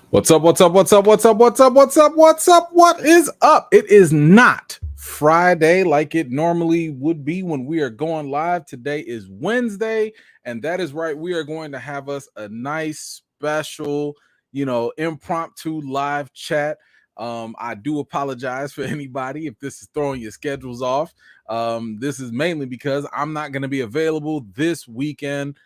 What's up? What's up? What's up? What's up? What's up? What's up? What's up? What is up? It is not Friday like it normally would be when we are going live. Today is Wednesday, and that is right. We are going to have us a nice special, impromptu live chat. I do apologize for anybody if this is throwing your schedules off. This is mainly because I'm not going to be available this weekend.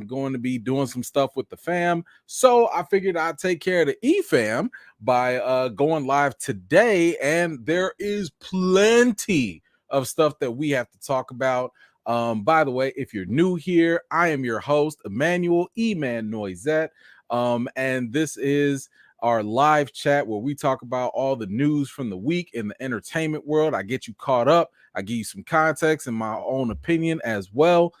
Going to be doing some stuff with the fam. So I figured I'd take care of the E-fam by going live today. And there is plenty of stuff that we have to talk about. By the way, if you're new here, I am your host, Emmanuel E-Man Noisette. And this is our live chat where we talk about all the news from the week in the entertainment world. I get you caught up. I give you some context and my own opinion as well.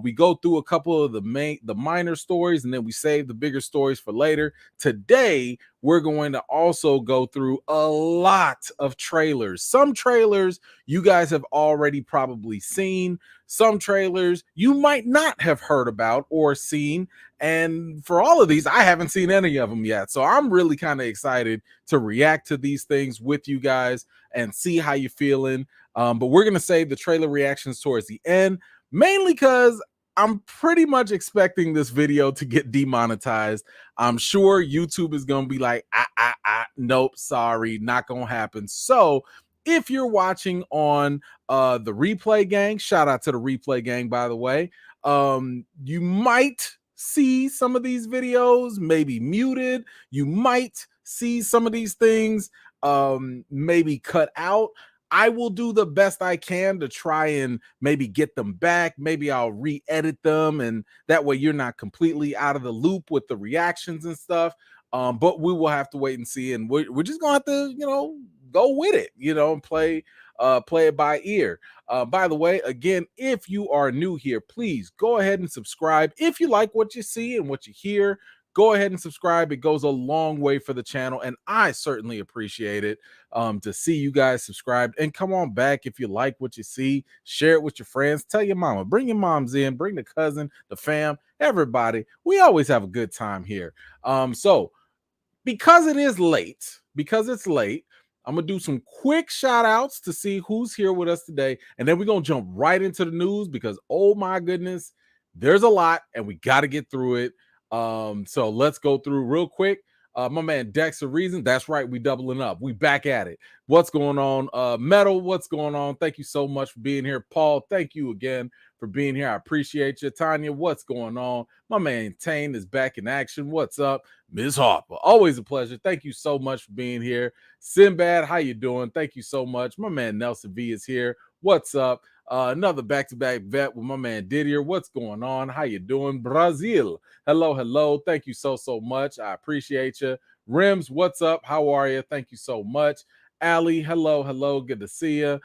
We go through a couple of the minor stories, and then we save the bigger stories for later. Today, we're going to also go through a lot of trailers. Some trailers you guys have already probably seen. Some trailers you might not have heard about or seen. And for all of these, I haven't seen any of them yet. So I'm really kind of excited to react to these things with you guys and see how you're feeling. But we're going to save the trailer reactions towards the end, mainly because I'm pretty much expecting this video to get demonetized. I'm sure YouTube is going to be like, nope, sorry, not going to happen. So if you're watching on the replay gang, shout out to the replay gang, by the way, you might see some of these videos maybe muted. You might see some of these things maybe cut out. I will do the best I can to try and maybe get them back. Maybe I'll re-edit them, and that way you're not completely out of the loop with the reactions and stuff. But we will have to wait and see, and we're just gonna have to, go with it, and play it by ear. By the way, again, if you are new here, please go ahead and subscribe. If you like what you see and what you hear, go ahead and subscribe. It goes a long way for the channel, and I certainly appreciate it to see you guys subscribed. And come on back if you like what you see. Share it with your friends. Tell your mama. Bring your moms in. Bring the cousin, the fam, everybody. We always have a good time here. So because it's late, I'm going to do some quick shout outs to see who's here with us today. And then we're going to jump right into the news because, oh my goodness, there's a lot and we got to get through it. So let's go through real quick. My man Dexter Reason, that's right, we doubling up. We back at it. What's going on? Metal, what's going on? Thank you so much for being here. Paul, thank you again for being here. I appreciate you. Tanya, what's going on? My man Tane is back in action. What's up? Ms. Harper, always a pleasure. Thank you so much for being here. Sinbad, how you doing? Thank you so much. My man Nelson V is here. What's up? Another back-to-back vet with my man Didier. What's going on? How you doing? Brazil. Hello. Thank you so much. I appreciate you. Rims, what's up? How are you? Thank you so much. Ali, hello. Good to see you.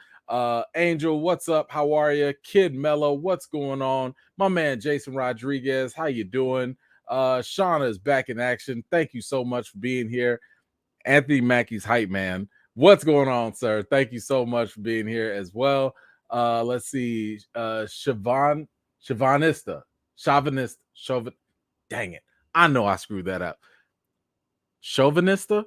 Angel, what's up? How are you? Kid Mello, what's going on? My man Jason Rodriguez, how you doing? Shauna is back in action. Thank you so much for being here. Anthony Mackey's hype man. What's going on, sir? Thank you so much for being here as well. Let's see. Chauvinista. Dang it. I know I screwed that up. Chauvinista?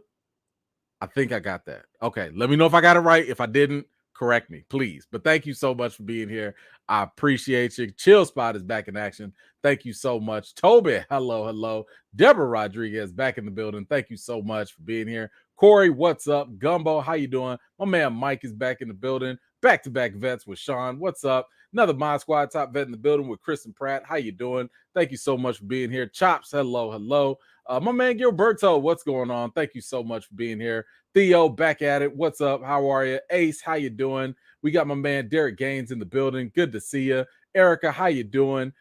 I think I got that. Okay. Let me know if I got it right. If I didn't, correct me, please. But thank you so much for being here. I appreciate you. Chill Spot is back in action. Thank you so much. Toby, hello. Deborah Rodriguez back in the building. Thank you so much for being here. Corey, what's up? Gumbo, how you doing? My man Mike is back in the building. Back-to-back vets with Sean. What's up? Another Mod Squad top vet in the building with Chris and Pratt. How you doing? Thank you so much for being here. Chops, hello. My man Gilberto, what's going on? Thank you so much for being here. Theo, back at it. What's up? How are you? Ace, how you doing? We got my man Derek Gaines in the building. Good to see you. Erica, how you doing?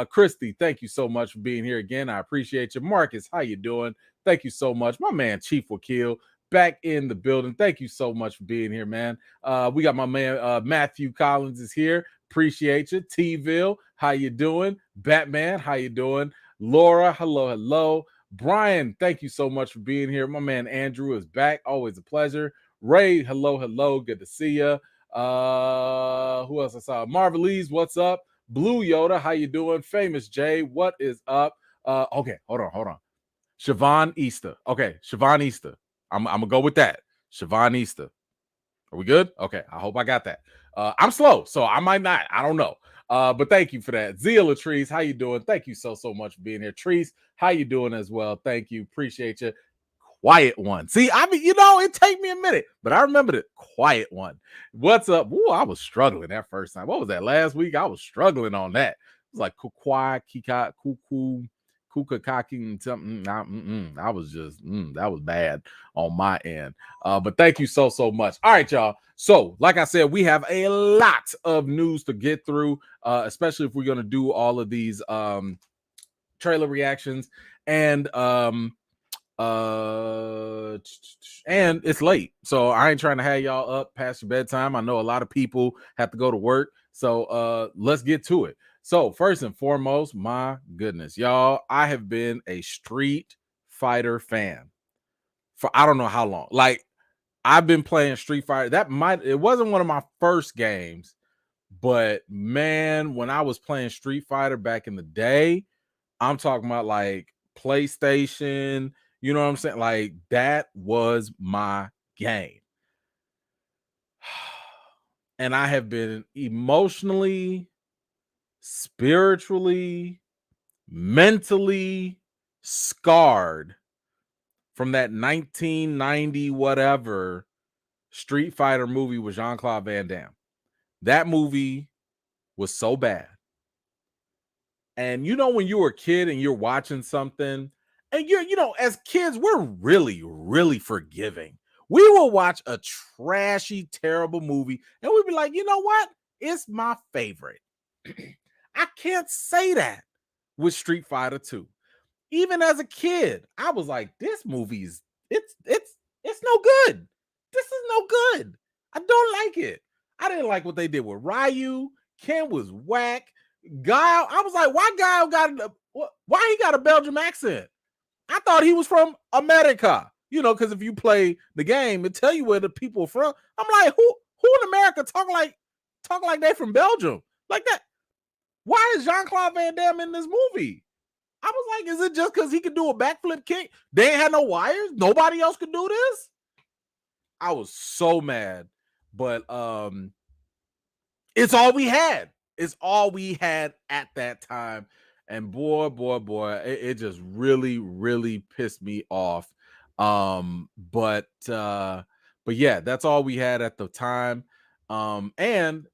Christy, thank you so much for being here again. I appreciate you. Marcus, how you doing? Thank you so much. My man Chief Wakil back in the building. Thank you so much for being here, man. We got my man Matthew Collins is here. Appreciate you. T-Ville, how you doing? Batman, how you doing? Laura, hello. Brian, thank you so much for being here. My man Andrew is back. Always a pleasure. Ray, hello. Good to see you. Who else I saw? Marvelise, what's up? Blue Yoda, how you doing? Famous Jay, what is up? Okay, hold on. Siobhan Easter. Okay, Siobhan Easter. I'm gonna go with that. Siobhan Easter. Are we good? Okay, I hope I got that. I'm slow, so I might not. I don't know. But thank you for that. Zia Latrice, how you doing? Thank you so much for being here. Treese, how you doing as well? Thank you. Appreciate you. Quiet one. See, I mean, it take me a minute, but I remember the quiet one. What's up? Ooh, I was struggling that first time. What was that last week? I was struggling on that. It was like Kukwai, Kika, Kuku, Kukakaki, something. I was just that was bad on my end. But thank you so much. All right, y'all. So, like I said, we have a lot of news to get through, especially if we're gonna do all of these trailer reactions and and it's late, so I ain't trying to have y'all up past your bedtime. I know a lot of people have to go to work, so let's get to it. So first and foremost, my goodness, y'all, I have been a Street Fighter fan for I don't know how long. Like, I've been playing Street Fighter. It wasn't one of my first games, but man, when I was playing Street Fighter back in the day, I'm talking about like PlayStation, you know what I'm saying? Like, that was my game. And I have been emotionally, spiritually, mentally scarred from that 1990 whatever Street Fighter movie with Jean-Claude Van Damme. That movie was so bad. And when you were a kid and you're watching something, and as kids, we're really, really forgiving. We will watch a trashy, terrible movie, and we'd be like, you know what? It's my favorite. I can't say that with Street Fighter 2. Even as a kid, I was like, this movie's it's no good. This is no good. I don't like it. I didn't like what they did with Ryu. Ken was whack. Guile, I was like, why he got a Belgian accent? I thought he was from America. Because if you play the game, it tell you where the people are from. I'm like, who in America talk like they from Belgium? Like that. Why is Jean-Claude Van Damme in this movie? I was like, is it just because he could do a backflip kick? They ain't had no wires. Nobody else could do this. I was so mad, but it's all we had. It's all we had at that time. And boy, it just really, really pissed me off. But yeah, that's all we had at the time. And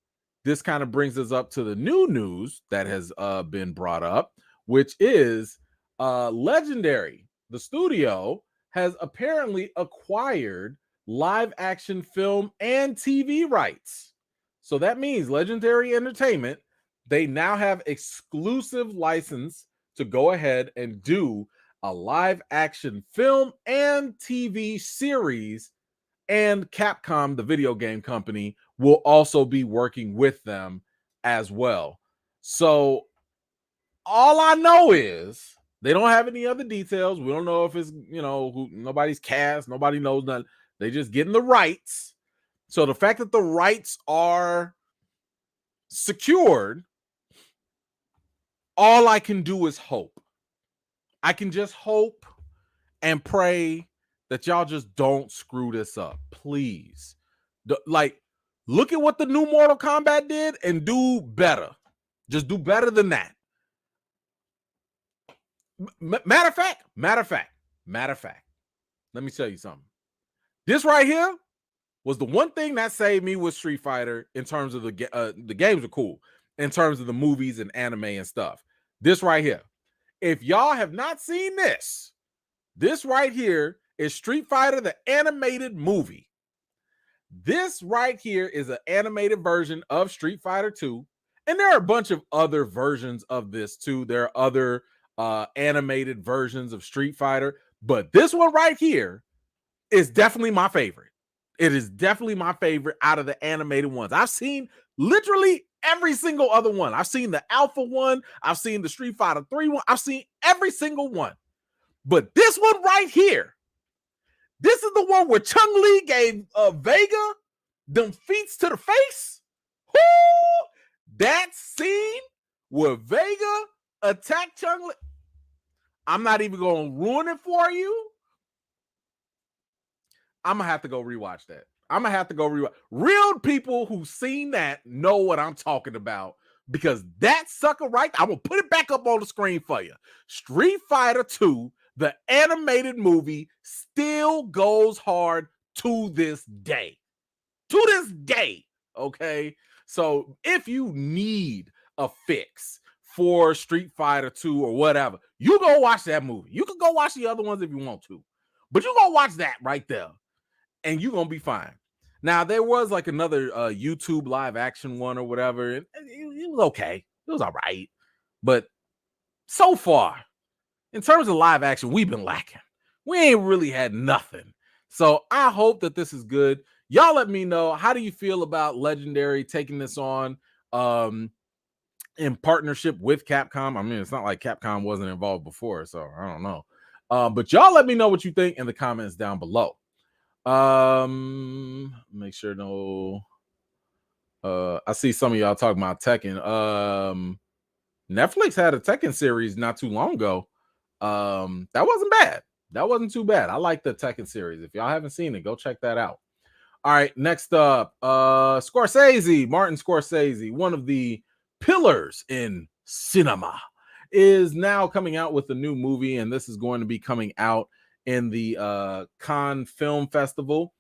this kind of brings us up to the new news that has been brought up, which is Legendary. The studio has apparently acquired live action film and TV rights. So that means Legendary Entertainment, they now have exclusive license to go ahead and do a live action film and TV series, and Capcom, the video game company, will also be working with them as well. So all I know is they don't have any other details. We don't know if it's, nobody's cast, nobody knows nothing. They just getting the rights. So the fact that the rights are secured, all I can do is hope. I can just hope and pray that y'all just don't screw this up, please. Look at what the new Mortal Kombat did and do better. Just do better than that. Matter of fact, let me tell you something. This right here was the one thing that saved me with Street Fighter in terms of the games are cool, in terms of the movies and anime and stuff. This right here. If y'all have not seen this right here is Street Fighter, the animated movie. This right here is an animated version of Street Fighter 2. And there are a bunch of other versions of this too. There are other animated versions of Street Fighter. But this one right here is definitely my favorite. It is definitely my favorite out of the animated ones. I've seen literally every single other one. I've seen the Alpha one. I've seen the Street Fighter 3 one. I've seen every single one. But this one right here, this is the one where Chun-Li gave Vega them feats to the face. Whoo! That scene where Vega attacked Chun-Li. I'm not even going to ruin it for you. I'm going to have to go rewatch that. I'm going to have to go rewatch. Real people who seen that know what I'm talking about, because that sucker right, I'm going to put it back up on the screen for you. Street Fighter 2, the animated movie, still goes hard to this day. To this day, okay? So if you need a fix for Street Fighter 2 or whatever, you go watch that movie. You can go watch the other ones if you want to, but you go watch that right there, and you're going to be fine. Now, there was like another YouTube live action one or whatever. It was okay. It was all right. But so far, in terms of live action, we've been lacking. We ain't really had nothing. So I hope that this is good. Y'all let me know, how do you feel about Legendary taking this on in partnership with Capcom? I mean, it's not like Capcom wasn't involved before, so I don't know. But y'all let me know what you think in the comments down below. Make sure I see some of y'all talking about Tekken. Netflix had a Tekken series not too long ago. That wasn't bad. That wasn't too bad. I like the Tekken series. If y'all haven't seen it, go check that out. All right, next up, Scorsese, Martin Scorsese, one of the pillars in cinema, is now coming out with a new movie, and this is going to be coming out in the Cannes Film Festival.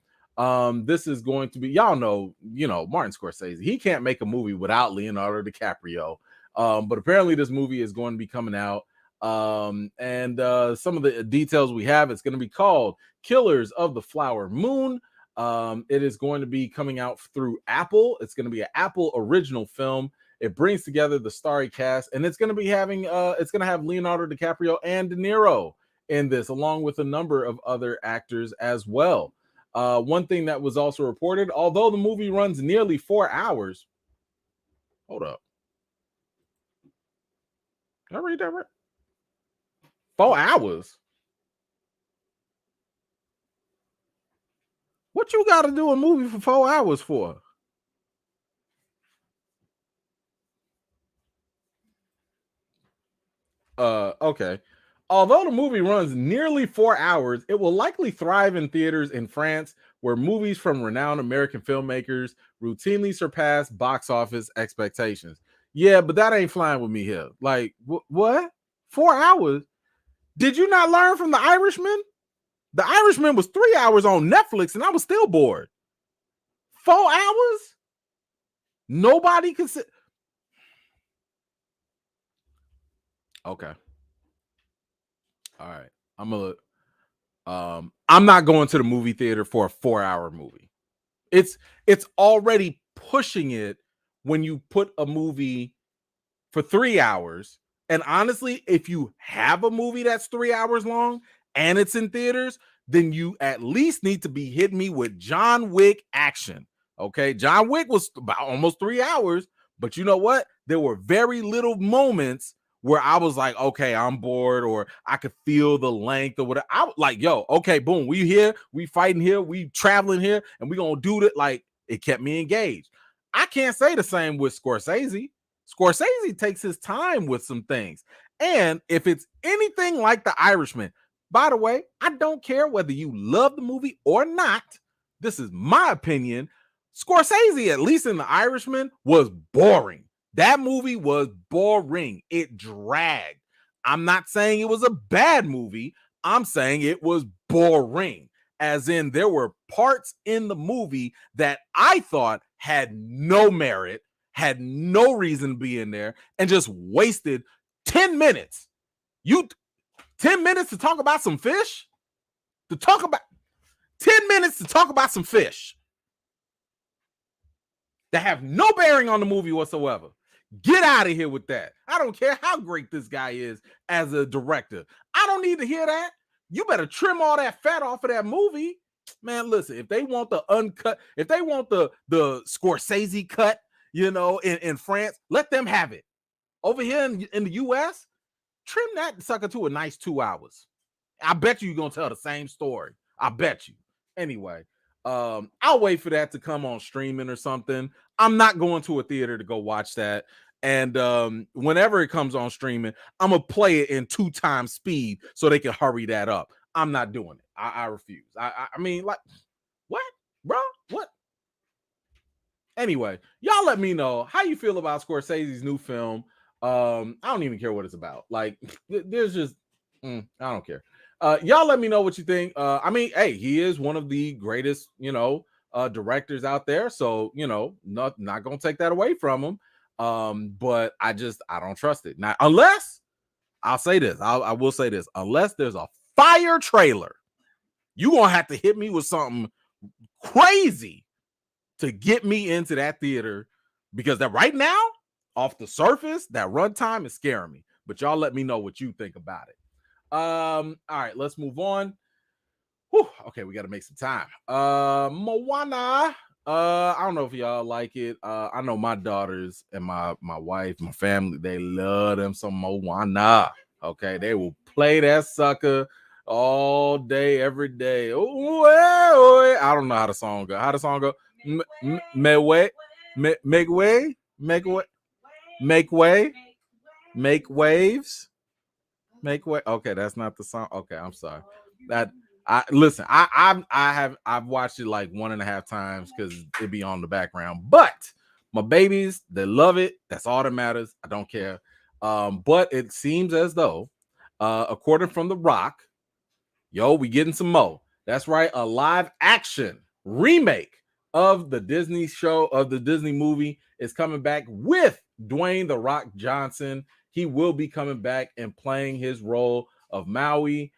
This is going to be, y'all know, Martin Scorsese, he can't make a movie without Leonardo DiCaprio. But apparently this movie is going to be coming out. And some of the details we have, it's going to be called Killers of the Flower Moon. It is going to be coming out through Apple. It's going to be an Apple original film. It brings together the starry cast, and it's going to be having it's going to have Leonardo DiCaprio and De Niro in this, along with a number of other actors as well. One thing that was also reported, although the movie runs nearly 4 hours. Hold up. Did I read that right? 4 hours? What you got to do a movie for 4 hours for? Okay. Although the movie runs nearly 4 hours, it will likely thrive in theaters in France, where movies from renowned American filmmakers routinely surpass box office expectations. Yeah, but that ain't flying with me here. Like, what? 4 hours? Did you not learn from The Irishman? The Irishman was 3 hours on Netflix, and I was still bored. 4 hours? Nobody can sit. Okay. All right. I'm not going to the movie theater for a 4-hour movie. It's already pushing it when you put a movie for 3 hours. And honestly, if you have a movie that's 3 hours long and it's in theaters, then you at least need to be hitting me with John Wick action. Okay. John Wick was about almost 3 hours, but you know what? There were very little moments where I was like, okay, I'm bored, or I could feel the length or whatever. I was like, yo, okay, boom, we here, we fighting here, we traveling here, and we gonna do it. Like, it kept me engaged. I can't say the same with Scorsese. Scorsese takes his time with some things. And if it's anything like The Irishman, by the way, I don't care whether you love the movie or not. This is my opinion. Scorsese, at least in The Irishman, was boring. That movie was boring. It dragged. I'm not saying it was a bad movie. I'm saying it was boring. As in, there were parts in the movie that I thought had no merit, had no reason to be in there, and just wasted 10 minutes. 10 minutes to talk about some fish? 10 minutes to talk about some fish that have no bearing on the movie whatsoever. Get out of here with that. I don't care how great this guy is as a director. I don't need to hear that. You better trim all that fat off of that movie. Man, listen, if they want the uncut, if they want the Scorsese cut, in France, let them have it. Over here in the US, trim that sucker to a nice 2 hours. I bet you're going to tell the same story. I bet you. Anyway, I'll wait for that to come on streaming or something. I'm not going to a theater to go watch that. And whenever it comes on streaming, I'm gonna play it in 2 times speed so they can hurry that up. I'm not doing it. I refuse. I mean, like, what, bro? What? Anyway, y'all let me know how you feel about Scorsese's new film. I don't even care what it's about. Like, there's just I don't care. Y'all let me know what you think. I mean, hey, he is one of the greatest, directors out there. So, not gonna take that away from him. But I don't trust it. Now, unless I'll say this, I will say this, unless there's a fire trailer, you gonna have to hit me with something crazy to get me into that theater, because that right now, off the surface, that runtime is scaring me. But y'all let me know what you think about it. All right, let's move on. Whew, okay, we got to make some time. Moana. I don't know if y'all like it. I know my daughters and my wife, my family, they love them some Moana. Okay, they will play that sucker all day, every day. I don't know how the song go. How the song go? Make way, make way, make way, make way, make waves, make way. Okay, that's not the song. Okay, I'm sorry. That I listen. I've watched it like 1.5 times because it be on the background. But my babies, they love it. That's all that matters. I don't care. But it seems as though, according from The Rock, we getting some more. That's right, a live action remake of the Disney movie is coming back with Dwayne The Rock Johnson. He will be coming back and playing his role of Maui.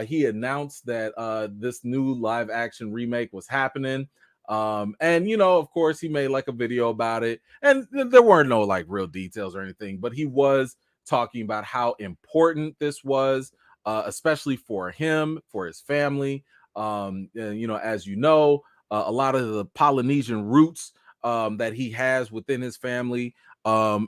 He announced that this new live action remake was happening. And of course, he made like a video about it, and there weren't no like real details or anything, but he was talking about how important this was, especially for him, for his family. As a lot of the Polynesian roots that he has within his family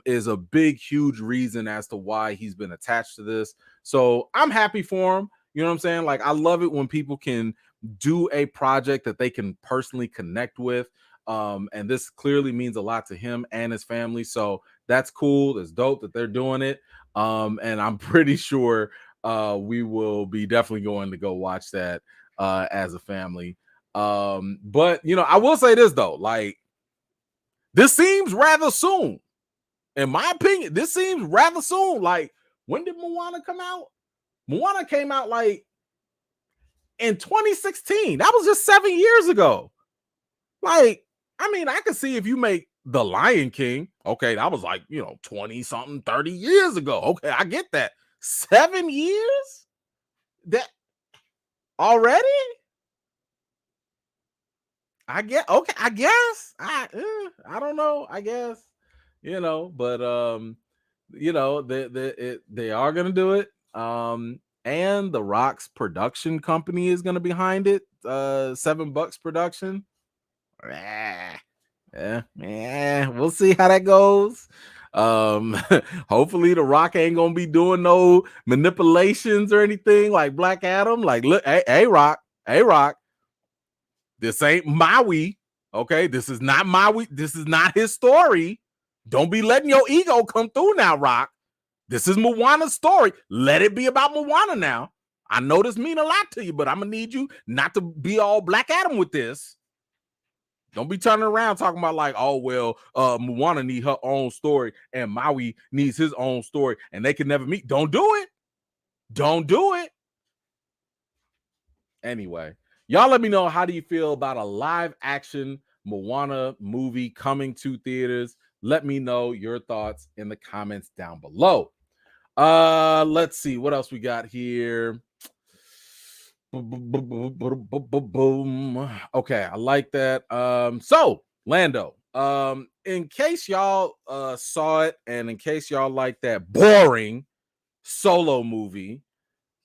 is a big, huge reason as to why he's been attached to this. So I'm happy for him. You know what I'm saying? Like, I love it when people can do a project that they can personally connect with. And this clearly means a lot to him and his family. So that's cool. That's dope that they're doing it. And I'm pretty sure we will be definitely going to go watch that as a family. But I will say this though, like, this seems rather soon. In my opinion, this seems rather soon. Like, when did Moana come out? Moana came out like in 2016. That was just 7 years ago. Like, I mean, I could see if you make The Lion King, okay, that was like, 20 something, 30 years ago. Okay, I get that. 7 years? That already? I guess. I don't know. I guess. But they are gonna do it. And The Rock's production company is gonna be behind it. $7 production. We'll see how that goes. Hopefully The Rock ain't gonna be doing no manipulations or anything like Black Adam. Like, look, hey Rock, this ain't Maui. Okay, this is not Maui. This is not his story. Don't be letting your ego come through now, Rock. This is Moana's story. Let it be about Moana now. I know this mean a lot to you, but I'm gonna need you not to be all Black Adam with this. Don't be turning around talking about like, oh, well, Moana need her own story and Maui needs his own story and they can never meet. Don't do it. Don't do it. Anyway, y'all let me know, how do you feel about a live action Moana movie coming to theaters? Let me know your thoughts in the comments down below. Let's see what else we got here. Boom. Okay, I like that. So Lando, in case y'all saw it, and in case y'all like that boring Solo movie,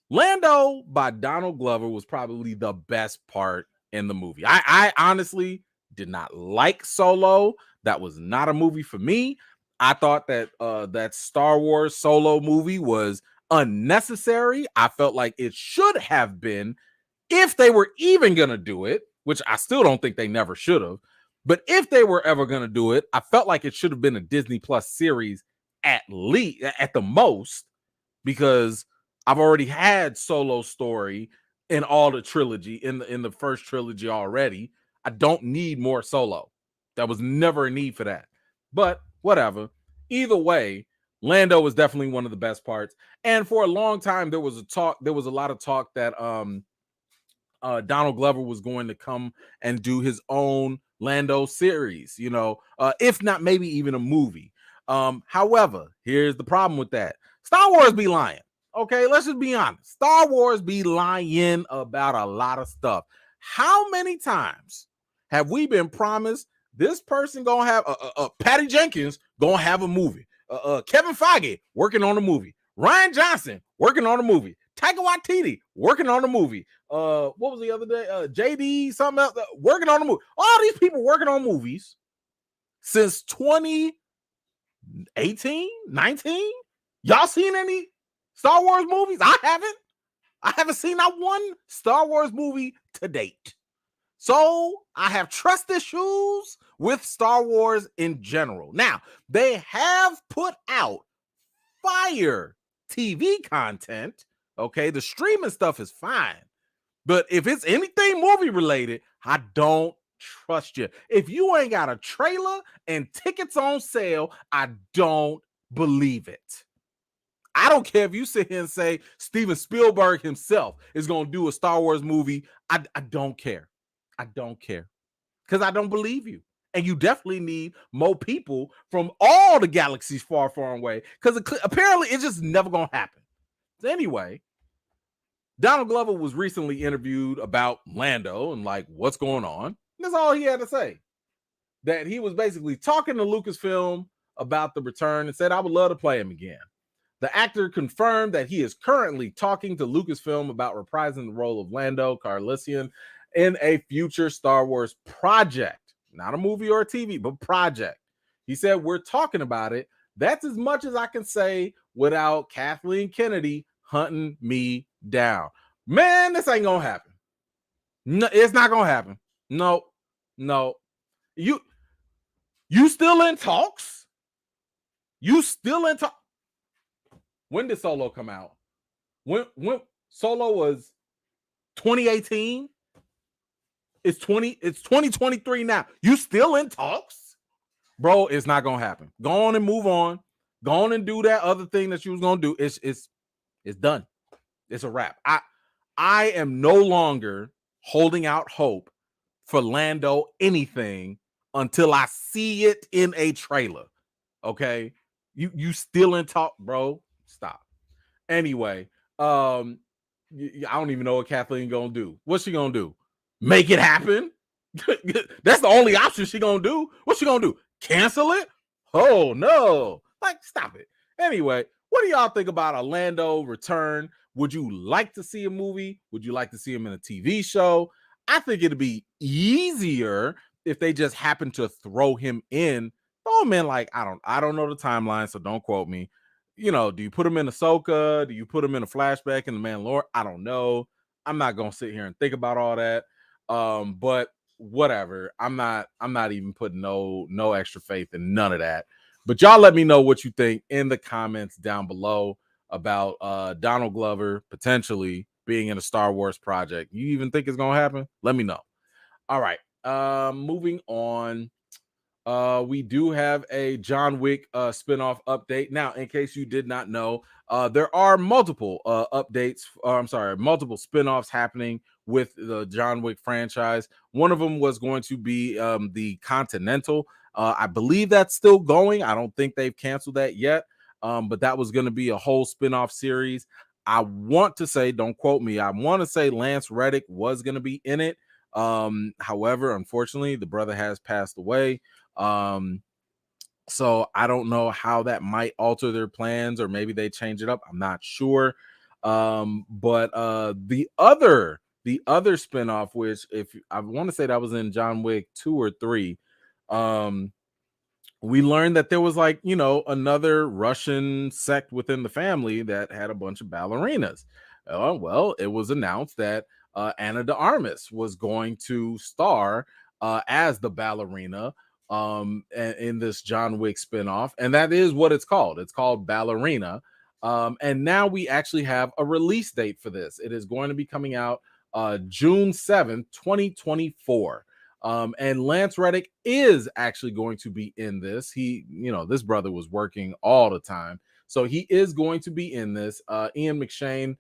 Lando by Donald Glover was probably the best part in the movie. I honestly did not like Solo. That was not a movie for me. I thought that that Star Wars Solo movie was unnecessary. I felt like it should have been, if they were even going to do it, which I still don't think they never should have. But if they were ever going to do it, I felt like it should have been a Disney Plus series at least, at the most, because I've already had Solo story in all the trilogy, in the first trilogy already. I don't need more Solo. That was never a need for that. But whatever. Either way, Lando was definitely one of the best parts. And for a long time, there was a lot of talk that Donald Glover was going to come and do his own Lando series, if not maybe even a movie. However, here's the problem with that. Star Wars be lying. Okay, let's just be honest. Star Wars be lying about a lot of stuff. How many times have we been promised this person gonna have Patty Jenkins gonna have a movie? Kevin Feige working on a movie. Ryan Johnson working on a movie. Taika Waititi working on a movie. What was the other day? JD something else working on a movie. All these people working on movies since 2018, 19. Y'all seen any Star Wars movies? I haven't. I haven't seen not one Star Wars movie to date. So I have trust issues with Star Wars in general. Now, they have put out fire TV content. Okay, the streaming stuff is fine. But if it's anything movie related, I don't trust you. If you ain't got a trailer and tickets on sale, I don't believe it. I don't care if you sit here and say Steven Spielberg himself is going to do a Star Wars movie. I don't care. I don't care. Because I don't believe you. And you definitely need more people from all the galaxies far, far away. Because apparently it's just never going to happen. So anyway, Donald Glover was recently interviewed about Lando and like what's going on. That's all he had to say. That he was basically talking to Lucasfilm about the return and said, I would love to play him again. The actor confirmed that he is currently talking to Lucasfilm about reprising the role of Lando Calrissian in a future Star Wars project. Not a movie or a TV, but project. He said, we're talking about it. That's as much as I can say without Kathleen Kennedy hunting me down. Man, this ain't gonna happen. No, it's not gonna happen. No. You still in talks? You still in talks? When did Solo come out? When Solo was 2018? It's 2023 now. You still in talks? Bro, it's not gonna happen. Go on and move on. Go on and do that other thing that you was gonna do. It's done. It's a wrap. I am no longer holding out hope for Lando anything until I see it in a trailer. Okay? You still in talk, bro? Stop. Anyway, I don't even know what Kathleen gonna do. What's she gonna do? Make it happen? That's the only option she gonna do. What's she gonna do? Cancel it? Oh no! Like, stop it. Anyway, what do y'all think about a Lando return? Would you like to see a movie? Would you like to see him in a TV show? I think it'd be easier if they just happen to throw him in. Oh man, like I don't know the timeline, so don't quote me. Do you put him in Ahsoka? Do you put him in a flashback in the Mandalorian? I don't know. I'm not gonna sit here and think about all that. But whatever. I'm not even putting no extra faith in none of that. But y'all let me know what you think in the comments down below about Donald Glover potentially being in a Star Wars project. You even think it's gonna happen? Let me know. All right. Moving on. We do have a John Wick spinoff update. Now, in case you did not know, there are multiple multiple spinoffs happening with the John Wick franchise. One of them was going to be the Continental. I believe that's still going. I don't think they've canceled that yet. But that was going to be a whole spinoff series. I want to say, don't quote me, I want to say Lance Reddick was going to be in it. However, unfortunately, the brother has passed away. So I don't know how that might alter their plans, or maybe they change it up. I'm not sure. But the other spinoff, which if I want to say that was in John Wick 2 or 3, we learned that there was another Russian sect within the family that had a bunch of ballerinas. Well, it was announced that Anna de Armas was going to star as the ballerina in this John Wick spinoff, and that is what it's called. It's called Ballerina. And now we actually have a release date for this. It is going to be coming out June 7th, 2024. And Lance Reddick is actually going to be in this. This brother was working all the time. So he is going to be in this. Ian McShane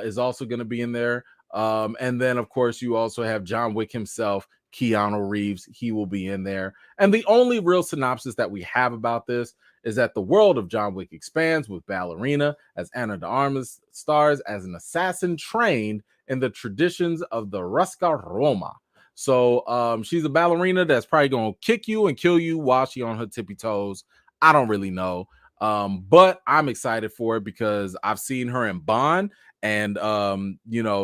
is also going to be in there. And then, of course, you also have John Wick himself, Keanu Reeves. He will be in there. And the only real synopsis that we have about this is that the world of John Wick expands with Ballerina as Ana de Armas stars as an assassin trained in the traditions of the Rusca Roma. So she's a ballerina that's probably going to kick you and kill you while she's on her tippy toes. I don't really know. But I'm excited for it because I've seen her in Bond, and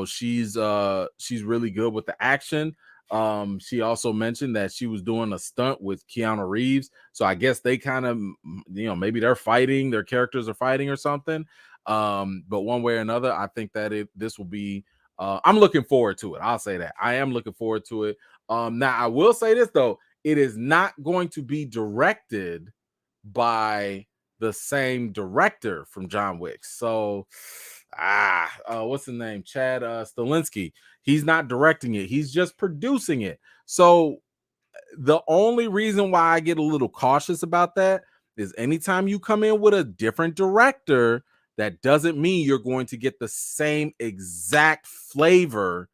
she's really good with the action. She also mentioned that she was doing a stunt with Keanu Reeves, so I guess they kind of, maybe they're fighting, their characters are fighting or something. But one way or another, I think that this will be. I'm looking forward to it. I'll say that I am looking forward to it. Now I will say this though, it is not going to be directed by the same director from John Wick. So, what's his name? Chad Stahelski. He's not directing it. He's just producing it. So the only reason why I get a little cautious about that is anytime you come in with a different director, that doesn't mean you're going to get the same exact flavor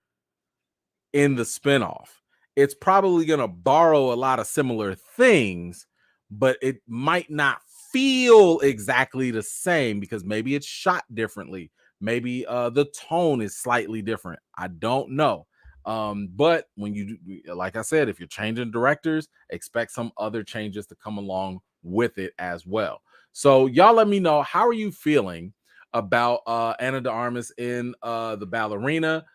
in the spinoff. It's probably going to borrow a lot of similar things, but it might not feel exactly the same because maybe it's shot differently. Maybe the tone is slightly different. I don't know. But when you do, like I said, if you're changing directors, expect some other changes to come along with it as well. So y'all let me know, how are you feeling about Ana de Armas in the Ballerina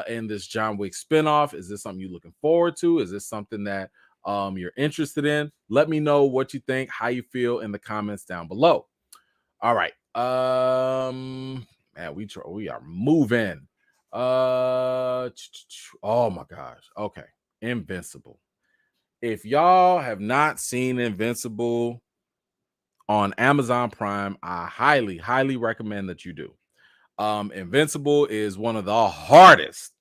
in this John Wick spinoff? Is this something you're looking forward to? Is this something that you're interested in? Let me know what you think, how you feel in the comments down below. All right. Man, we are moving. Oh my gosh. Okay. Invincible. If y'all have not seen Invincible on Amazon Prime, I highly, highly recommend that you do. Invincible is one of the hardest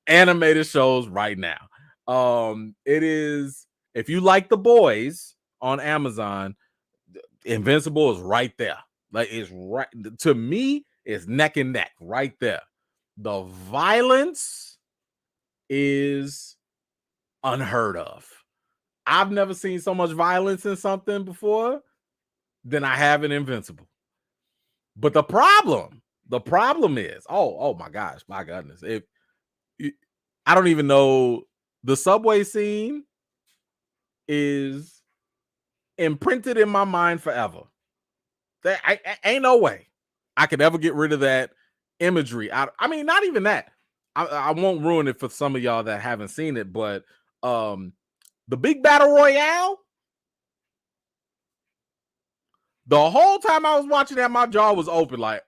animated shows right now. It is, if you like The Boys on Amazon, Invincible is right there. Like, it's right, to me, it's neck and neck right there. The violence is unheard of. I've never seen so much violence in something before than I have in Invincible. But the problem is, oh my gosh, my goodness. I don't even know, the subway scene is imprinted in my mind forever. I ain't no way I could ever get rid of that imagery. I mean, not even that. I won't ruin it for some of y'all that haven't seen it, but the big battle royale, the whole time I was watching that, my jaw was open like,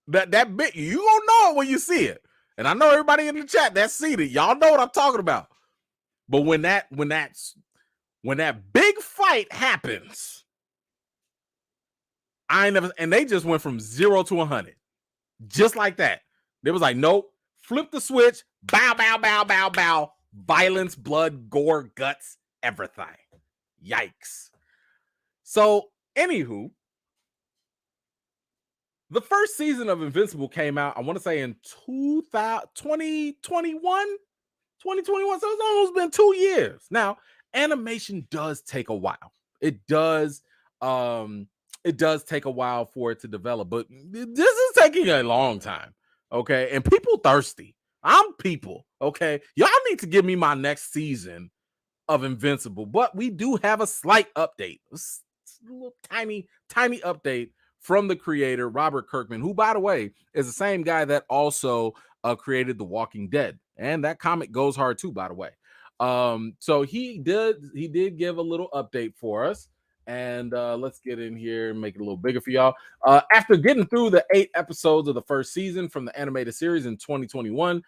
that bit, you gonna know it when you see it. And I know everybody in the chat that's seen it. Y'all know what I'm talking about. But when that big fight happens, I ain't never, and they just went from 0 to 100. Just like that. They was like, nope, flip the switch, bow, bow, bow, bow, bow, violence, blood, gore, guts, everything. Yikes. So, anywho, the first season of Invincible came out, I want to say in 2021. So it's almost been 2 years. Now, animation does take a while. It does take a while for it to develop, but this is taking a long time. Okay. And people thirsty. I'm people. Okay. Y'all need to give me my next season of Invincible, but we do have a slight update. It's a little tiny update from the creator, Robert Kirkman, who, by the way, is the same guy that also created The Walking Dead. And that comic goes hard too, by the way. So he did give a little update for us. And let's get in here and make it a little bigger for y'all. After getting through the 8 episodes of the first season from the animated series in 2021,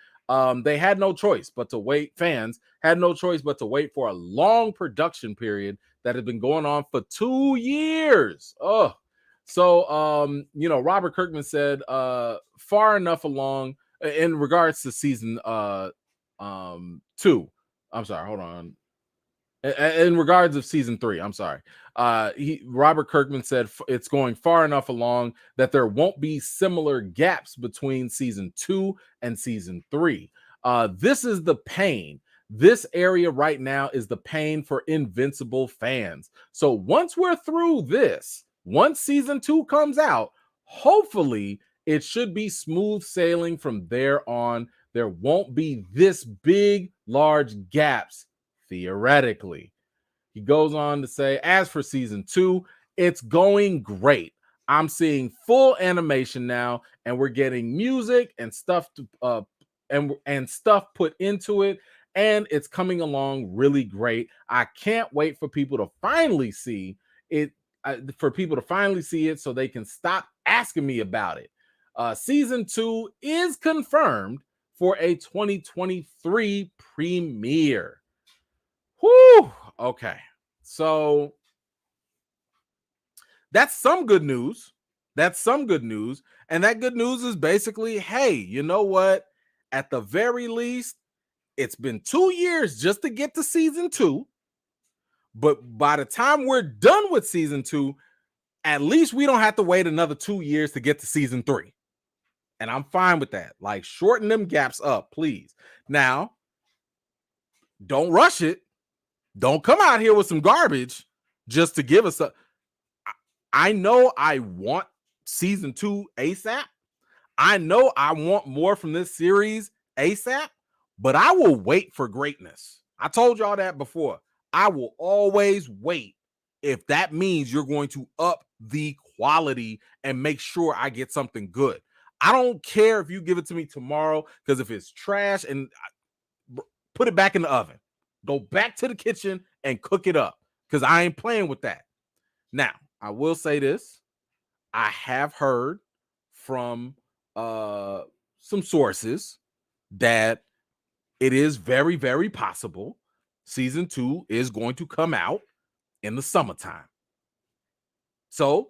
they had no choice but to wait. Fans had no choice but to wait for a long production period that had been going on for 2 years. Oh, so Robert Kirkman said far enough along in regards to season 2. I'm sorry, hold on. In regards of season 3, I'm sorry. Robert Kirkman said it's going far enough along that there won't be similar gaps between season 2 and season 3. This is the pain. This area right now is the pain for Invincible fans. So once we're through this, once season 2 comes out, hopefully it should be smooth sailing from there on. There won't be this big, large gaps theoretically. He goes on to say, as for season 2, it's going great. I'm seeing full animation now, and we're getting music and stuff to and stuff put into it, and it's coming along really great. I can't wait for people to finally see it. So they can stop asking me about it. Season 2 is confirmed for a 2023 premiere. Whew. Okay. So that's some good news. And that good news is basically, hey, you know what? At the very least, it's been 2 years just to get to season 2. But by the time we're done with season 2, at least we don't have to wait another 2 years to get to season 3. And I'm fine with that. Like, shorten them gaps up, please. Now, don't rush it. Don't come out here with some garbage just to give us a. I know I want season 2 ASAP. I know I want more from this series ASAP, but I will wait for greatness. I told y'all that before. I will always wait if that means you're going to up the quality and make sure I get something good. I don't care if you give it to me tomorrow, because if it's trash, and put it back in the oven. Go back to the kitchen and cook it up, because I ain't playing with that. Now, I will say this. I have heard from some sources that it is very, very possible season 2 is going to come out in the summertime. So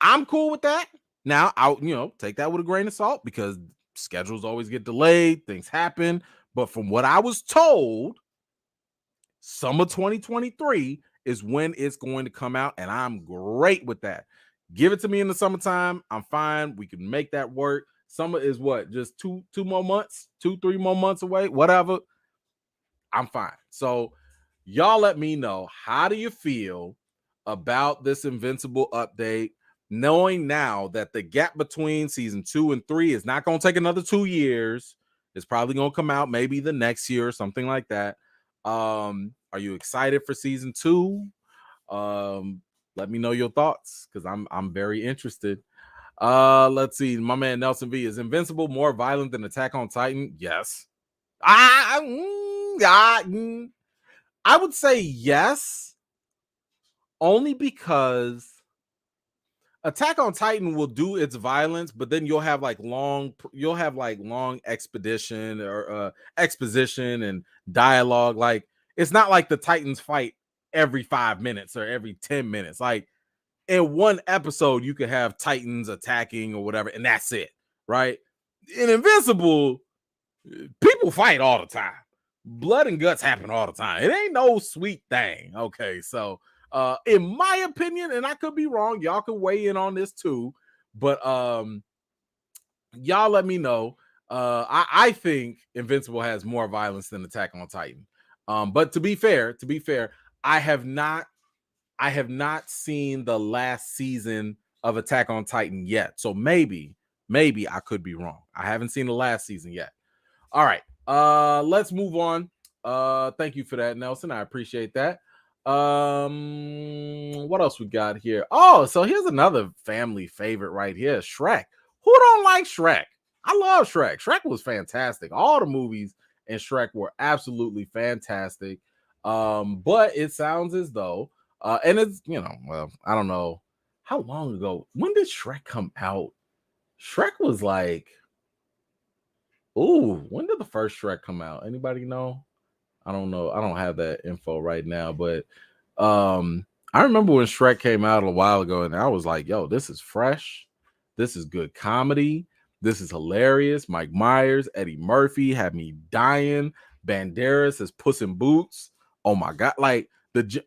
I'm cool with that. Now, I'll take that with a grain of salt, because schedules always get delayed, things happen. But from what I was told, summer 2023 is when it's going to come out, and I'm great with that. Give it to me in the summertime. I'm fine. We can make that work. Summer is what? Just 3 more months away, whatever. I'm fine. So y'all let me know, how do you feel about this Invincible update, knowing now that the gap between season 2 and 3 is not going to take another 2 years. It's probably going to come out maybe the next year or something like that. Are you excited for season 2? Let me know your thoughts, because I'm very interested. Let's see. My man Nelson V, is Invincible more violent than Attack on Titan? Yes. I would say yes, only because Attack on Titan will do its violence, but then you'll have long expedition or exposition and dialogue. Like, it's not like the Titans fight every 5 minutes or every 10 minutes. Like, in one episode, you could have Titans attacking or whatever, and that's it, right? In Invincible, people fight all the time. Blood and guts happen all the time. It ain't no sweet thing. Okay, so in my opinion, and I could be wrong, y'all can weigh in on this too, but y'all let me know. I think Invincible has more violence than Attack on Titan. But to be fair, I have not seen the last season of Attack on Titan yet. So maybe I could be wrong. I haven't seen the last season yet. All right. Let's move on. Thank you for that, Nelson. I appreciate that. What else we got here? Oh, so here's another family favorite right here, Shrek. Who don't like Shrek? I love Shrek. Shrek was fantastic. All the movies in Shrek were absolutely fantastic. But it sounds as though And it's, well, I don't know how long ago. When did Shrek come out? Shrek was like, ooh, when did the first Shrek come out? Anybody know? I don't know. I don't have that info right now, but I remember when Shrek came out a while ago, and I was like, yo, this is fresh. This is good comedy. This is hilarious. Mike Myers, Eddie Murphy had me dying. Banderas as Puss in Boots. Oh my God. Like,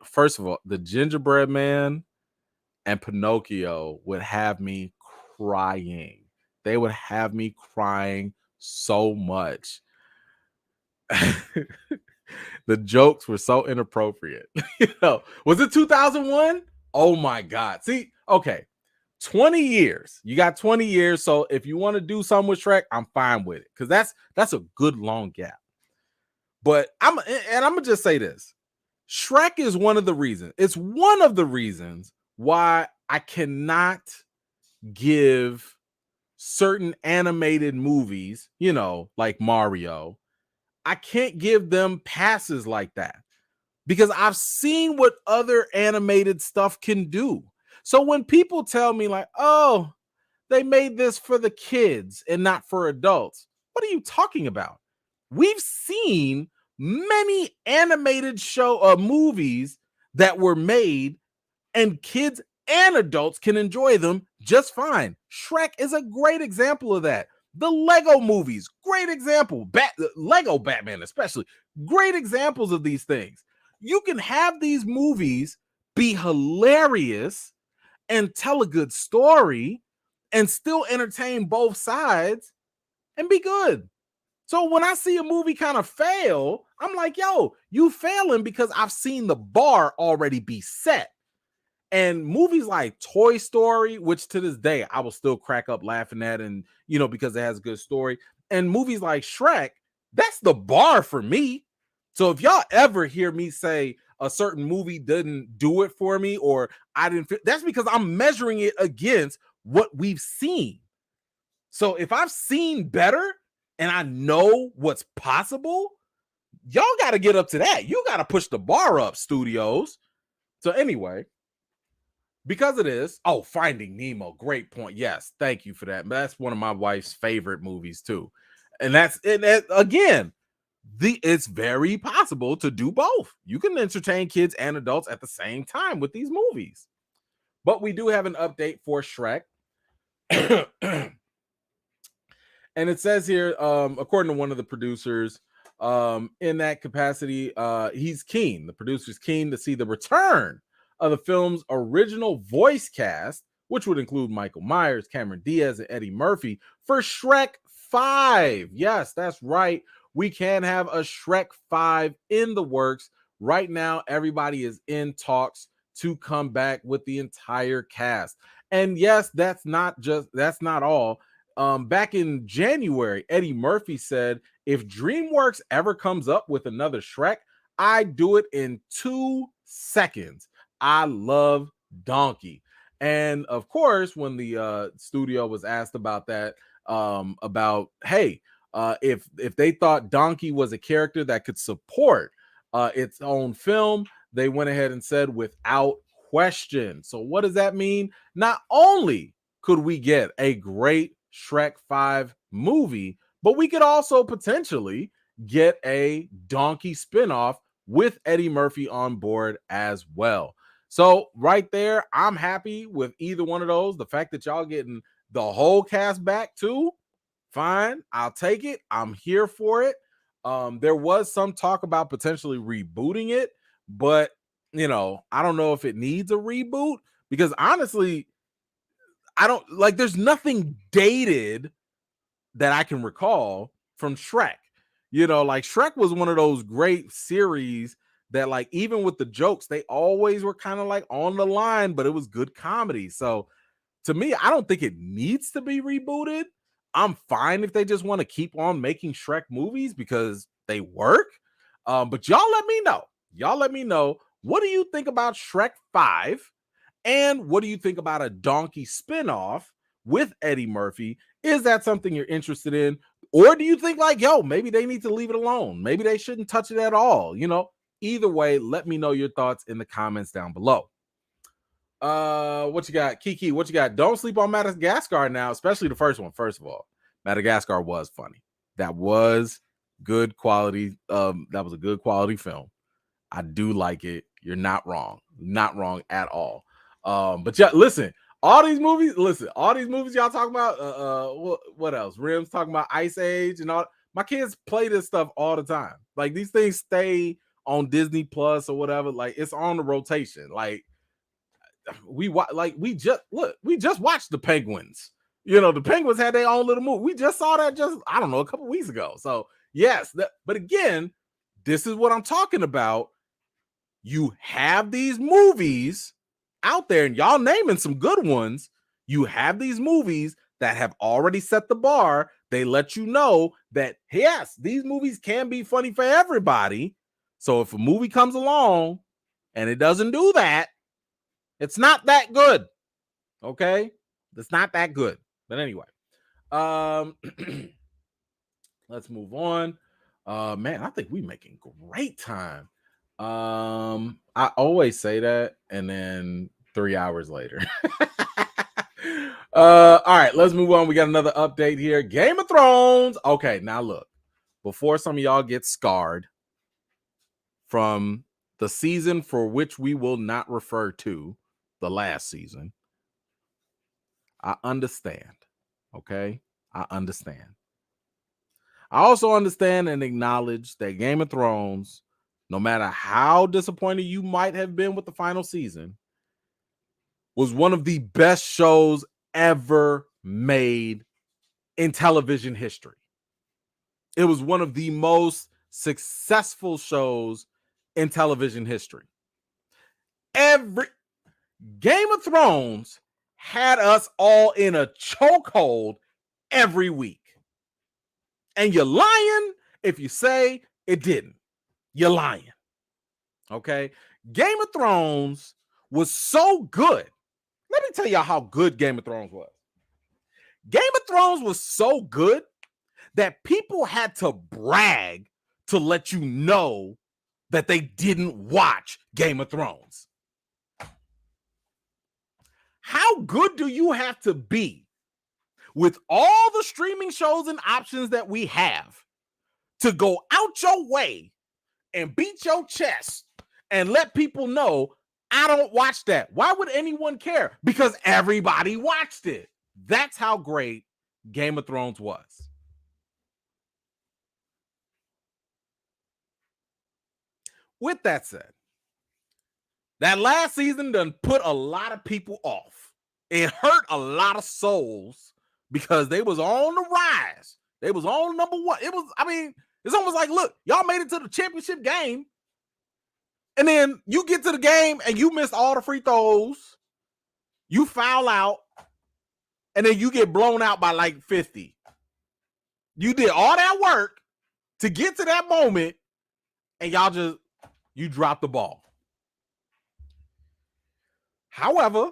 first of all, the Gingerbread Man and Pinocchio would have me crying. They would have me crying so much. The jokes were so inappropriate. Was it 2001? Oh my God. See, okay. 20 years. You got 20 years. So if you want to do something with Shrek, I'm fine with it. Because that's a good long gap. But I'm gonna just say this. Shrek is one of the reasons. It's one of the reasons why I cannot give certain animated movies, like Mario. I can't give them passes like that because I've seen what other animated stuff can do. So when people tell me like, oh, they made this for the kids and not for adults, what are you talking about? We've seen many animated movies that were made and kids and adults can enjoy them just fine. Shrek is a great example of that. The Lego movies, great example. Lego Batman, especially, great examples of these things. You can have these movies be hilarious and tell a good story and still entertain both sides and be good. So when I see a movie kind of fail, I'm like, yo, you failing because I've seen the bar already be set. And movies like Toy Story, which to this day I will still crack up laughing at, and because it has a good story, and movies like Shrek, that's the bar for me. So if y'all ever hear me say a certain movie didn't do it for me or I didn't fit, that's because I'm measuring it against what we've seen. So if I've seen better and I know what's possible, y'all got to get up to that. You got to push the bar up, studios. So anyway, because of this, Finding Nemo, great point. Yes, thank you for that. That's one of my wife's favorite movies too. And again, it's very possible to do both. You can entertain kids and adults at the same time with these movies. But we do have an update for Shrek. And it says here, according to one of the producers, in that capacity, the producer's keen to see the return of the film's original voice cast, which would include Michael Myers, Cameron Diaz, and Eddie Murphy for Shrek 5. Yes, that's right. We can have a Shrek 5 in the works. Right now, everybody is in talks to come back with the entire cast. And yes, that's not all. Back in January, Eddie Murphy said, if DreamWorks ever comes up with another Shrek, I do it in 2 seconds. I love Donkey. And of course, when the studio was asked about that, if they thought Donkey was a character that could support its own film, they went ahead and said without question. So what does that mean? Not only could we get a great Shrek 5 movie, but we could also potentially get a Donkey spinoff with Eddie Murphy on board as well. So right there, I'm happy with either one of those. The fact that y'all getting the whole cast back too, fine. I'll take it. I'm here for it. There was some talk about potentially rebooting it, but I don't know if it needs a reboot because honestly, there's nothing dated that I can recall from Shrek. Shrek was one of those great series that even with the jokes, they always were kind of on the line, but it was good comedy. So to me, I don't think it needs to be rebooted. I'm fine if they just want to keep on making Shrek movies because they work. But y'all let me know. What do you think about Shrek 5? And what do you think about a Donkey spinoff with Eddie Murphy? Is that something you're interested in? Or do you think maybe they need to leave it alone? Maybe they shouldn't touch it at all. Either way, let me know your thoughts in the comments down below. What you got? Kiki, what you got? Don't sleep on Madagascar now, especially the first one. First of all, Madagascar was funny. That was good quality. That was a good quality film. I do like it. You're not wrong. Not wrong at all. But yeah, listen, all these movies y'all talking about, what else? Rim's talking about Ice Age and all. My kids play this stuff all the time. Like, these things stay on Disney Plus or whatever. Like, it's on the rotation. Like, we just watched the Penguins. The Penguins had their own little movie. We just saw that I don't know, a couple weeks ago. So yes, but again, this is what I'm talking about. You have these movies out there, and y'all naming some good ones. You have these movies that have already set the bar. They let you know that, yes, these movies can be funny for everybody. So if a movie comes along and it doesn't do that, it's not that good. Okay? It's not that good. But anyway, let's move on. Man, I think we're making great time. I always say that, and then 3 hours later. All right, let's move on. We got another update here. Game of Thrones. Okay, now look, before some of y'all get scarred from the season for which we will not refer to, the last season, I understand. Okay, I understand. I also understand and acknowledge that Game of Thrones, no matter how disappointed you might have been with the final season, was one of the best shows ever made in television history. It was one of the most successful shows in television history. Every Game of Thrones had us all in a chokehold every week. And you're lying if you say it didn't. You're lying. Okay? Game of Thrones was so good. Let me tell y'all how good Game of Thrones was. Game of Thrones was so good that people had to brag to let you know that they didn't watch Game of Thrones. How good do you have to be with all the streaming shows and options that we have to go out your way and beat your chest and let people know, I don't watch that? Why would anyone care? Because everybody watched it. That's how great Game of Thrones was. With that said, that last season done put a lot of people off. It hurt a lot of souls because they was on the rise. They was on number one. It's almost like, look, y'all made it to the championship game, and then you get to the game and you missed all the free throws. You foul out, and then you get blown out by like 50. You did all that work to get to that moment, and you dropped the ball. However,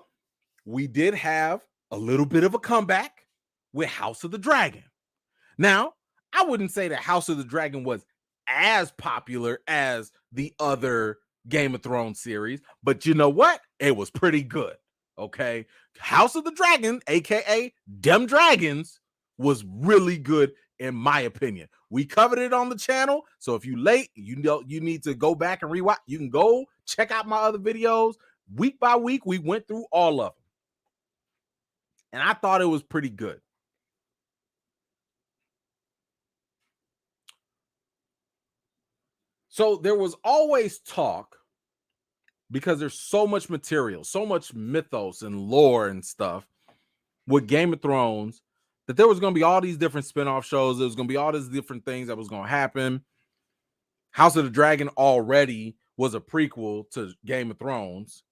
we did have a little bit of a comeback with House of the Dragon. Now, I wouldn't say that House of the Dragon was as popular as the other Game of Thrones series, but you know what? It was pretty good. Okay. House of the Dragon, aka Dem Dragons, was really good in my opinion. We covered it on the channel, so if you late, you need to go back and rewatch. You can go check out my other videos. Week by week, we went through all of them, and I thought it was pretty good. So there was always talk, because there's so much material, so much mythos and lore and stuff with Game of Thrones, that there was going to be all these different spinoff shows. There was going to be all these different things that was going to happen. House of the Dragon already was a prequel to Game of Thrones,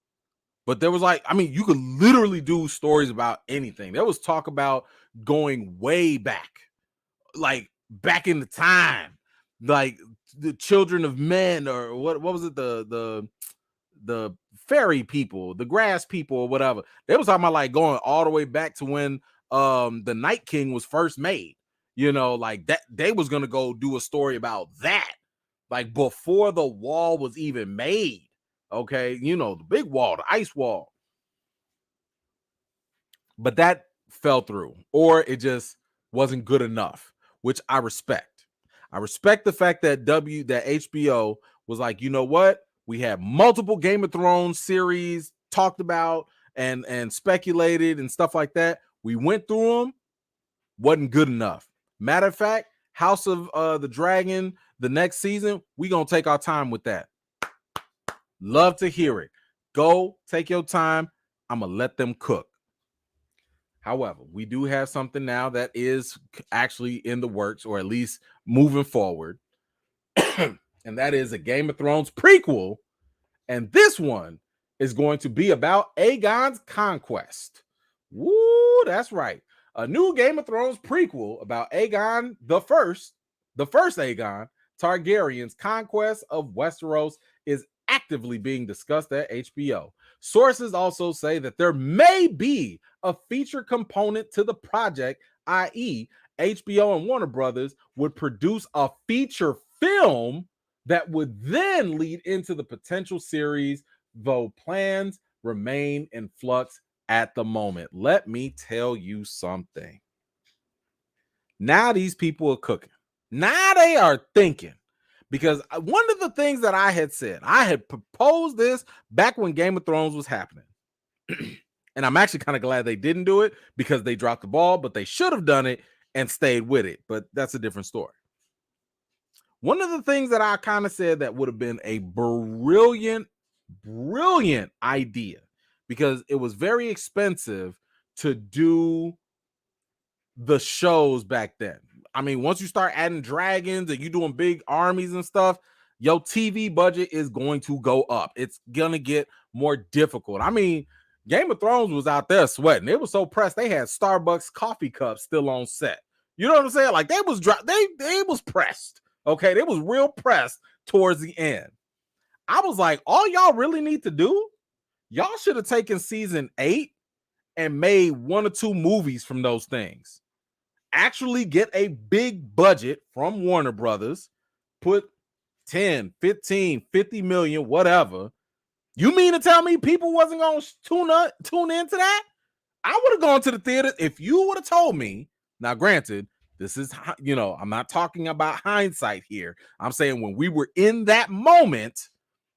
but there was you could literally do stories about anything. There was talk about going way back, like back in the time, like the Children of Men, or what was it? The fairy people, the grass people, or whatever. They was talking about like going all the way back to when the Night King was first made. Like that, they was gonna go do a story about that. like before the wall was even made. Okay, the big wall, the ice wall. But that fell through, or it just wasn't good enough, which I respect. I respect the fact that HBO was like, you know what? We had multiple Game of Thrones series talked about and speculated and stuff like that. We went through them, wasn't good enough. Matter of fact, House of the Dragon, the next season, we gonna take our time with that. Love to hear it. Go take your time. I'm gonna let them cook. However, we do have something now that is actually in the works, or at least moving forward. And that is a Game of Thrones prequel. And this one is going to be about Aegon's conquest. Woo, that's right. A new Game of Thrones prequel about Aegon the first Aegon Targaryen's conquest of Westeros is actively being discussed at HBO. Sources also say that there may be a feature component to the project, i.e., HBO and Warner Brothers would produce a feature film that would then lead into the potential series, though plans remain in flux at the moment. Let me tell you something. Now these people are cooking. Now they are thinking. Because one of the things that I had said, I had proposed this back when Game of Thrones was happening. And I'm actually kind of glad they didn't do it because they dropped the ball, but they should have done it and stayed with it. But that's a different story. One of the things that I kind of said that would have been a brilliant idea, because it was very expensive to do the shows back then. I mean, once you start adding dragons and you doing big armies and stuff, your TV budget is going to go up. It's going to get more difficult. I mean, Game of Thrones was out there sweating. They were so pressed. They had Starbucks coffee cups still on set. You know what I'm saying? Like they was pressed. Okay, they was real pressed towards the end. I was like, all y'all really need to do, y'all should have taken season 8 and made 1 or 2 movies from those things. Actually get a big budget from Warner Brothers, put 10, 15, 50 million, whatever. You mean to tell me people wasn't going to tune into that? I would have gone to the theater if you would have told me. Now, granted, this is, I'm not talking about hindsight here. I'm saying when we were in that moment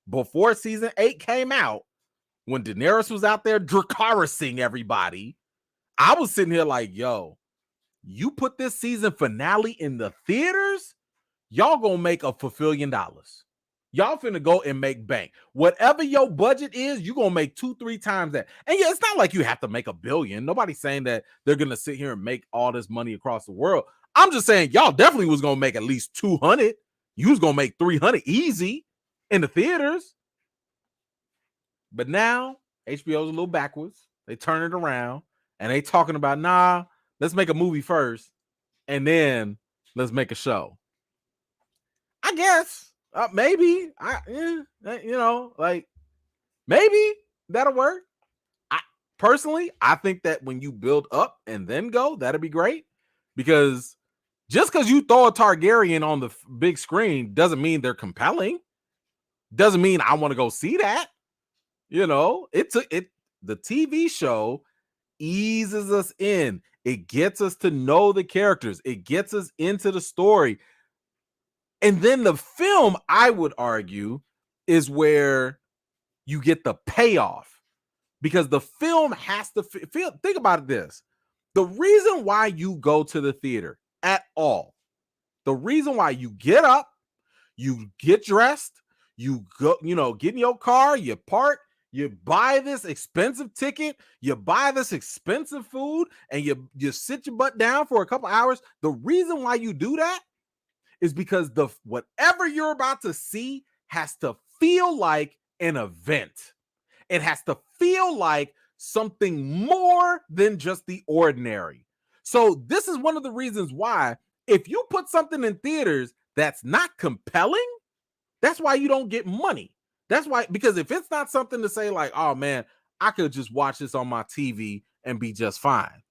before season 8 came out, when Daenerys was out there Dracarysing everybody, I was sitting here like, yo, you put this season finale in the theaters, y'all gonna make $1 billion. Y'all finna go and make bank. Whatever your budget is, you gonna make 2-3 times that. And yeah, it's not like you have to make $1 billion. Nobody's saying that they're gonna sit here and make all this money across the world. I'm just saying y'all definitely was gonna make at least 200. You was gonna make 300 easy in the theaters. But now HBO's a little backwards. They turn it around and they talking about, nah, let's make a movie first and then let's make a show. I guess maybe like maybe that'll work. I think that when you build up and then go, that'll be great, because just because you throw a Targaryen on the big screen doesn't mean they're compelling. Doesn't mean I want to go see that. The TV show eases us in. It gets us to know the characters. It gets us into the story. And then the film, I would argue, is where you get the payoff, because the film has to feel. Think about this. The reason why you go to the theater at all, the reason why you get up, you get dressed, you go, get in your car, you park, you buy this expensive ticket, you buy this expensive food, and you sit your butt down for a couple hours. The reason why you do that is because whatever you're about to see has to feel like an event. It has to feel like something more than just the ordinary. So this is one of the reasons why, if you put something in theaters that's not compelling, that's why you don't get money. That's why, because if it's not something to say like, oh man, I could just watch this on my TV and be just fine.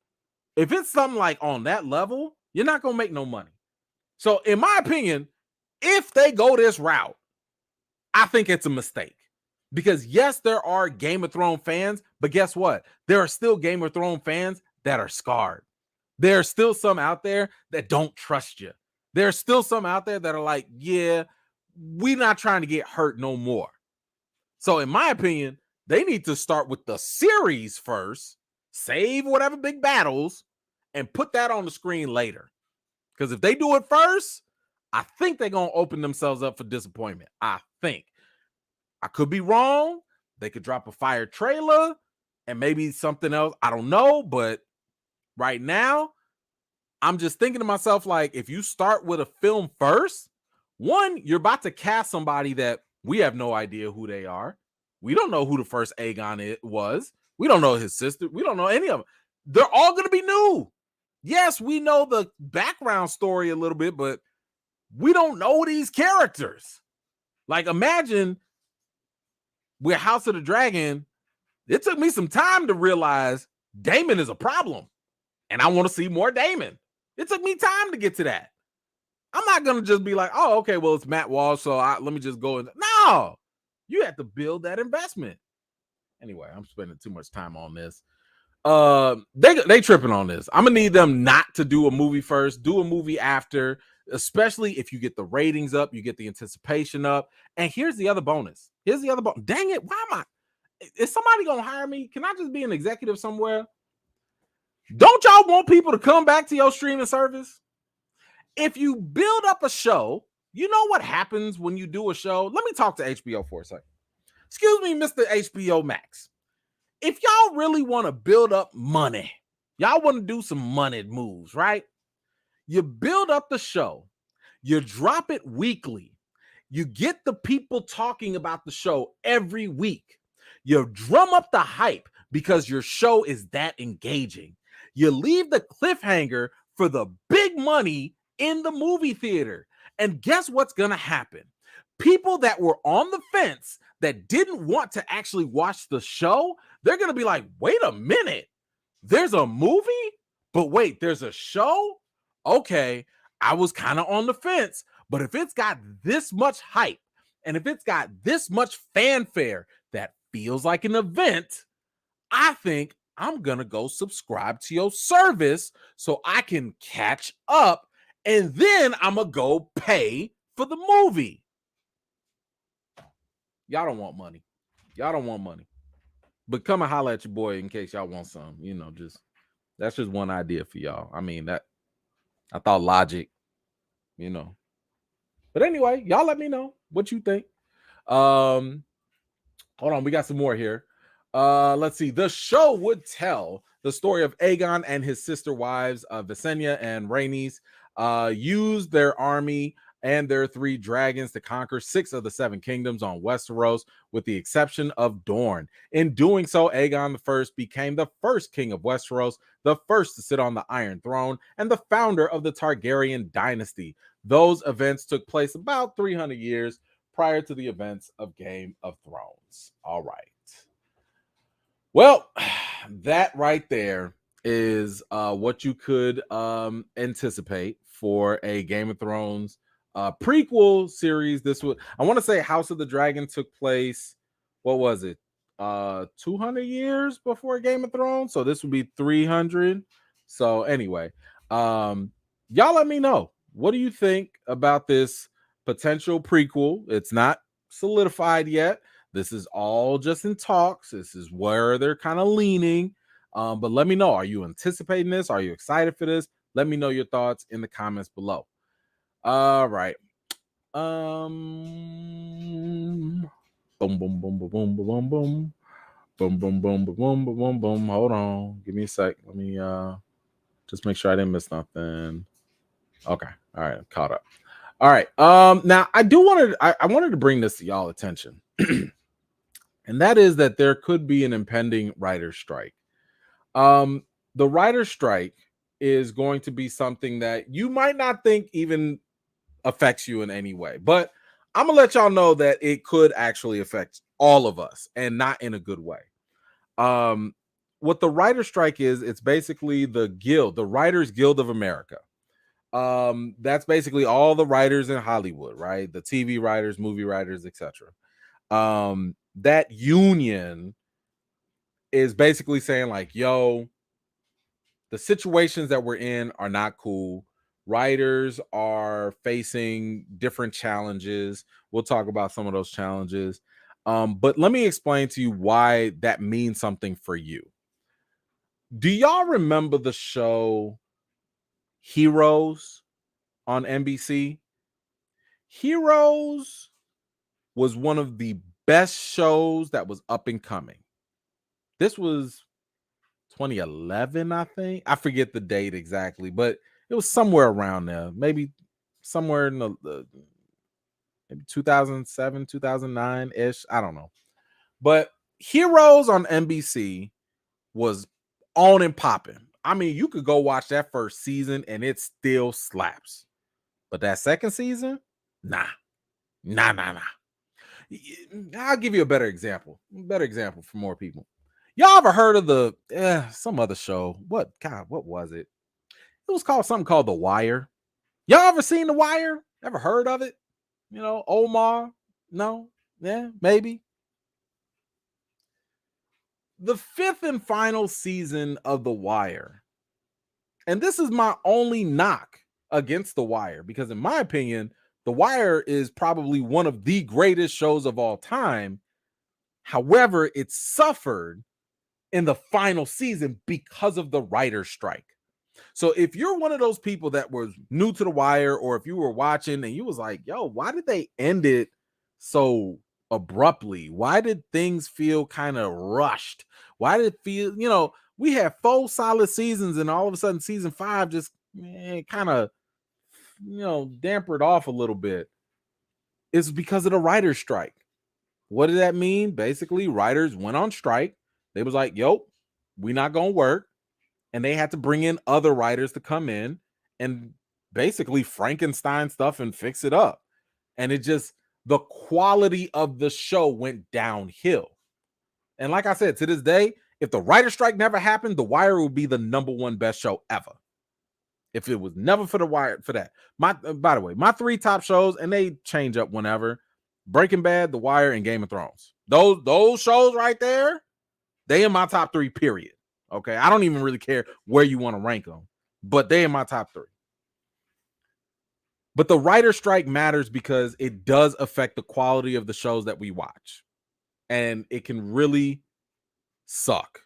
If it's something like on that level, you're not going to make no money. So in my opinion, If they go this route, I think it's a mistake. Because yes, there are Game of Thrones fans, but guess what? There are still Game of Thrones fans that are scarred. There are still some out there that don't trust you. There are still some out there that are like, yeah, we're not trying to get hurt no more. So in my opinion, they need to start with the series first, save whatever big battles, and put that on the screen later. Because if they do it first, I think they're going to open themselves up for disappointment. I think. I could be wrong. They could drop a fire trailer and maybe something else. I don't know. But right now, I'm just thinking to myself, like, if you start with a film first, one, you're about to cast somebody that we have no idea who they are. We don't know who the first Aegon was. We don't know his sister. We don't know any of them. They're all going to be new. Yes, we know the background story a little bit, but we don't know these characters. Like, imagine with House of the Dragon, it took me some time to realize Daemon is a problem. And I want to see more Daemon. It took me time to get to that. I'm not going to just be like, oh, okay, well, it's Matt Walsh, so let me just go. No, you have to build that investment. Anyway, I'm spending too much time on this. They tripping on this. I'm going to need them not to do a movie first, do a movie after, especially if you get the ratings up, you get the anticipation up. And here's the other bonus. Dang it, why am I? Is somebody going to hire me? Can I just be an executive somewhere? Don't y'all want people to come back to your streaming service? If you build up a show, you know what happens when you do a show? Let me talk to HBO for a second. Excuse me, Mr. HBO Max. If y'all really want to build up money, y'all want to do some money moves, right? You build up the show, you drop it weekly, you get the people talking about the show every week, you drum up the hype because your show is that engaging. You leave the cliffhanger for the big money in the movie theater. And guess what's going to happen? People that were on the fence that didn't want to actually watch the show, they're going to be like, wait a minute, there's a movie? But wait, there's a show? Okay, I was kind of on the fence, but if it's got this much hype and if it's got this much fanfare that feels like an event, I think I'm going to go subscribe to your service so I can catch up, and then I'm going to go pay for the movie. Y'all don't want money. But come and holler at your boy in case y'all want some. That's just one idea for y'all. I mean, that I thought logic, But anyway, y'all let me know what you think. Hold on, we got some more here. Let's see. The show would tell the story of Aegon and his sister wives, Visenya and Rhaenys, used their army and their 3 dragons to conquer 6 of the 7 kingdoms on Westeros, with the exception of Dorne. In doing so, Aegon I became the first king of Westeros, the first to sit on the Iron Throne, and the founder of the Targaryen dynasty. Those events took place about 300 years prior to the events of Game of Thrones. All right. Well, that right there is what you could anticipate for a Game of Thrones prequel series. I want to say House of the Dragon took place, what was it? 200 years before Game of Thrones. So this would be 300. So anyway, y'all let me know. What do you think about this potential prequel? It's not solidified yet. This is all just in talks. This is where they're kind of leaning. But let me know. Are you anticipating this? Are you excited for this? Let me know your thoughts in the comments below. All right. Boom, boom, boom, boom, boom, boom, boom, boom. Boom, boom, boom, boom, boom, boom, boom. Hold on. Give me a sec. Let me just make sure I didn't miss nothing. Okay. All right. I'm caught up. All right. Now I wanted to bring this to y'all attention. And that is that there could be an impending writer's strike. The writer's strike is going to be something that you might not think even affects you in any way, but I'm gonna let y'all know that it could actually affect all of us, and not in a good way. What the writer's strike is, it's basically the Writers Guild of America. That's basically all the writers in Hollywood, right? The TV writers, movie writers, etc. That union is basically saying like, yo, the situations that we're in are not cool. Writers are facing different challenges. We'll talk about some of those challenges. But let me explain to you why that means something for you. Do y'all remember the show Heroes on NBC? Heroes was one of the best shows that was up and coming. This was 2011, I think. I forget the date exactly, but it was somewhere around there. Maybe somewhere in the maybe 2007, 2009 ish. I don't know. But Heroes on NBC was on and popping. I mean, you could go watch that first season and it still slaps. But that second season, nah. I'll give you a better example. Better example for more people. Y'all ever heard of the some other show? What was it? It was called something called The Wire. Y'all ever seen The Wire? Ever heard of it? You know, Omar? No? Yeah, maybe. The fifth and final season of The Wire. And this is my only knock against The Wire, because in my opinion, The Wire is probably one of the greatest shows of all time. However, it suffered in the final season because of the writer's strike. So if you're one of those people that was new to The Wire, or if you were watching and you was like, yo, why did they end it so abruptly? Why did things feel kind of rushed? Why did it feel, we had 4 solid seasons and all of a sudden season 5 just kind of, dampered off a little bit? It's because of the writer's strike. What did that mean? Basically, writers went on strike. They was like, yo, we not going to work. And they had to bring in other writers to come in and basically Frankenstein stuff and fix it up. And it just, the quality of the show went downhill. And like I said, to this day, if the writer strike never happened, The Wire would be the #1 best show ever. If it was never for The Wire, for that. By the way, my 3 top shows, and they change up whenever: Breaking Bad, The Wire, and Game of Thrones. Those shows right there, they in my top 3, period. Okay, I don't even really care where you want to rank them, but they in my top 3. But the writer strike matters because it does affect the quality of the shows that we watch, and it can really suck,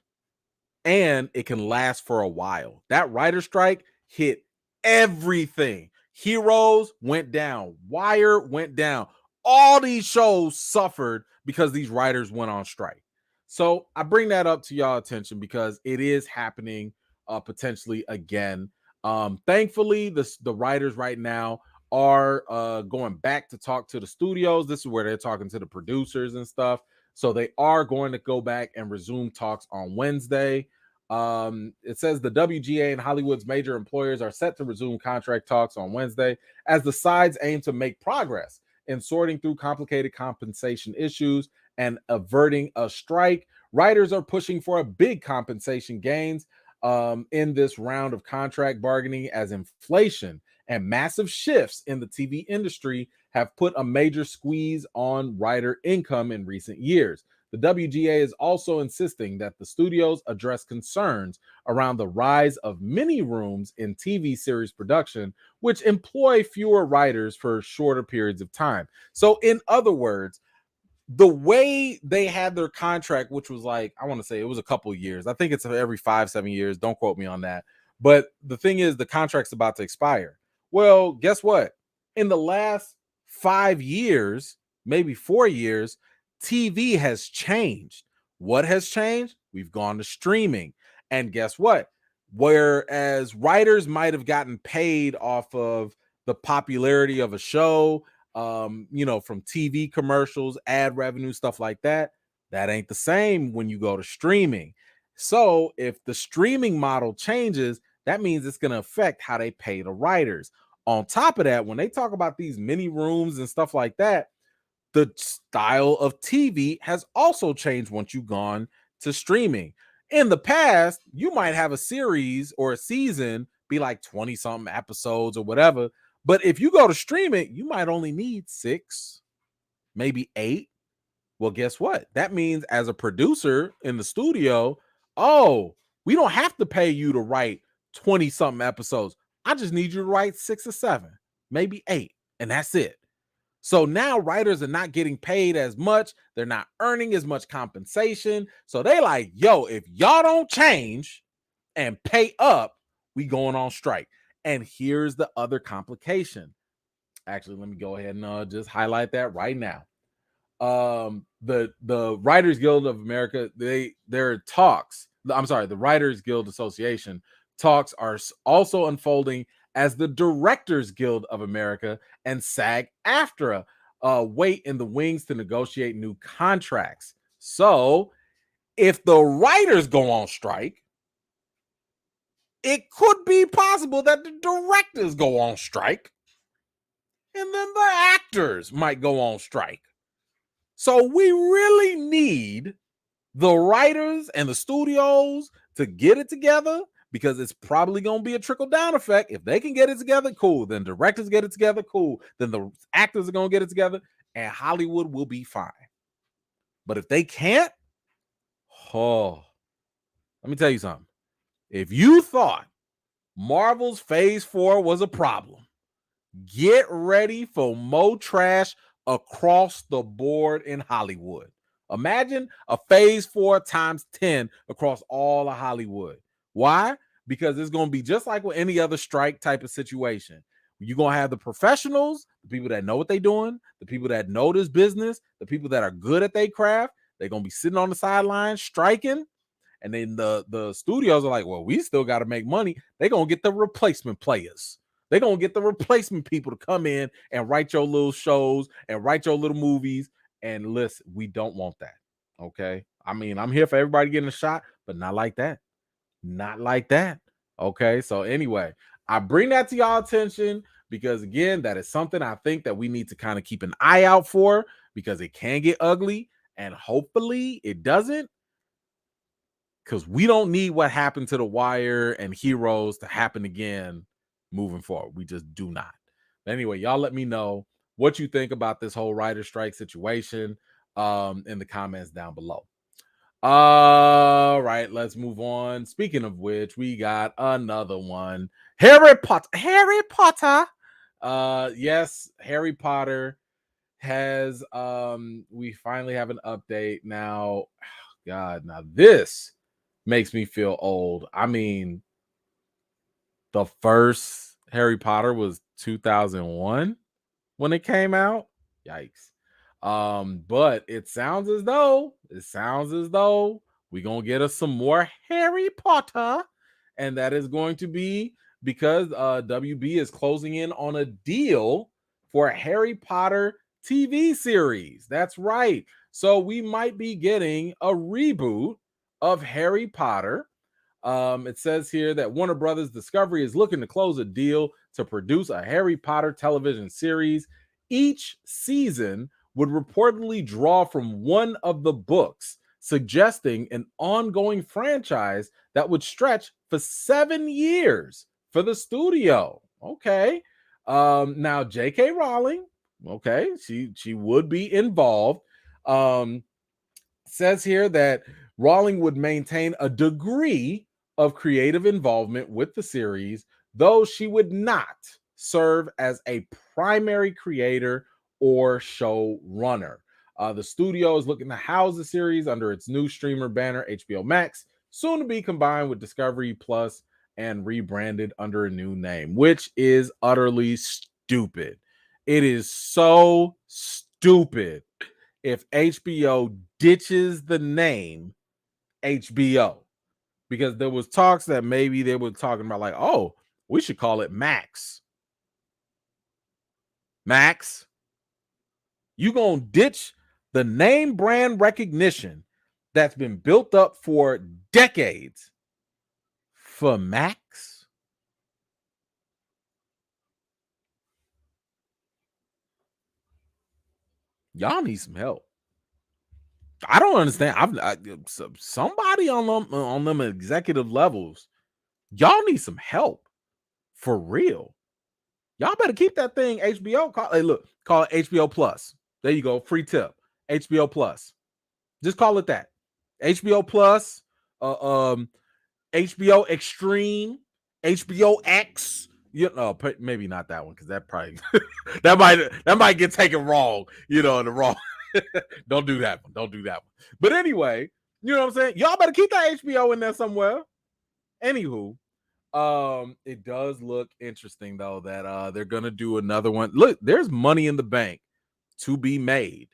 and it can last for a while. That writer strike hit everything. Heroes went down, Wire went down. All these shows suffered because these writers went on strike. So I bring that up to y'all attention because it is happening potentially again. Thankfully, the writers right now are going back to talk to the studios. This is where they're talking to the producers and stuff. So they are going to go back and resume talks on Wednesday. It says the WGA and Hollywood's major employers are set to resume contract talks on Wednesday as the sides aim to make progress in sorting through complicated compensation issues and averting a strike. Writers are pushing for a big compensation gains in this round of contract bargaining, as inflation and massive shifts in the TV industry have put a major squeeze on writer income in recent years. The WGA is also insisting that the studios address concerns around the rise of mini rooms in TV series production, which employ fewer writers for shorter periods of time. So, in other words, the way they had their contract, which was like, I want to say it was a couple years. I think it's every 5-7 years. Don't quote me on that. But the thing is, the contract's about to expire. Well, guess what? In the last 5 years, maybe 4 years, TV has changed. What has changed? We've gone to streaming. And guess what? Whereas writers might have gotten paid off of the popularity of a show, from TV commercials, ad revenue, stuff like that, that ain't the same when you go to streaming. So if the streaming model changes, that means it's going to affect how they pay the writers. On top of that, when they talk about these mini rooms and stuff like that, the style of TV has also changed once you've gone to streaming. In the past, you might have a series or a season be like 20 something episodes or whatever. But if you go to stream it, you might only need 6, maybe 8. Well, guess what? That means as a producer in the studio, oh, we don't have to pay you to write 20 something episodes. I just need you to write 6 or 7, maybe 8, and that's it. So now writers are not getting paid as much. They're not earning as much compensation. So they like, yo, if y'all don't change and pay up, we going on strike. And here's the other complication. Actually, let me go ahead and just highlight that right now. The Writers Guild of America, their talks, I'm sorry, the Writers Guild Association talks are also unfolding as the Directors Guild of America and SAG-AFTRA wait in the wings to negotiate new contracts. So if the writers go on strike, it could be possible that the directors go on strike, and then the actors might go on strike. So we really need the writers and the studios to get it together, because it's probably going to be a trickle-down effect. If they can get it together, cool. Then directors get it together, cool. Then the actors are going to get it together, and Hollywood will be fine. But if they can't, let me tell you something. If you thought Marvel's Phase 4 was a problem, get ready for more trash across the board in Hollywood. Imagine a Phase 4 times 10 across all of Hollywood. Why? Because it's going to be just like with any other strike type of situation. You're going to have the professionals, the people that know what they're doing, the people that know this business, the people that are good at their craft. They're going to be sitting on the sidelines striking. And then the studios are like, well, we still got to make money. They're going to get the replacement players. They're going to get the replacement people to come in and write your little shows and write your little movies. And listen, we don't want that. Okay. I mean, I'm here for everybody getting a shot, but not like that. Not like that. Okay. So anyway, I bring that to y'all attention because, again, that is something I think that we need to kind of keep an eye out for, because it can get ugly, and hopefully it doesn't, because we don't need what happened to The Wire and Heroes to happen again moving forward. We just do not. But anyway, y'all let me know what you think about this whole writer strike situation in the comments down below. All right, let's move on. Speaking of which, we got another one. Harry Potter. Yes, Harry Potter has we finally have an update now. God, now this makes me feel old. I mean, the first Harry Potter was 2001 when it came out. Yikes. But it sounds as though we're gonna get us some more Harry Potter, and that is going to be because WB is closing in on a deal for a Harry Potter TV series. That's right. So we might be getting a reboot of Harry Potter. It says here that Warner Brothers Discovery is looking to close a deal to produce a Harry Potter television series. Each season would reportedly draw from one of the books, suggesting an ongoing franchise that would stretch for 7 years for the studio. Okay. Now J.K. Rowling, okay, she would be involved. Says here that Rowling would maintain a degree of creative involvement with the series, though she would not serve as a primary creator or showrunner. The studio is looking to house the series under its new streamer banner, HBO Max, soon to be combined with Discovery Plus and rebranded under a new name, which is utterly stupid. It is so stupid if HBO ditches the name HBO, because there was talks that maybe they were talking about like, oh, we should call it Max. Max, you gonna ditch the name brand recognition that's been built up for decades for Max? Y'all need some help. I don't understand. Somebody on them executive levels, y'all need some help. For real. Y'all better keep that thing HBO. Call it HBO Plus. There you go. Free tip. HBO Plus. Just call it that. HBO Plus, HBO Extreme, HBO X. Maybe not that one because that probably that might get taken wrong. In the wrong. Don't do that one. Don't do that one. But anyway, you know what I'm saying? Y'all better keep that HBO in there somewhere. Anywho, it does look interesting though that they're gonna do another one. Look, there's money in the bank to be made.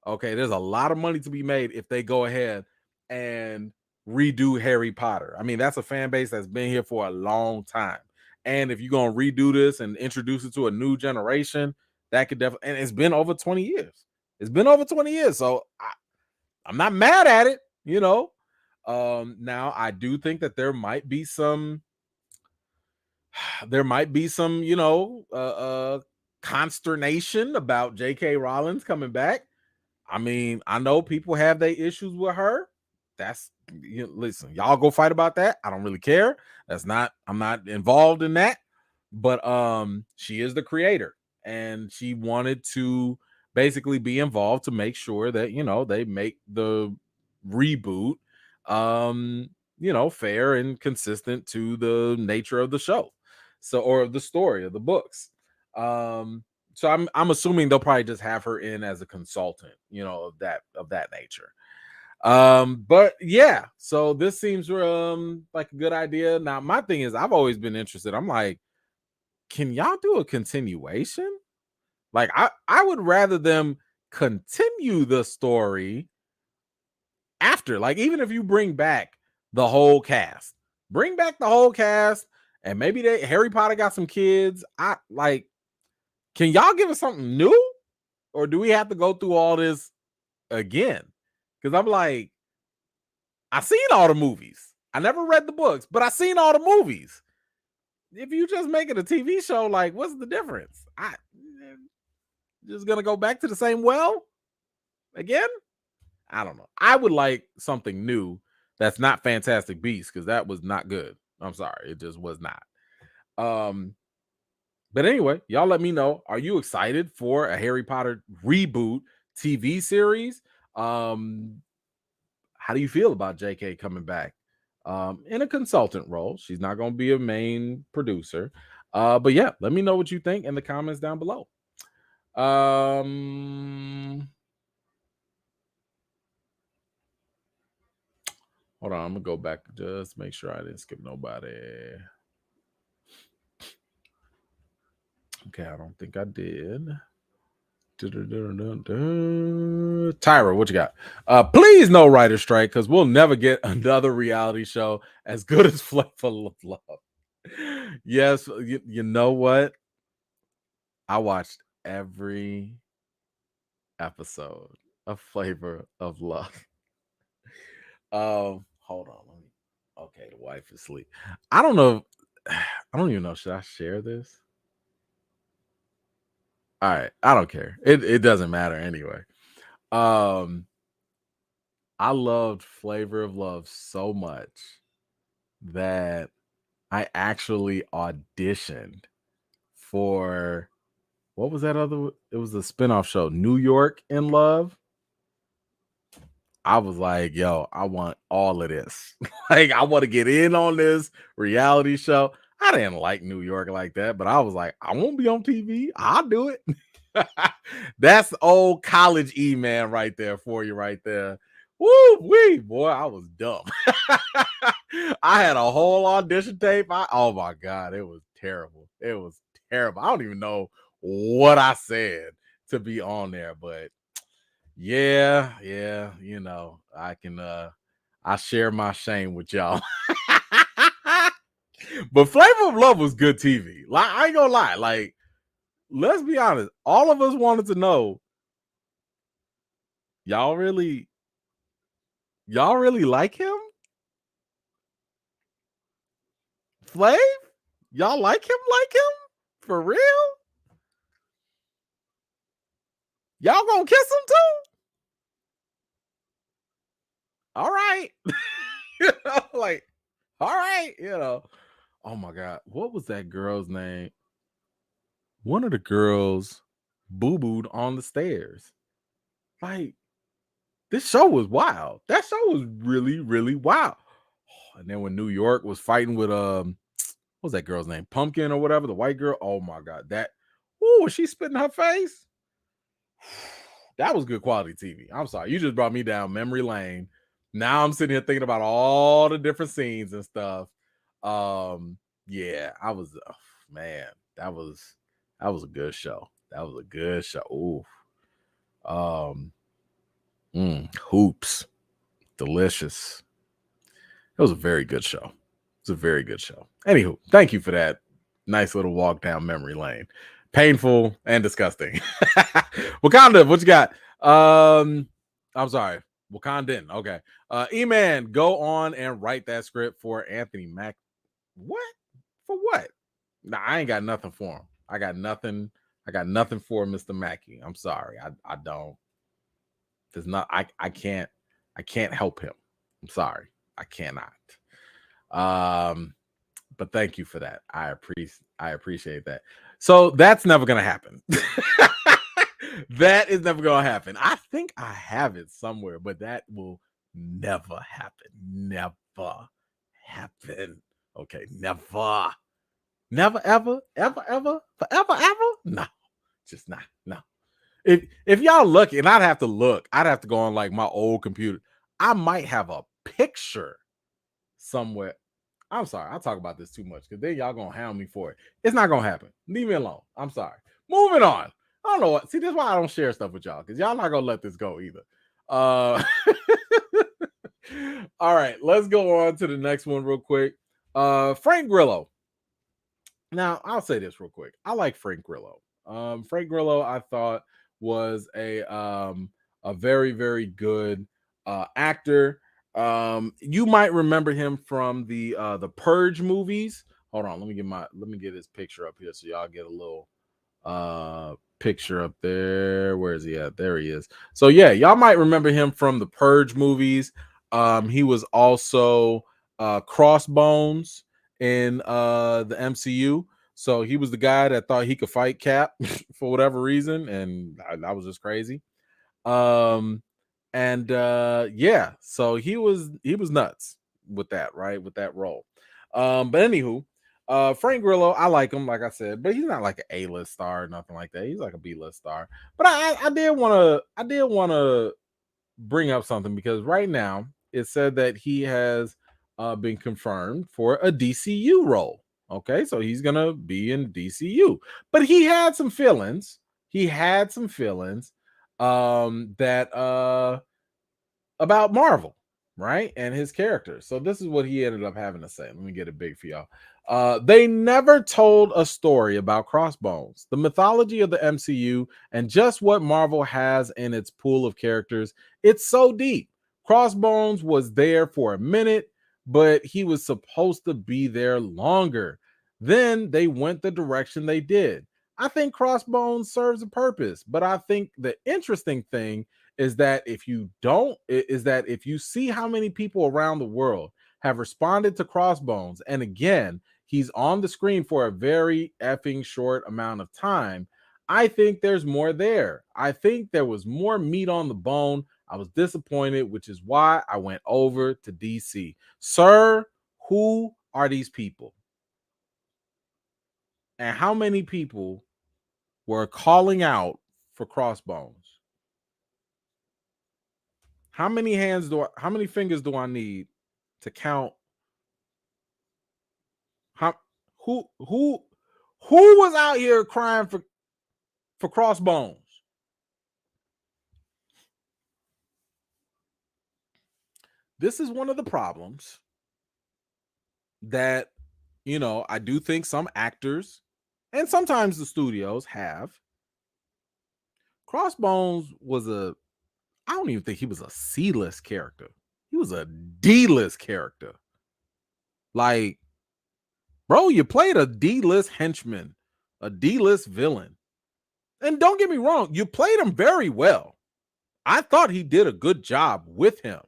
Okay, there's a lot of money to be made if they go ahead and redo Harry Potter. I mean, that's a fan base that's been here for a long time. And if you're gonna redo this and introduce it to a new generation, that could definitely, and it's been over 20 years. It's been over 20 years. So I'm not mad at it, Now I do think that there might be some consternation about J.K. Rowling coming back. I mean, I know people have their issues with her. Listen, y'all go fight about that. I don't really care. I'm not involved in that. But she is the creator, and she wanted to basically be involved to make sure that they make the reboot fair and consistent to the nature of the show. Or the story of the books. So I'm assuming they'll probably just have her in as a consultant, of that nature. But yeah, so this seems like a good idea. Now, my thing is, I've always been interested. I'm like, can y'all do a continuation? Like, I would rather them continue the story after, like, even if you bring back the whole cast, and maybe Harry Potter got some kids. Can y'all give us something new? Or do we have to go through all this again? Because I'm like, I've seen all the movies. I never read the books, but I've seen all the movies. If you just make it a TV show, like, what's the difference? I just gonna go back to the same well again? I don't know. I would like something new that's not Fantastic Beasts, because that was not good. I'm sorry, it just was not. But anyway, y'all let me know. Are you excited for a Harry Potter reboot TV series? How do you feel about JK coming back in a consultant role? She's not going to be a main producer. But yeah, let me know what you think in the comments down below. Hold on, I'm going to go back. Just make sure I didn't skip nobody. Okay, I don't think I did. Tyra, what you got? Please no writer strike, because we'll never get another reality show as good as Flavor of Love. Yes, you know what? I watched every episode of Flavor of Love. Hold on. Okay, the wife is asleep. I don't know. I don't even know. Should I share this? All right, I don't care. It doesn't matter anyway. I loved Flavor of Love so much that I actually auditioned for, what was that other? It was a spinoff show, New York in Love. I was like, yo, I want all of this. Like, I want to get in on this reality show. I didn't like New York like that, but I was like, I won't be on TV. I'll do it. That's old college E-man right there for you right there. Woo wee, boy, I was dumb. I had a whole audition tape. Oh my God, it was terrible. It was terrible. I don't even know what I said to be on there, but yeah, I share my shame with y'all. But Flavor of Love was good TV. Like, I ain't gonna lie. Like, let's be honest. All of us wanted to know, y'all really like him? Flav? Y'all like him? For real? Y'all gonna kiss him too? All right. Like, all right, Oh my God. What was that girl's name? One of the girls boo-booed on the stairs. Like, this show was wild. That show was really, really wild. And then when New York was fighting with what was that girl's name? Pumpkin or whatever, the white girl. Oh my God. Was she spitting her face? That was good quality TV. I'm sorry. You just brought me down memory lane. Now I'm sitting here thinking about all the different scenes and stuff. Yeah, I was man, that was a good show. That was a good show. Ooh. Hoops. Delicious. It was a very good show. It's a very good show. Anywho, thank you for that nice little walk down memory lane. Painful and disgusting. Wakanda, what you got? I'm sorry. Wakandan. Okay. E-Man, go on and write that script for Anthony Mack. What? For what? Nah, I ain't got nothing for him. I got nothing for Mr. Mackey. I'm sorry. I don't. There's not I can't help him. I'm sorry. I cannot. But thank you for that. I appreciate that. So that's never gonna happen. That is never gonna happen. I think I have it somewhere, but that will never happen. Never happen. Okay, never ever, forever. No, just not. No. If y'all lucky, and I'd have to go on like my old computer. I might have a picture somewhere. I'm sorry, I'll talk about this too much because then y'all gonna hound me for it. It's not gonna happen. Leave me alone. I'm sorry. Moving on. I don't know what. See, this is why I don't share stuff with y'all because y'all not gonna let this go either. All right, let's go on to the next one real quick. Frank Grillo. Now, I'll say this real quick. I like Frank Grillo. Frank Grillo, I thought was a very, very good actor. You might remember him from the Purge movies. Hold on, let me get his picture up here so y'all get a little picture up there. Where is he at? There he is. So yeah, y'all might remember him from the Purge movies. He was also Crossbones in the MCU. So he was the guy that thought he could fight Cap for whatever reason, and that was just crazy. Yeah, so he was nuts with that, right? With that role. But anywho, Frank Grillo, I like him, like I said, but he's not like an A-list star or nothing like that. He's like a B-list star. But I did want to bring up something because right now it said that he has been confirmed for a DCU role. Okay, so he's gonna be in DCU, but he had some feelings. That about Marvel, right? And his character. So this is what he ended up having to say. Let me get it big for y'all. They never told a story about Crossbones, the mythology of the MCU, and just what Marvel has in its pool of characters. It's so deep. Crossbones was there for a minute, but he was supposed to be there longer. Then they went the direction they did. I think Crossbones serves a purpose, but I think the interesting thing is that if you see how many people around the world have responded to Crossbones, and again, he's on the screen for a very effing short amount of time, I think there's more there. I think there was more meat on the bone. I was disappointed, which is why I went over to DC. Sir, who are these people? And how many people were calling out for Crossbones? How many fingers do I need to count? How who was out here crying for Crossbones? This is one of the problems that I do think some actors and sometimes the studios have. Crossbones was I don't even think he was a C-list character. He was a D-list character. Like, bro, you played a D-list henchman, a D-list villain. And don't get me wrong, you played him very well. I thought he did a good job with him.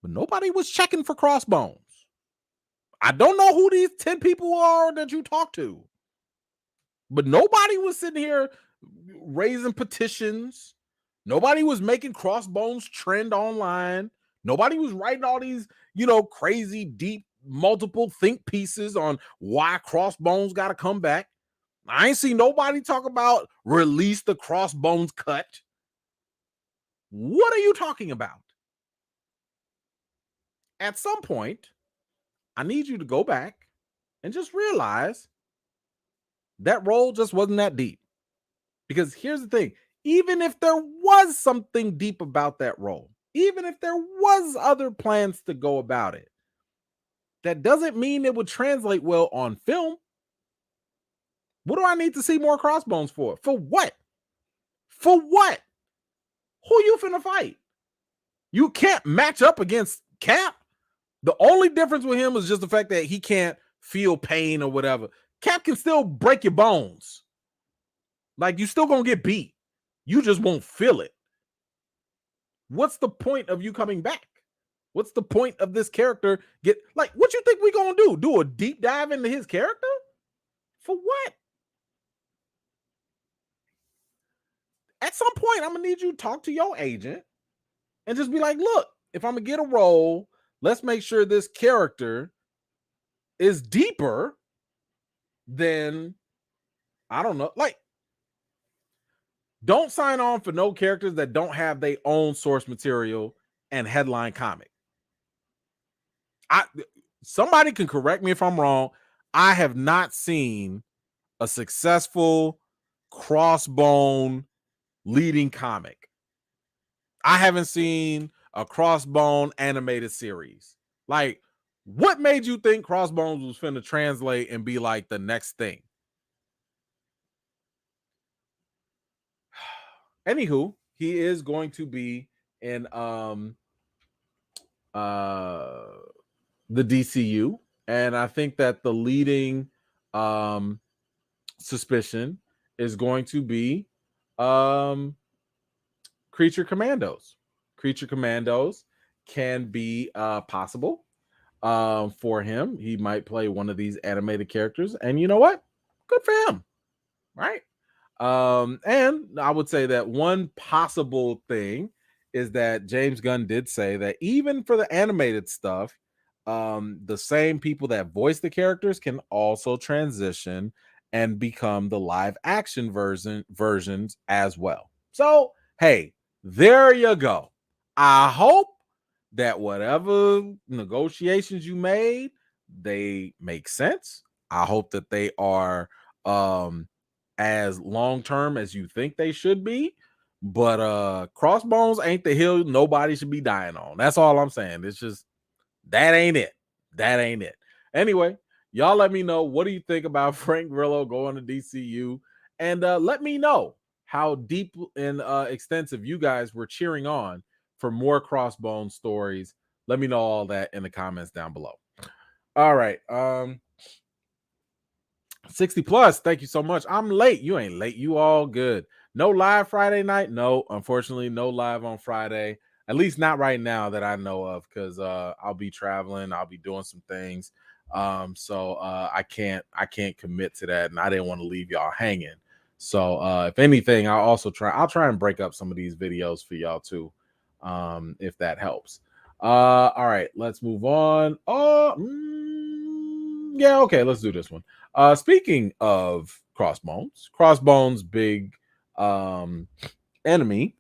But nobody was checking for Crossbones. I don't know who these 10 people are that you talk to, but nobody was sitting here raising petitions. Nobody was making Crossbones trend online. Nobody was writing all these, crazy, deep, multiple think pieces on why Crossbones got to come back. I ain't seen nobody talk about release the Crossbones cut. What are you talking about? At some point, I need you to go back and just realize that role just wasn't that deep. Because here's the thing, even if there was something deep about that role, even if there was other plans to go about it, that doesn't mean it would translate well on film. What do I need to see more Crossbones for? For what? For what? Who you finna fight? You can't match up against Cap. The only difference with him is just the fact that he can't feel pain or whatever. Cap can still break your bones. Like, you still gonna get beat. You just won't feel it. What's the point of you coming back? What's the point of this character what you think we gonna do? Do a deep dive into his character? For what? At some point, I'm gonna need you to talk to your agent and just be like, look, if I'm gonna get a role, let's make sure this character is deeper than, I don't know, don't sign on for no characters that don't have their own source material and headline comic. Somebody can correct me if I'm wrong. I have not seen a successful Crossbone leading comic. I haven't seen a Crossbone animated series. Like, what made you think Crossbones was finna translate and be like the next thing? Anywho, he is going to be in the DCU, and I think that the leading suspicion is going to be Creature Commandos. Creature Commandos can be possible for him. He might play one of these animated characters, and you know what? Good for him, right? And I would say that one possible thing is that James Gunn did say that even for the animated stuff, the same people that voice the characters can also transition and become the live action versions as well. So, hey, there you go. I hope that whatever negotiations you made, they make sense. I hope that they are as long term as you think they should be. But Crossbones ain't the hill nobody should be dying on. That's all I'm saying. It's just that ain't it. That ain't it. Anyway, y'all let me know, what do you think about Frank Grillo going to DCU? And let me know how deep and extensive you guys were cheering on for more Crossbone stories. Let me know all that in the comments down below. All right. 60 plus, thank you so much. I'm late. You ain't late. You all good. No live Friday night? No, unfortunately, no live on Friday. At least not right now that I know of, because I'll be traveling. I'll be doing some things. So I can't commit to that, and I didn't want to leave y'all hanging. So if anything, I'll try and break up some of these videos for y'all too, if that helps. All right, let's move on. Yeah, okay, let's do this one. Speaking of Crossbones' big enemy,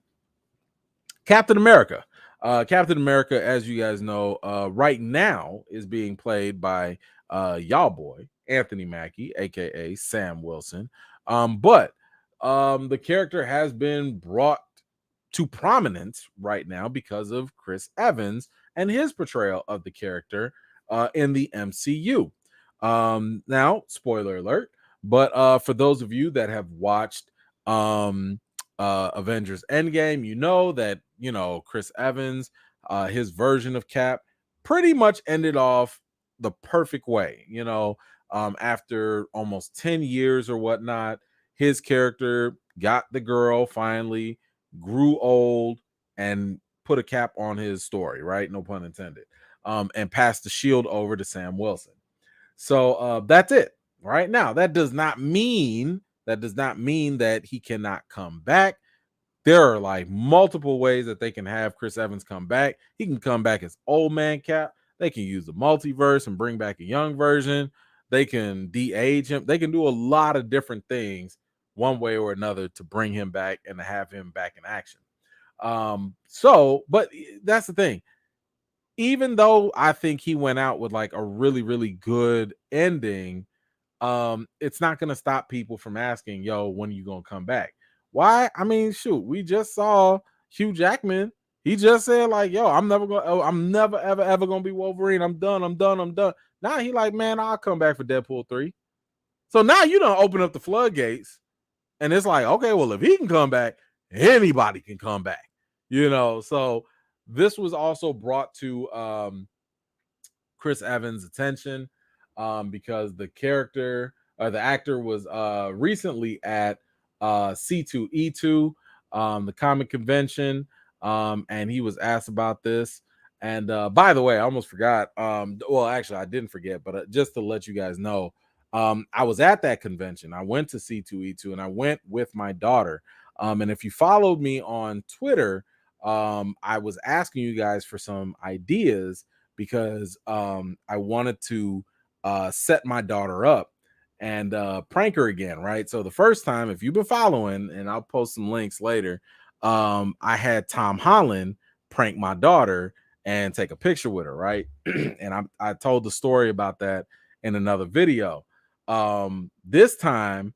Captain America. Captain America, as you guys know, right now is being played by y'all boy Anthony Mackie, aka Sam Wilson. But the character has been brought to prominence right now because of Chris Evans and his portrayal of the character in the MCU. Now, spoiler alert, but for those of you that have watched Avengers Endgame, you know that Chris Evans, his version of Cap, pretty much ended off the perfect way. After almost 10 years or whatnot, his character got the girl, finally grew old, and put a cap on his story, right? No pun intended. And passed the shield over to Sam Wilson. So that's it. Right now, that does not mean that he cannot come back. There are like multiple ways that they can have Chris Evans come back. He can come back as old man Cap. They can use the multiverse and bring back a young version. They can de-age him. They can do a lot of different things one way or another to bring him back and to have him back in action. But that's the thing. Even though I think he went out with like a really, really good ending, it's not going to stop people from asking, yo, when are you going to come back? Why? I mean, shoot, we just saw Hugh Jackman. He just said, like, yo, I'm never, ever going to be Wolverine. I'm done. Now he like, man, I'll come back for Deadpool 3. So now you don't open up the floodgates. And it's like, okay, well, if he can come back, anybody can come back. So this was also brought to Chris Evans' attention because the actor was recently at C2E2, the comic convention, and he was asked about this. And by the way, I almost forgot. Actually, I didn't forget, but just to let you guys know, I was at that convention. I went to C2E2 and I went with my daughter. And if you followed me on Twitter, I was asking you guys for some ideas because I wanted to set my daughter up and prank her again, right? So the first time, if you've been following, and I'll post some links later, I had Tom Holland prank my daughter and take a picture with her, right? And I told the story about that in another video. This time,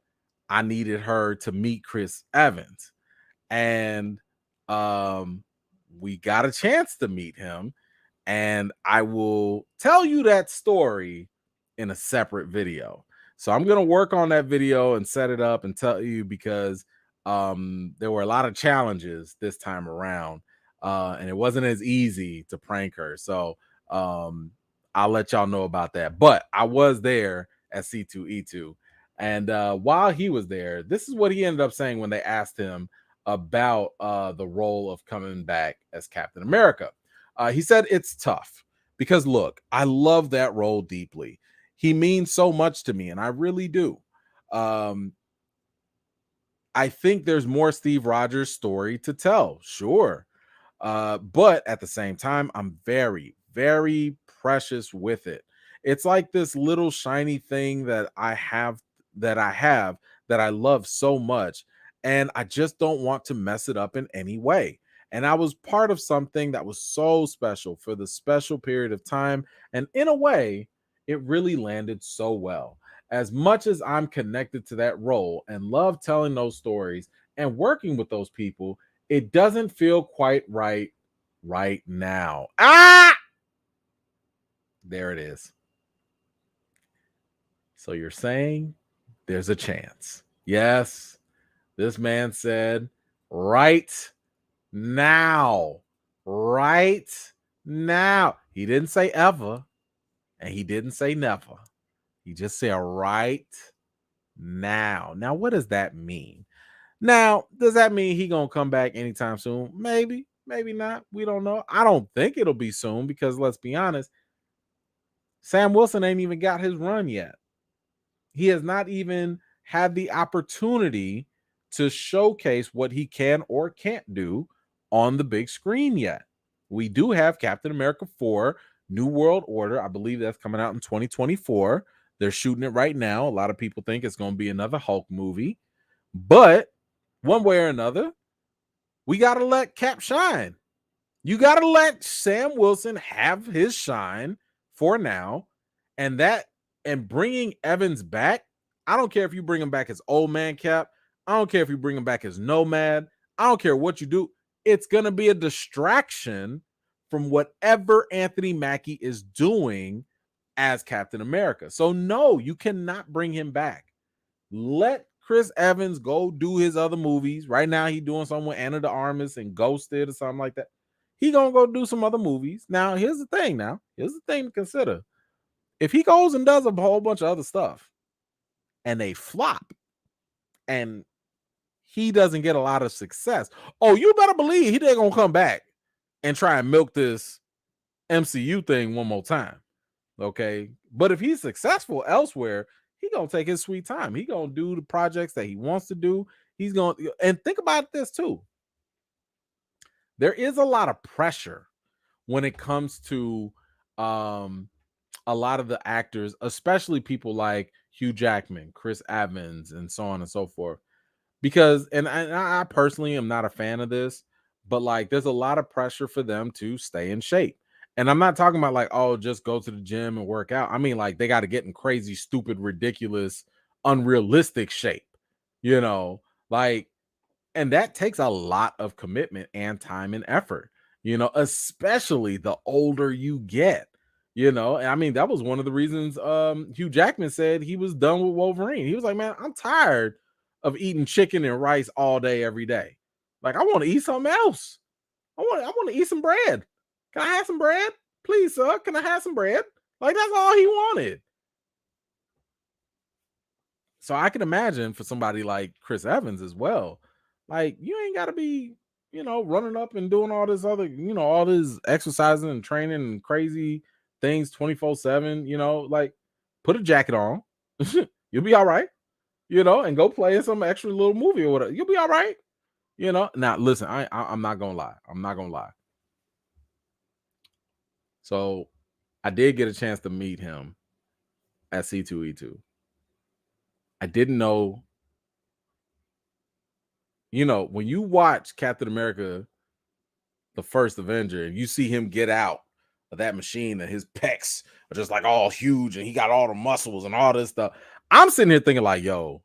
I needed her to meet Chris Evans, and we got a chance to meet him. And I will tell you that story in a separate video. So I'm going to work on that video and set it up and tell you because there were a lot of challenges this time around. And it wasn't as easy to prank her. So I'll let y'all know about that. But I was there at C2E2. And while he was there, this is what he ended up saying when they asked him about the role of coming back as Captain America. He said it's tough because, look, I love that role deeply. He means so much to me, and I really do. I think there's more Steve Rogers story to tell, sure. But at the same time, I'm very, very precious with it. It's like this little shiny thing that I have that I love so much, and I just don't want to mess it up in any way. And I was part of something that was so special for the special period of time. And in a way, it really landed so well. As much as I'm connected to that role and love telling those stories and working with those people, it doesn't feel quite right now. There it is. So you're saying there's a chance. Yes, this man said right now. Right now. He didn't say ever, and he didn't say never. He just said right now. Now, what does that mean? Now, does that mean he gonna come back anytime soon? Maybe, maybe not. We don't know. I don't think it'll be soon because let's be honest, Sam Wilson ain't even got his run yet. He has not even had the opportunity to showcase what he can or can't do on the big screen yet. We do have Captain America 4, New World Order. I believe that's coming out in 2024. They're shooting it right now. A lot of people think it's going to be another Hulk movie. But one way or another, we got to let Cap shine. You got to let Sam Wilson have his shine for now. And bringing Evans back, I don't care if you bring him back as old man Cap. I don't care if you bring him back as Nomad. I don't care what you do. It's going to be a distraction from whatever Anthony Mackie is doing as Captain America. So no, you cannot bring him back. Let Chris Evans go do his other movies. Right now, he's doing something with Anna de Armas and Ghosted or something like that. He gonna go do some other movies. Now, here's the thing to consider. If he goes and does a whole bunch of other stuff and they flop and he doesn't get a lot of success, oh, you better believe they're gonna come back and try and milk this MCU thing one more time. Okay. But if he's successful elsewhere, he gonna take his sweet time. He gonna do the projects that he wants to do. He's gonna, and think about this too. There is a lot of pressure when it comes to um a lot of the actors, especially people like Hugh Jackman, Chris Evans, and so on and so forth. Because, and I personally am not a fan of this, but like there's a lot of pressure for them to stay in shape. And I'm not talking about like, oh, just go to the gym and work out. I mean, like they got to get in crazy, stupid, ridiculous, unrealistic shape, you know, like, and that takes a lot of commitment and time and effort, especially the older you get. And I mean, that was one of the reasons Hugh Jackman said he was done with Wolverine. He was like, man, I'm tired of eating chicken and rice all day every day. Like, I want to eat something else. I want to eat some bread. Can I have some bread? Please, sir, can I have some bread? Like, that's all he wanted. So I can imagine for somebody like Chris Evans as well. Like, you ain't got to be, running up and doing all this other, all this exercising and training and crazy things 24/7, like put a jacket on. You'll be all right, and go play in some extra little movie or whatever. You'll be all right, Now, listen, I'm not going to lie. I'm not going to lie. So I did get a chance to meet him at C2E2. I didn't know, when you watch Captain America, the first Avenger, and you see him get out of that machine and his pecs are just like all huge and he got all the muscles and all this stuff. I'm sitting here thinking like, yo,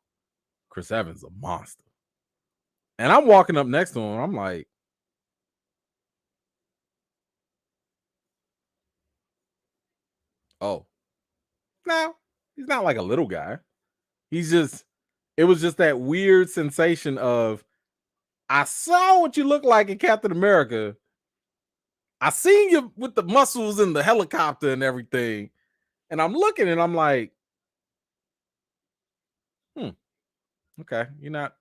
Chris Evans is a monster. And I'm walking up next to him. I'm like, oh, no, he's not like a little guy. It was just that weird sensation of, I saw what you look like in Captain America. I seen you with the muscles and the helicopter and everything. And I'm looking and I'm like, okay, you're not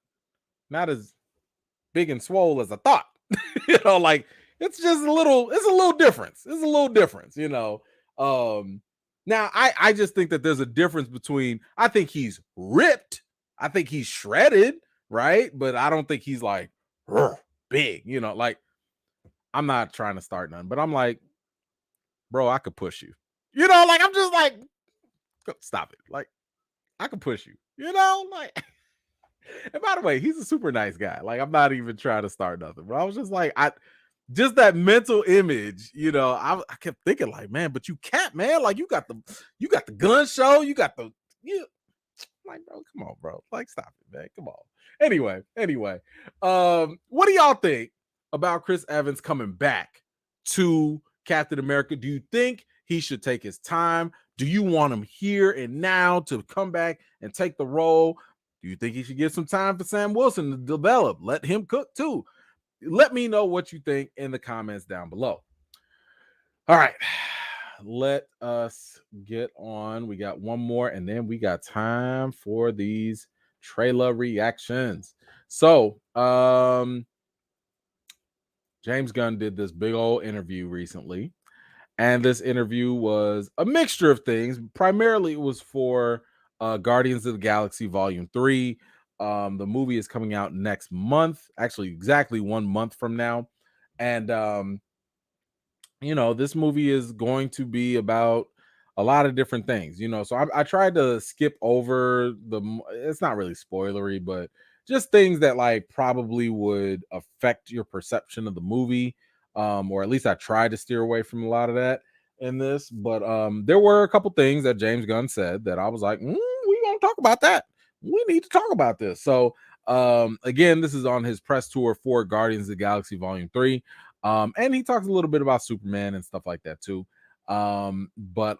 as big and swole as I thought. Like it's just it's a little difference. It's a little difference, Now I just think that there's a difference between, I think he's ripped, I think he's shredded, right? But I don't think he's like big, like I'm not trying to start none, but I'm like, bro, I could push you. Like I'm just like, stop it. Like I could push you, like. And by the way, he's a super nice guy. Like I'm not even trying to start nothing, but I was just like, just that mental image, I kept thinking like, man, but you can't, man. Like you got the gun show, you got the, like, bro, come on, bro. Like, stop it, man. Come on. Anyway, what do y'all think about Chris Evans coming back to Captain America? Do you think he should take his time? Do you want him here and now to come back and take the role? Do you think he should give some time for Sam Wilson to develop? Let him cook too. Let me know what you think in the comments down below. All right, let us get on. We got one more, and then we got time for these trailer reactions. So, James Gunn did this big old interview recently, and this interview was a mixture of things. Primarily, it was for Guardians of the Galaxy Volume 3. The movie is coming out next month, actually exactly 1 month from now. And this movie is going to be about a lot of different things, so I tried to skip over it's not really spoilery, but just things that like probably would affect your perception of the movie, or at least I tried to steer away from a lot of that in this. But there were a couple things that James Gunn said that I was like, we won't talk about that. We need to talk about this. So again, this is on his press tour for Guardians of the Galaxy Volume 3. And he talks a little bit about Superman and stuff like that too. But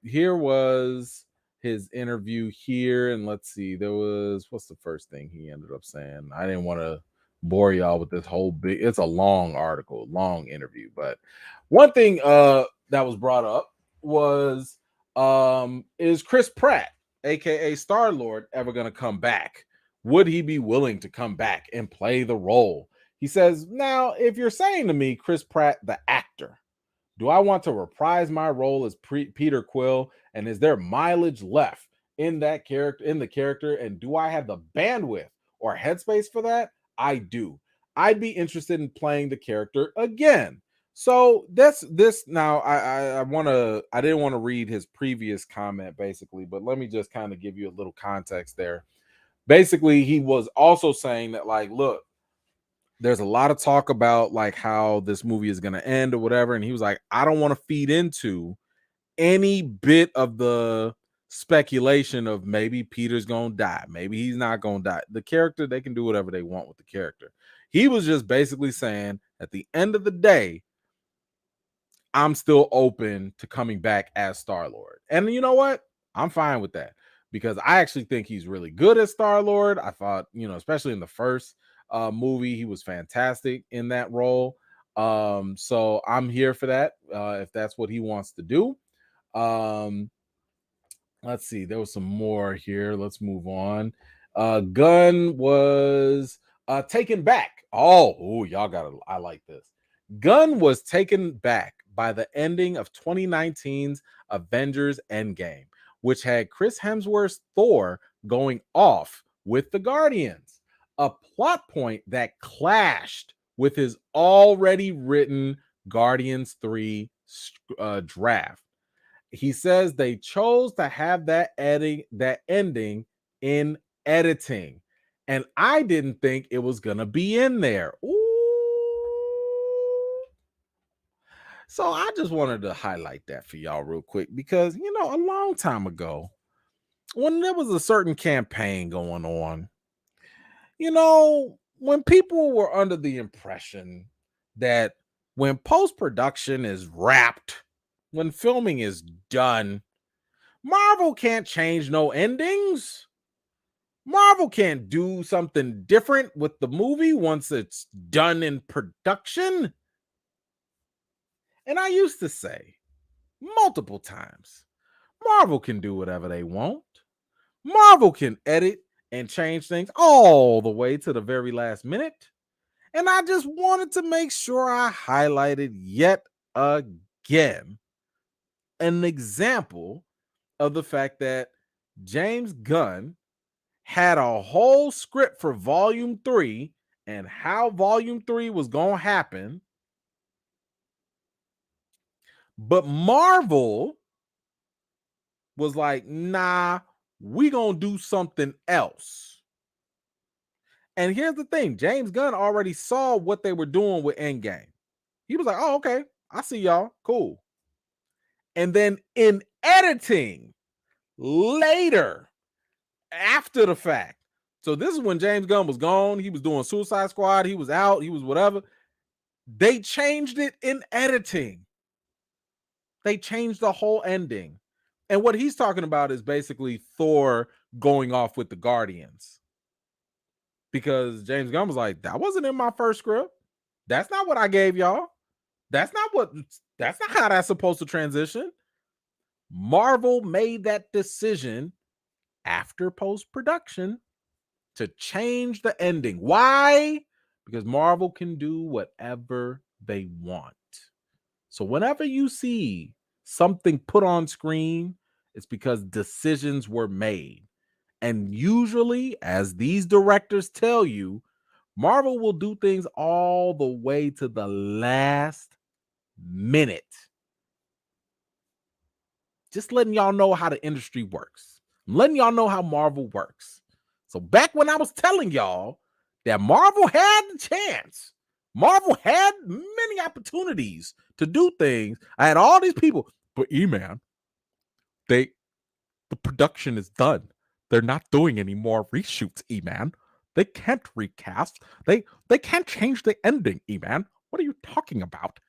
here was his interview here, and let's see, what's the first thing he ended up saying? I didn't want to bore y'all with this whole it's a long article, long interview, but one thing that was brought up was is Chris Pratt, aka Star-Lord, ever gonna come back? Would he be willing to come back and play the role? He says, now, if you're saying to me, Chris Pratt, the actor, Do I want to reprise my role as Peter Quill? And is there mileage left in that character, in the character? And do I have the bandwidth or headspace for that? I do. I'd be interested in playing the character again. So that's this now. I didn't want to read his previous comment basically, but let me just kind of give you a little context there. Basically, he was also saying that, like, look, there's a lot of talk about like how this movie is going to end or whatever, and he was like, I don't want to feed into any bit of the speculation of maybe Peter's going to die, maybe he's not going to die. The character, they can do whatever they want with the character. He was just basically saying at the end of the day, I'm still open to coming back as Star-Lord. And you know what? I'm fine with that because I actually think he's really good as Star-Lord. I thought, especially in the first movie, he was fantastic in that role. So I'm here for that if that's what he wants to do. Let's see. There was some more here. Let's move on. Gunn was taken back. Oh, y'all got it. I like this. Gunn was taken back by the ending of 2019's Avengers Endgame, which had Chris Hemsworth's Thor going off with the Guardians, a plot point that clashed with his already written Guardians 3 draft. He says they chose to have that ending in editing, and I didn't think it was gonna be in there. Ooh. So I just wanted to highlight that for y'all real quick because a long time ago, when there was a certain campaign going on, when people were under the impression that when post-production is wrapped, when filming is done, Marvel can't change no endings. Marvel can't do something different with the movie once it's done in production. And I used to say multiple times, Marvel can do whatever they want. Marvel can edit and change things all the way to the very last minute. And I just wanted to make sure I highlighted yet again an example of the fact that James Gunn had a whole script for volume 3 and how volume 3 was going to happen. But Marvel was like, nah, we going to do something else. And here's the thing, James Gunn already saw what they were doing with Endgame. He was like, oh, okay, I see y'all. Cool. And then in editing later, after the fact, so this is when James Gunn was gone. He was doing Suicide Squad. He was out. He was whatever. They changed it in editing. They changed the whole ending. And what he's talking about is basically Thor going off with the Guardians. Because James Gunn was like, that wasn't in my first script. That's not what I gave y'all. That's not how that's supposed to transition. Marvel made that decision after post-production to change the ending. Why? Because Marvel can do whatever they want. So whenever you see something put on screen, it's because decisions were made. And usually, as these directors tell you, Marvel will do things all the way to the last minute. Just letting y'all know how the industry works. I'm letting y'all know how Marvel works. So back when I was telling y'all that Marvel had the chance, Marvel had many opportunities to do things. I had all these people, but man, the production is done. They're not doing any more reshoots, man. They can't recast. They can't change the ending, man. What are you talking about?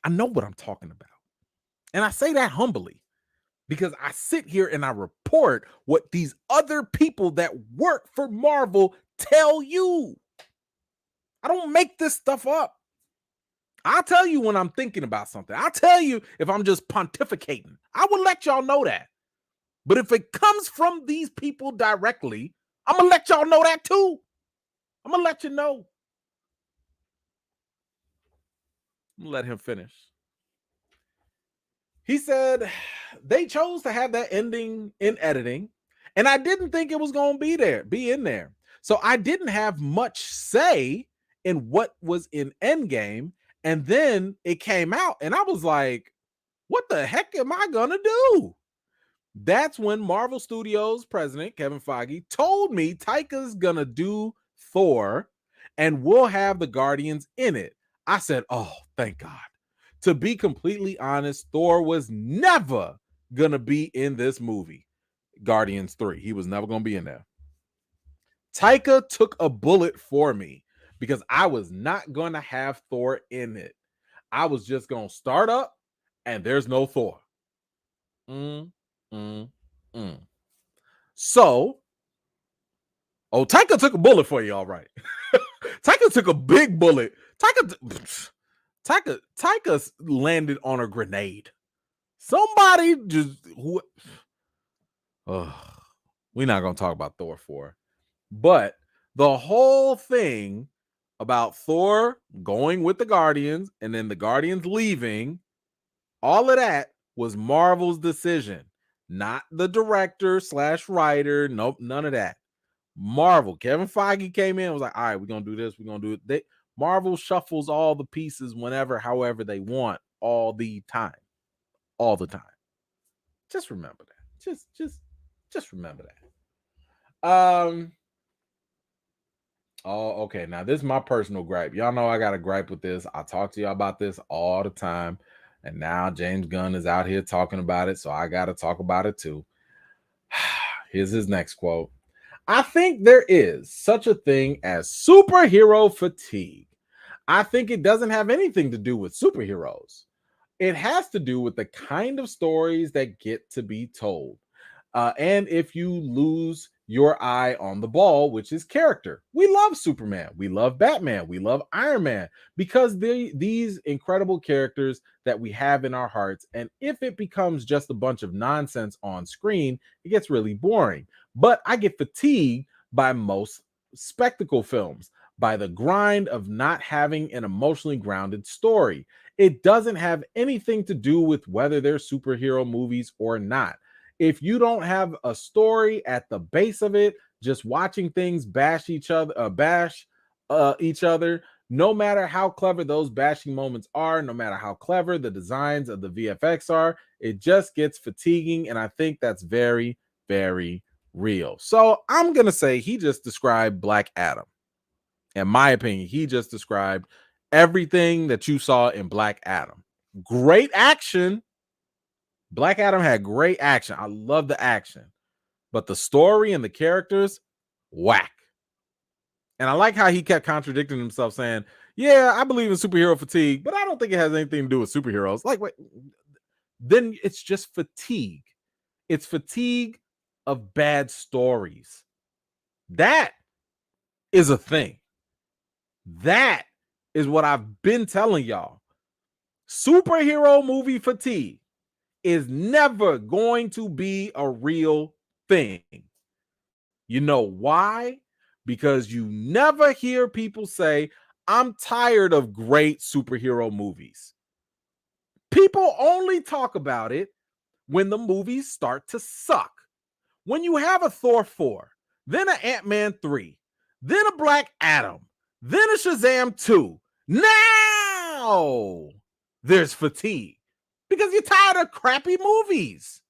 I know what I'm talking about. And I say that humbly because I sit here and I report what these other people that work for Marvel tell you. I don't make this stuff up. I'll tell you when I'm thinking about something. I'll tell you if I'm just pontificating. I will let y'all know that. But if it comes from these people directly, I'm going to let y'all know that too. I'm going to let you know. Let him finish. He said they chose to have that ending in editing, and I didn't think it was going to be in there. So I didn't have much say in what was in Endgame. And then it came out, and I was like, what the heck am I going to do? That's when Marvel Studios president Kevin Feige told me Taika's going to do Thor and we'll have the Guardians in it. I said, oh, thank God. To be completely honest, Thor was never going to be in this movie, Guardians 3. He was never going to be in there. Taika took a bullet for me because I was not going to have Thor in it. I was just going to start up and there's no Thor. So, Taika took a bullet for you, all right. Taika took a big bullet. Taika landed on a grenade. Somebody just we're not gonna talk about Thor 4, but the whole thing about Thor going with the Guardians and then the Guardians leaving, all of that was Marvel's decision, not the director / writer. Nope, none of that. Marvel. Kevin Feige came in and was like, all right, we're gonna do this, we're gonna do it. Marvel shuffles all the pieces whenever, however they want, all the time. All the time. Just remember that. Just remember that. Oh, okay. Now this is my personal gripe. Y'all know I got a gripe with this. I talk to y'all about this all the time. And now James Gunn is out here talking about it, so I got to talk about it too. Here's his next quote. I think there is such a thing as superhero fatigue. I think it doesn't have anything to do with superheroes. It has to do with the kind of stories that get to be told. And if you lose your eye on the ball, which is character. We love Superman. We love Batman. We love Iron Man because these incredible characters that we have in our hearts. And if it becomes just a bunch of nonsense on screen, it gets really boring. But I get fatigued by most spectacle films, by the grind of not having an emotionally grounded story. It doesn't have anything to do with whether they're superhero movies or not. If you don't have a story at the base of it, just watching things bash each other, no matter how clever those bashing moments are, no matter how clever the designs of the VFX are, it just gets fatiguing. And I think that's very, very real. So I'm going to say he just described Black Adam. In my opinion, he just described everything that you saw in Black Adam. Great action. Black Adam had great action. I love the action. But the story and the characters, whack. And I like how he kept contradicting himself saying, yeah, I believe in superhero fatigue, but I don't think it has anything to do with superheroes. Like, wait, then it's just fatigue. It's fatigue of bad stories. That is a thing. That is what I've been telling y'all. Superhero movie fatigue is never going to be a real thing. You know why? Because you never hear people say, I'm tired of great superhero movies. People only talk about it when the movies start to suck. When you have a Thor 4, then an Ant-Man 3, then a Black Adam, then a Shazam 2. Now there's fatigue because you're tired of crappy movies.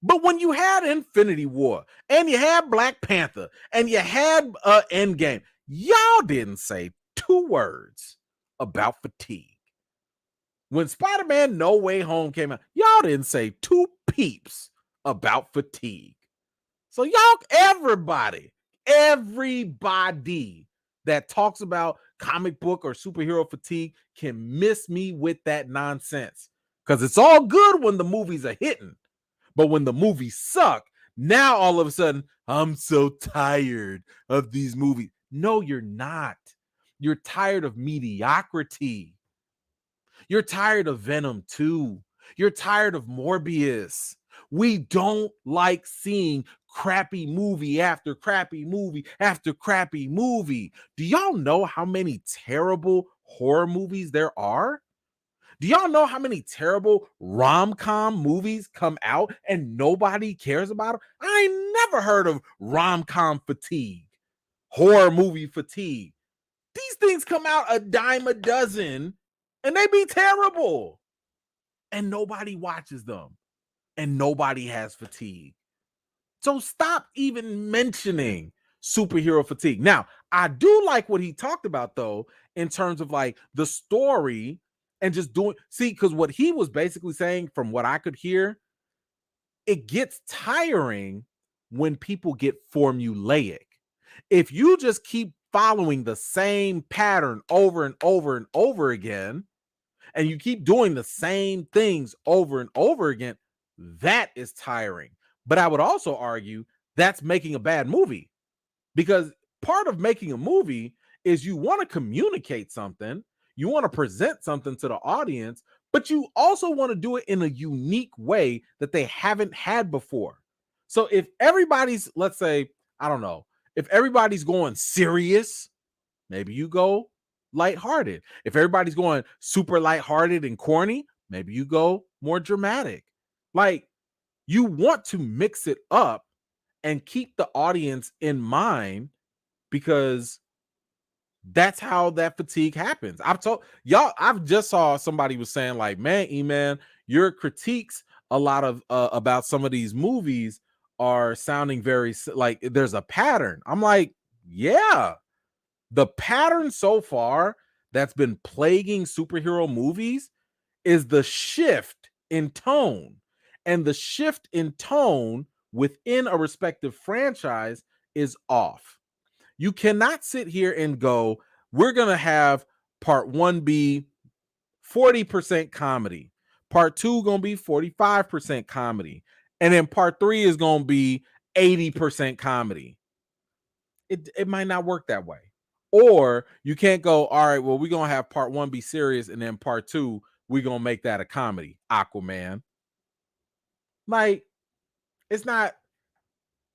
But when you had Infinity War and you had Black Panther and you had Endgame, y'all didn't say 2 words about fatigue. When Spider-Man No Way Home came out, y'all didn't say 2 peeps about fatigue. So y'all, everybody that talks about comic book or superhero fatigue can miss me with that nonsense. Because it's all good when the movies are hitting. But when the movies suck, now all of a sudden, I'm so tired of these movies. No, you're not. You're tired of mediocrity. You're tired of Venom 2. You're tired of Morbius. We don't like seeing crappy movie after crappy movie after crappy movie. Do y'all know how many terrible horror movies there are? Do y'all know how many terrible rom-com movies come out and nobody cares about them? I ain't never heard of rom-com fatigue, horror movie fatigue. These things come out a dime a dozen and they be terrible. And nobody watches them. And nobody has fatigue. So stop even mentioning superhero fatigue. Now, I do like what he talked about, though, in terms of like the story and just doing, see, because what he was basically saying, from what I could hear, it gets tiring when people get formulaic. If you just keep following the same pattern over and over and over again, and you keep doing the same things over and over again, that is tiring. But I would also argue that's making a bad movie, because part of making a movie is you want to communicate something, you want to present something to the audience, but you also want to do it in a unique way that they haven't had before. So if everybody's, let's say, I don't know, if everybody's going serious, maybe you go lighthearted. If everybody's going super lighthearted and corny, maybe you go more dramatic. Like, you want to mix it up and keep the audience in mind, because that's how that fatigue happens. I've told y'all, I've just saw somebody was saying like, man, your critiques a lot of about some of these movies are sounding very like there's a pattern. I'm like, yeah, the pattern so far that's been plaguing superhero movies is the shift in tone. And the shift in tone within a respective franchise is off. You cannot sit here and go, we're going to have part 1 be 40% comedy, part 2 going to be 45% comedy, and then part 3 is going to be 80% comedy. It might not work that way. Or you can't go, all right, well, we're going to have part 1 be serious, and then part 2, we're going to make that a comedy. Aquaman. Like, it's not,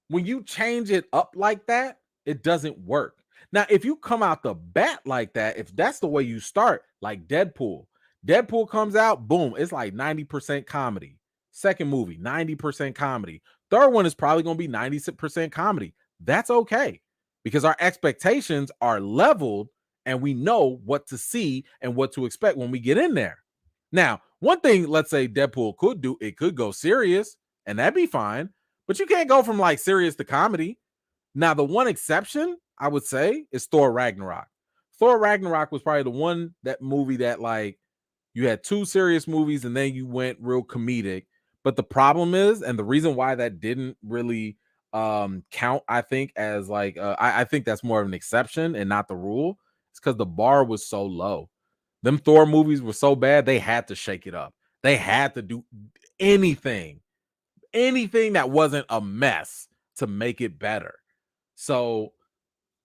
when you change it up like that, it doesn't work. Now, if you come out the bat like that, if that's the way you start, like Deadpool comes out, boom, it's like 90% comedy. Second movie, 90% comedy. Third one is probably going to be 90% comedy. That's okay, because our expectations are leveled and we know what to see and what to expect when we get in there. Now, one thing, let's say Deadpool could do, it could go serious, and that'd be fine, but you can't go from like serious to comedy. Now, the one exception I would say is Thor Ragnarok. Thor Ragnarok was probably the one, that movie that like you had 2 serious movies and then you went real comedic. But the problem is, and the reason why that didn't really count, I think, as like I think that's more of an exception and not the rule. It's because the bar was so low. Them Thor movies were so bad, they had to shake it up. They had to do anything that wasn't a mess to make it better. So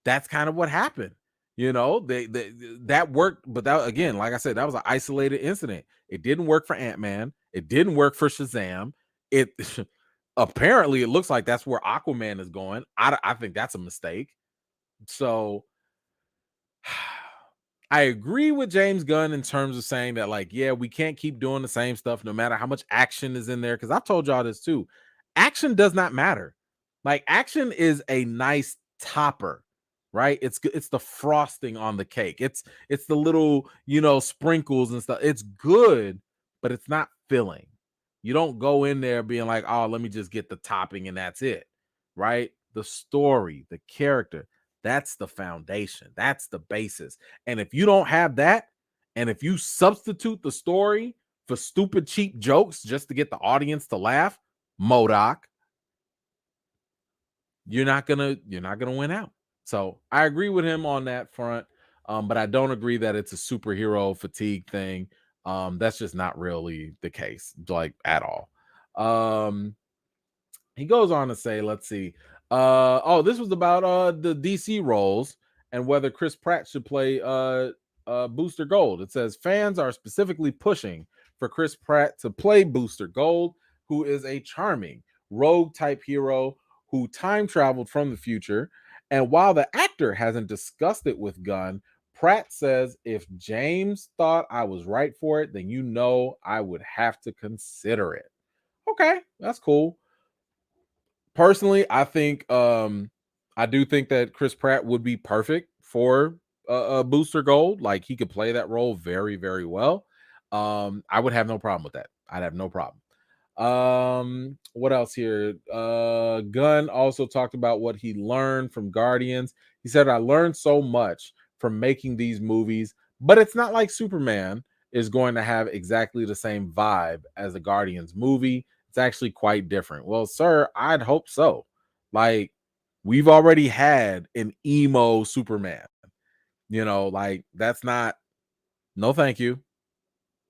that's kind of what happened. You know, they that worked, but that, again, like I said, that was an isolated incident. It didn't work for Ant-Man. It didn't work for Shazam. It apparently it looks like that's where Aquaman is going. I think that's a mistake. So I agree with James Gunn in terms of saying that, like, yeah, we can't keep doing the same stuff no matter how much action is in there. Because I've told y'all this too. Action does not matter. Like, action is a nice topper, right? It's the frosting on the cake. It's the little, sprinkles and stuff. It's good, but it's not filling. You don't go in there being like, oh, let me just get the topping and that's it, right? The story, the character, that's the foundation. That's the basis. And if you don't have that, and if you substitute the story for stupid, cheap jokes just to get the audience to laugh, MODOK, you're not gonna win out. So I agree with him on that front, but I don't agree that it's a superhero fatigue thing. That's just not really the case, like, at all. He goes on to say, let's see. This was about the DC roles and whether Chris Pratt should play Booster Gold. It says fans are specifically pushing for Chris Pratt to play Booster Gold, who is a charming rogue type hero who time traveled from the future. And while the actor hasn't discussed it with Gunn, Pratt says, if James thought I was right for it, then I would have to consider it. Okay, that's cool. Personally, I do think that Chris Pratt would be perfect for a Booster Gold. Like, he could play that role very, very well. I would have no problem with that. I'd have no problem. What else here? Gunn also talked about what he learned from Guardians. He said, I learned so much from making these movies, but it's not like Superman is going to have exactly the same vibe as a Guardians movie. It's actually quite different. Well, sir, I'd hope so. Like, we've already had an emo Superman. Like, that's not, no thank you.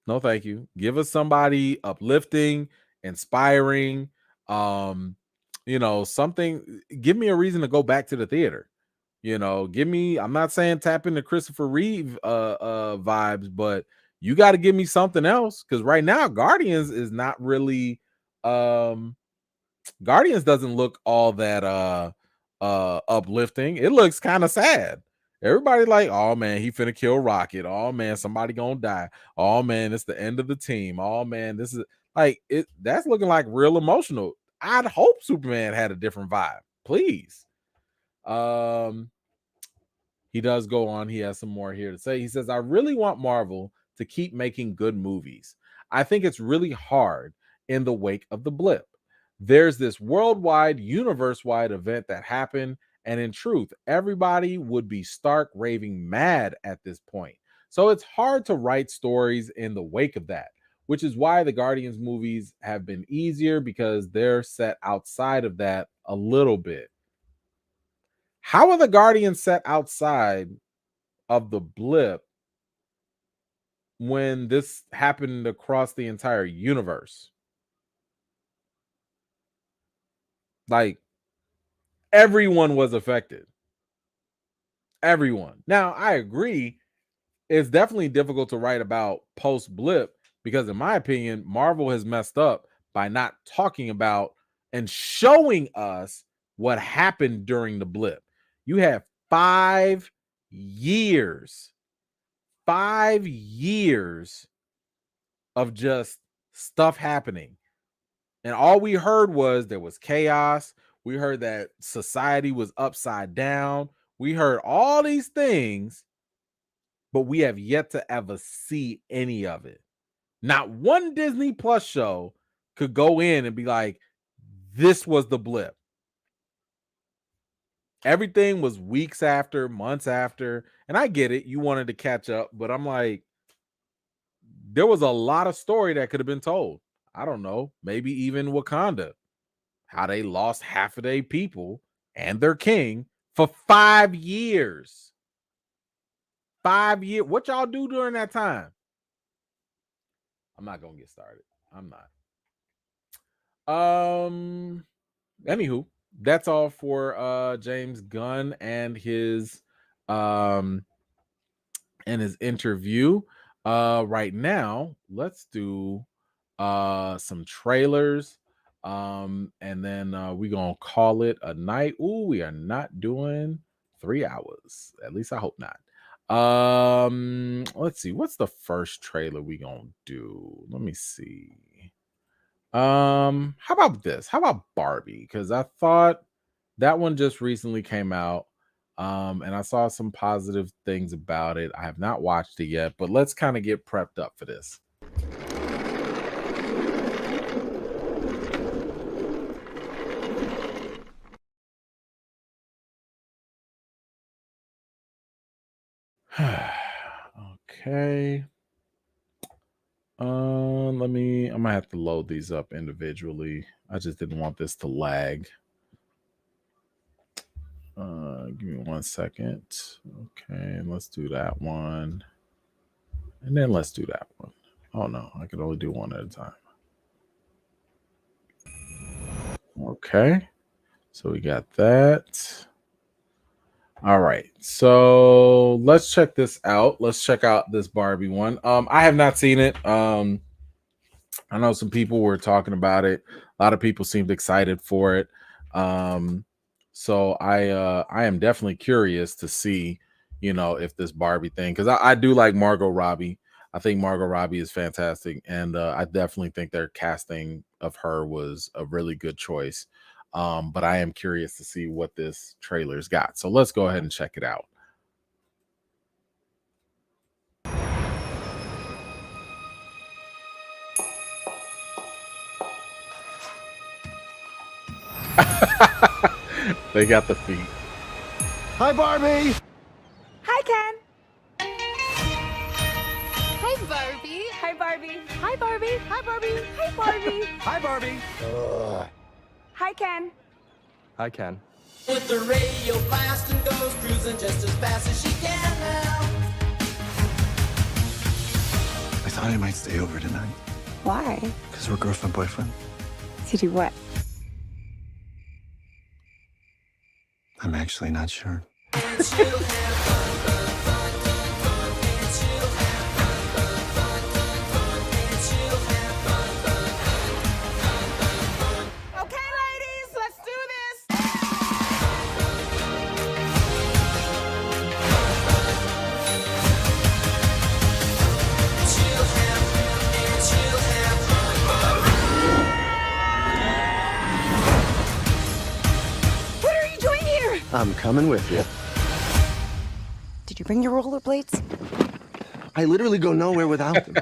No thank you. Give us somebody uplifting, inspiring, something. Give me a reason to go back to the theater. Give me, I'm not saying tap into Christopher Reeve vibes, but you got to give me something else, because right now Guardians is not really Guardians doesn't look all that uplifting. It looks kind of sad. Everybody like, oh man, he finna kill Rocket. Oh man, somebody gonna die. Oh man, it's the end of the team. Oh man, this is like it. That's looking like real emotional. I'd hope Superman had a different vibe, please. He does go on. He has some more here to say. He says, I really want Marvel to keep making good movies. I think it's really hard in the wake of the blip. There's this worldwide, universe-wide event that happened, and in truth, everybody would be stark raving mad at this point. So it's hard to write stories in the wake of that, which is why the Guardians movies have been easier, because they're set outside of that a little bit. How are the Guardians set outside of the blip when this happened across the entire universe? Like, everyone was affected. Everyone. Now, I agree, it's definitely difficult to write about post blip, because in my opinion, Marvel has messed up by not talking about and showing us what happened during the blip. You have 5 years 5 years of just stuff happening. And all we heard was there was chaos. We heard that society was upside down. We heard all these things, but we have yet to ever see any of it. Not one Disney Plus show could go in and be like, this was the blip. Everything was weeks after, months after. And I get it. You wanted to catch up, but I'm like, there was a lot of story that could have been told. I don't know, maybe even Wakanda, how they lost half of their people and their king for 5 years. 5 years. What y'all do during that time? I'm not gonna get started. I'm not. Anywho, that's all for James Gunn and his interview. Right now, let's do some trailers, and then we're gonna call it a night. Ooh, we are not doing 3 hours, at least I hope not. Let's see, what's the first trailer we gonna do? Let me see. How about this? How about Barbie? Because I thought that one just recently came out, and I saw some positive things about it. I have not watched it yet, but let's kind of get prepped up for this. Okay. I'm gonna have to load these up individually. I just didn't want this to lag. Give me 1 second. Okay, let's do that one. And then let's do that one. Oh no, I can only do one at a time. Okay. So we got that. All right. So let's check this out. Let's check out this Barbie one. I have not seen it. I know some people were talking about it. A lot of people seemed excited for it. So I am definitely curious to see, if this Barbie thing, because I do like Margot Robbie. I think Margot Robbie is fantastic, and I definitely think their casting of her was a really good choice. But I am curious to see what this trailer's got. So let's go ahead and check it out. They got the feet. Hi, Barbie. Hi, Ken. Hi, Barbie. Hi, Barbie. Hi, Barbie. Hi, Barbie. Hi, Barbie. Hi, Barbie. Hi, Ken. Hi, Ken. With the radio blast and goes cruising just as fast as she can now. I thought I might stay over tonight. Why? Because we're girlfriend, boyfriend. To do what? I'm actually not sure. And she'll have fun, fun, fun, fun, fun. And she'll have fun, fun, fun, fun, fun. And she'll have fun, fun, fun, fun, fun. Okay, ladies, let's do this. She'll have fun, and she'll have fun, fun. What are you doing here? I'm coming with you. Did you bring your rollerblades? I literally go nowhere without them.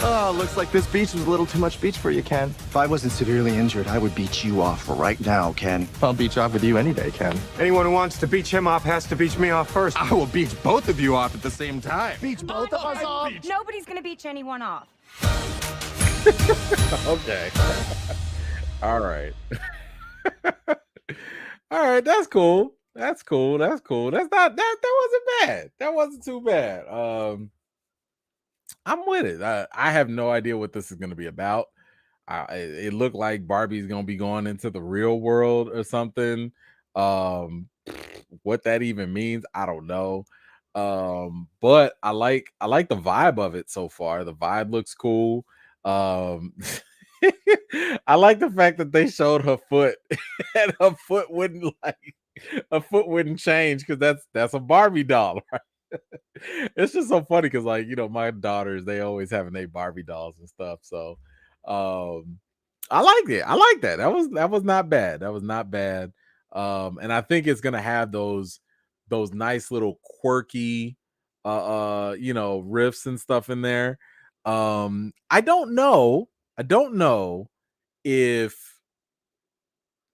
Oh, looks like this beach was a little too much beach for you, Ken. If I wasn't severely injured, I would beat you off right now, Ken. I'll beach off with you any day, Ken. Anyone who wants to beach him off has to beach me off first. I will beach both of you off at the same time. Beat both of us off. Nobody's gonna beach anyone off. Okay. All right. All right, that's cool. That's cool. That's cool. That's not that wasn't bad. That wasn't too bad. I'm with it. I have no idea what this is going to be about. It looked like Barbie's going to be going into the real world or something. What that even means, I don't know. But I like the vibe of it so far. The vibe looks cool. I like the fact that they showed her foot and her foot wouldn't change because that's a Barbie doll, right? It's just so funny because my daughters, they always having their Barbie dolls and stuff. So I liked it. I like that. That was not bad. That was not bad. And I think it's gonna have those nice little quirky riffs and stuff in there. I don't know if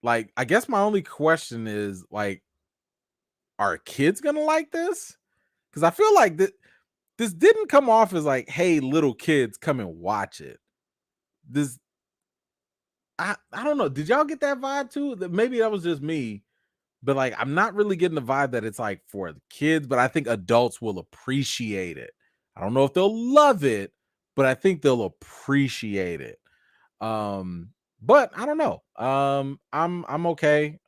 I guess my only question is are kids gonna like this? Because I feel like this didn't come off as hey, little kids, come and watch it. This I don't know. Did y'all get that vibe too? That maybe that was just me, but I'm not really getting the vibe that it's for the kids, but I think adults will appreciate it. I don't know if they'll love it, but I think they'll appreciate it. But I don't know. I'm okay.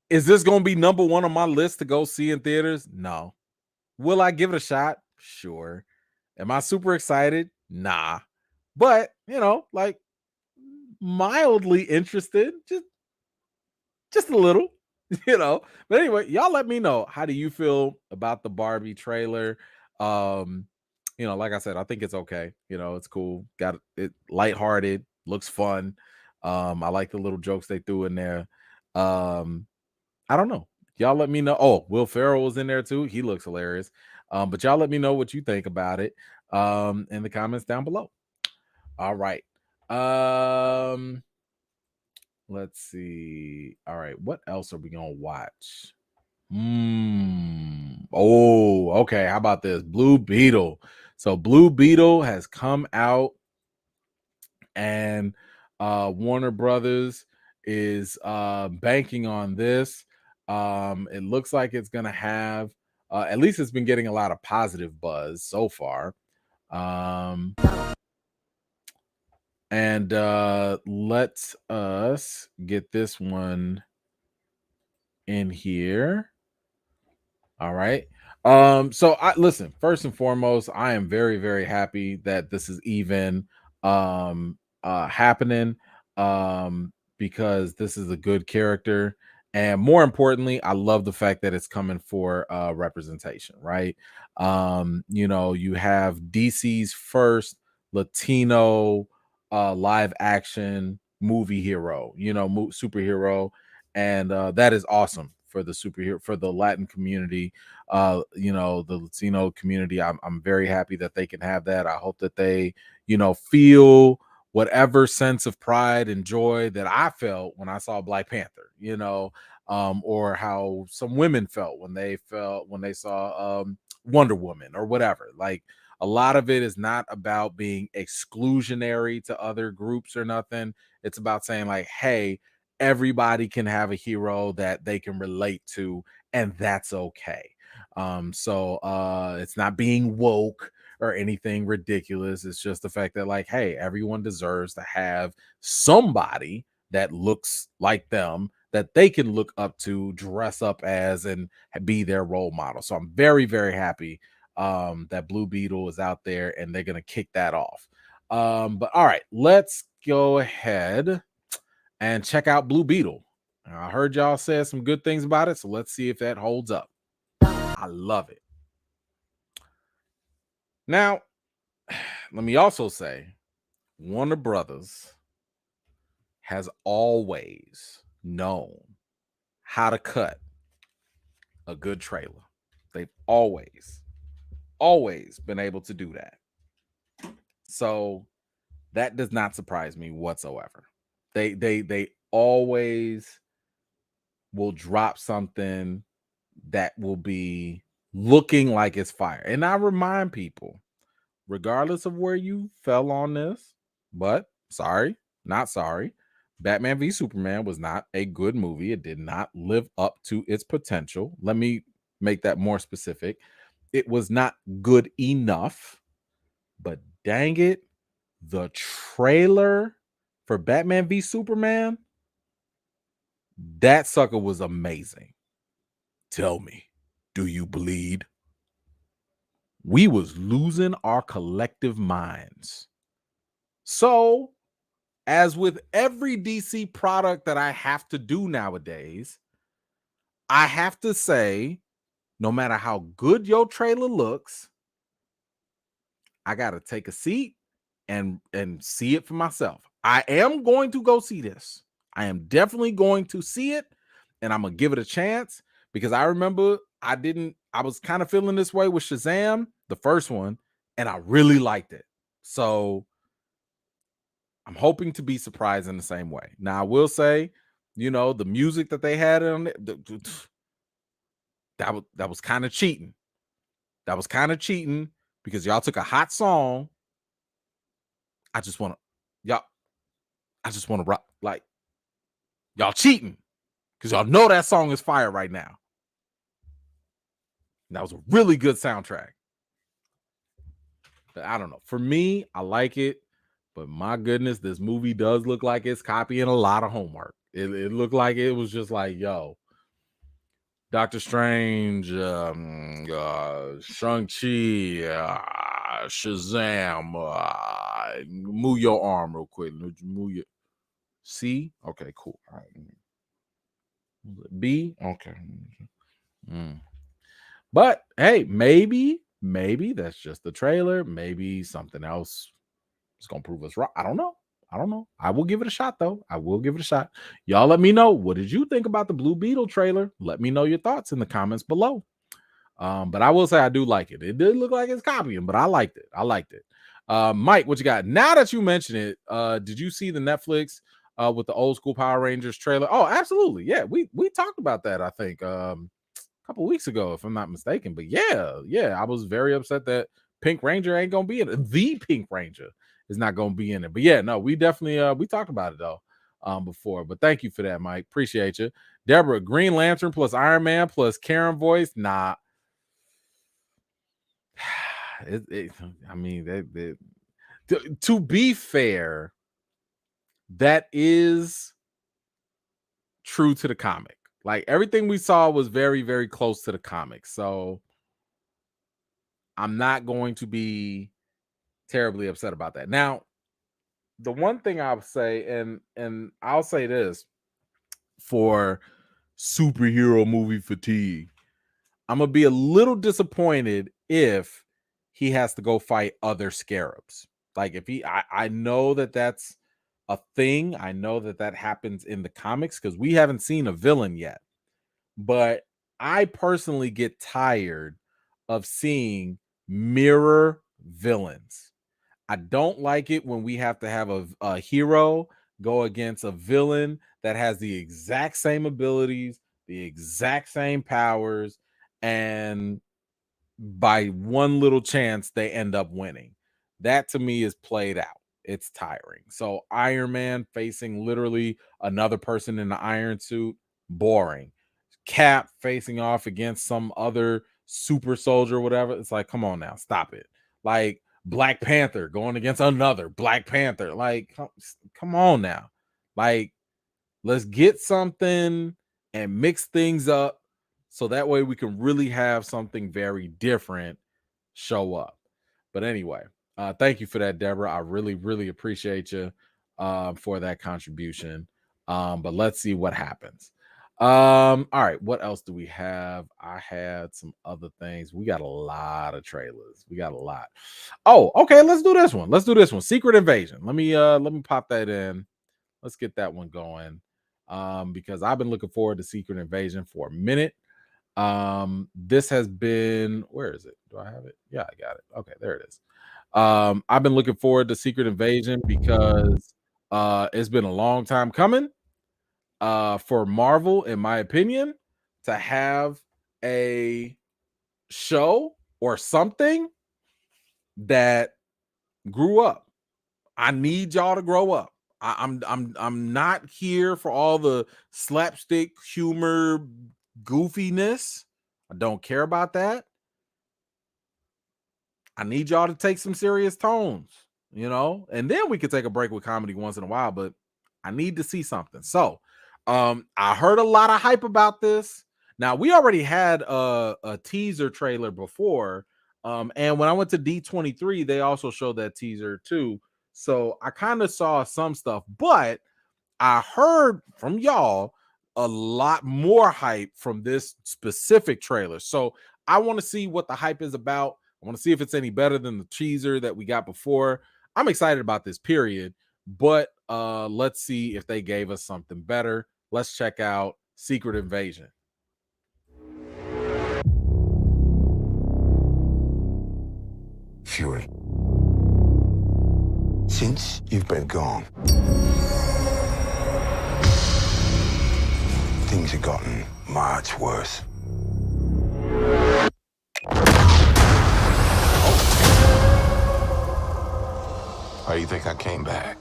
Is this gonna be number one on my list to go see in theaters? No. Will I give it a shot? Sure. Am I super excited? Nah. But mildly interested, just a little, But anyway, y'all let me know, how do you feel about the Barbie trailer? Like I said, I think it's okay. It's cool. Got it lighthearted, looks fun. I like the little jokes they threw in there. I don't know. Y'all let me know. Oh, Will Ferrell was in there too. He looks hilarious. But y'all let me know what you think about it in the comments down below. All right. Let's see. All right, what else are we gonna watch? Oh, okay. How about this? Blue Beetle. So Blue Beetle has come out, and Warner Brothers is banking on this. It looks like it's gonna have at least it's been getting a lot of positive buzz so far. And let's us get this one in here. All right. So listen, first and foremost, I am very, very happy that this is even happening. because this is a good character. And more importantly, I love the fact that it's coming for representation, right? You have DC's first Latino live action movie hero, superhero, and that is awesome for the superhero, for the Latin community, the Latino community. I'm very happy that they can have that. I hope that they, feel whatever sense of pride and joy that I felt when I saw Black Panther, or how some women felt when they saw Wonder Woman or whatever. Like, a lot of it is not about being exclusionary to other groups or nothing. It's about saying, like, hey, everybody can have a hero that they can relate to, and that's okay. So it's not being woke or anything ridiculous. It's just the fact that, like, hey, everyone deserves to have somebody that looks like them that they can look up to, dress up as, and be their role model. So I'm very, very happy that Blue Beetle is out there and they're gonna kick that off. But all right, let's go ahead and check out Blue Beetle. I heard y'all say some good things about it, so let's see if that holds up. I love it. Now, let me also say, Warner Brothers has always known how to cut a good trailer. They've always been able to do that. So that does not surprise me whatsoever. They always will drop something that will be looking like it's fire. And I remind people, regardless of where you fell on this, but sorry, not sorry, Batman v Superman was not a good movie. It did not live up to its potential. Let me make that more specific. It was not good enough, but dang it, the trailer for Batman v Superman, that sucker was amazing. Tell me, do you bleed? We was losing our collective minds. So, as with every DC product that I have to do nowadays, I have to say, no matter how good your trailer looks, I got to take a seat and see it for myself. I am going to go see this. I am definitely going to see it, and I'm going to give it a chance, because I remember I was kind of feeling this way with Shazam, the first one, and I really liked it. So I'm hoping to be surprised in the same way. Now, I will say, the music that they had on it, that was kind of cheating. That was kind of cheating, because y'all took a hot song. I just want to rock, like, y'all cheating, because y'all know that song is fire right now. And that was a really good soundtrack. But I don't know. For me, I like it. But my goodness, this movie does look like it's copying a lot of homework. It looked like it was just like, yo, Doctor Strange, Shang-Chi, Shazam, move your arm real quick. Move your C. Okay, cool. All right. B. Okay. But hey, maybe that's just the trailer. Maybe something else is gonna prove us wrong. I don't know. I will give it a shot, though. I will give it a shot. Y'all let me know, what did you think about the Blue Beetle trailer? Let me know your thoughts in the comments below. But I will say I do like it. It did look like it's copying, but I liked it. Mike, what you got? Now that you mention it, did you see the Netflix with the old school Power Rangers trailer? Oh, absolutely. Yeah, we talked about that, I think, a couple weeks ago, if I'm not mistaken. But yeah, I was very upset that Pink Ranger ain't gonna be in it. The Pink Ranger is not gonna be in it. But yeah, no, we definitely we talked about it though before. But thank you for that, Mike. Appreciate you. Deborah, Green Lantern plus Iron Man plus Karen voice. Nah. I mean, to be fair, that is true to the comic. Like, everything we saw was very, very close to the comic. So I'm not going to be terribly upset about that. Now, the one thing I'll say, and I'll say this for superhero movie fatigue, I'm gonna be a little disappointed if he has to go fight other scarabs. Like if I know that that's a thing. I know that that happens in the comics because we haven't seen a villain yet. But I personally get tired of seeing mirror villains. I don't like it when we have to have a hero go against a villain that has the exact same abilities, the exact same powers, and by one little chance they end up winning. That to me is played out. It's tiring. So Iron Man facing literally another person in the iron suit, boring. Cap facing off against some other super soldier, whatever. It's like, come on now, stop it. Like Black Panther going against another Black Panther. Like, come on now. Like, let's get something and mix things up so that way we can really have something very different show up. But anyway, thank you for that, Deborah. I really, really appreciate you for that contribution. But let's see what happens. All right, what else do we have? I had some other things. We got a lot of trailers. We got a lot. Oh, okay, let's do this one. Let's do this one. Secret Invasion. Let me pop that in. Let's get that one going. Because I've been looking forward to Secret Invasion for a minute. This has been, where is it? Do I have it? Yeah, I got it. Okay, there it is. I've been looking forward to Secret Invasion because it's been a long time coming for Marvel, in my opinion, to have a show or something that grew up. I need y'all to grow up. I'm not here for all the slapstick humor goofiness. I don't care about that. I need y'all to take some serious tones, and then we could take a break with comedy once in a while, but I need to see something. So I heard a lot of hype about this. Now we already had a teaser trailer before. And when I went to D23, they also showed that teaser too. So I kind of saw some stuff, but I heard from y'all a lot more hype from this specific trailer. So I want to see what the hype is about. I want to see if it's any better than the teaser that we got before. I'm excited about this period, but let's see if they gave us something better. Let's check out Secret Invasion. Fury. Since you've been gone, things have gotten much worse. How do you think I came back?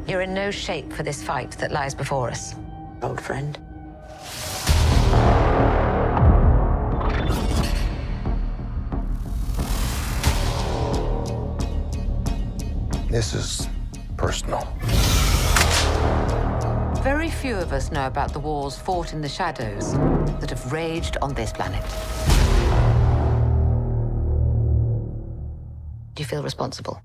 You're in no shape for this fight that lies before us, old friend. This is personal. Very few of us know about the wars fought in the shadows that have raged on this planet. Do you feel responsible?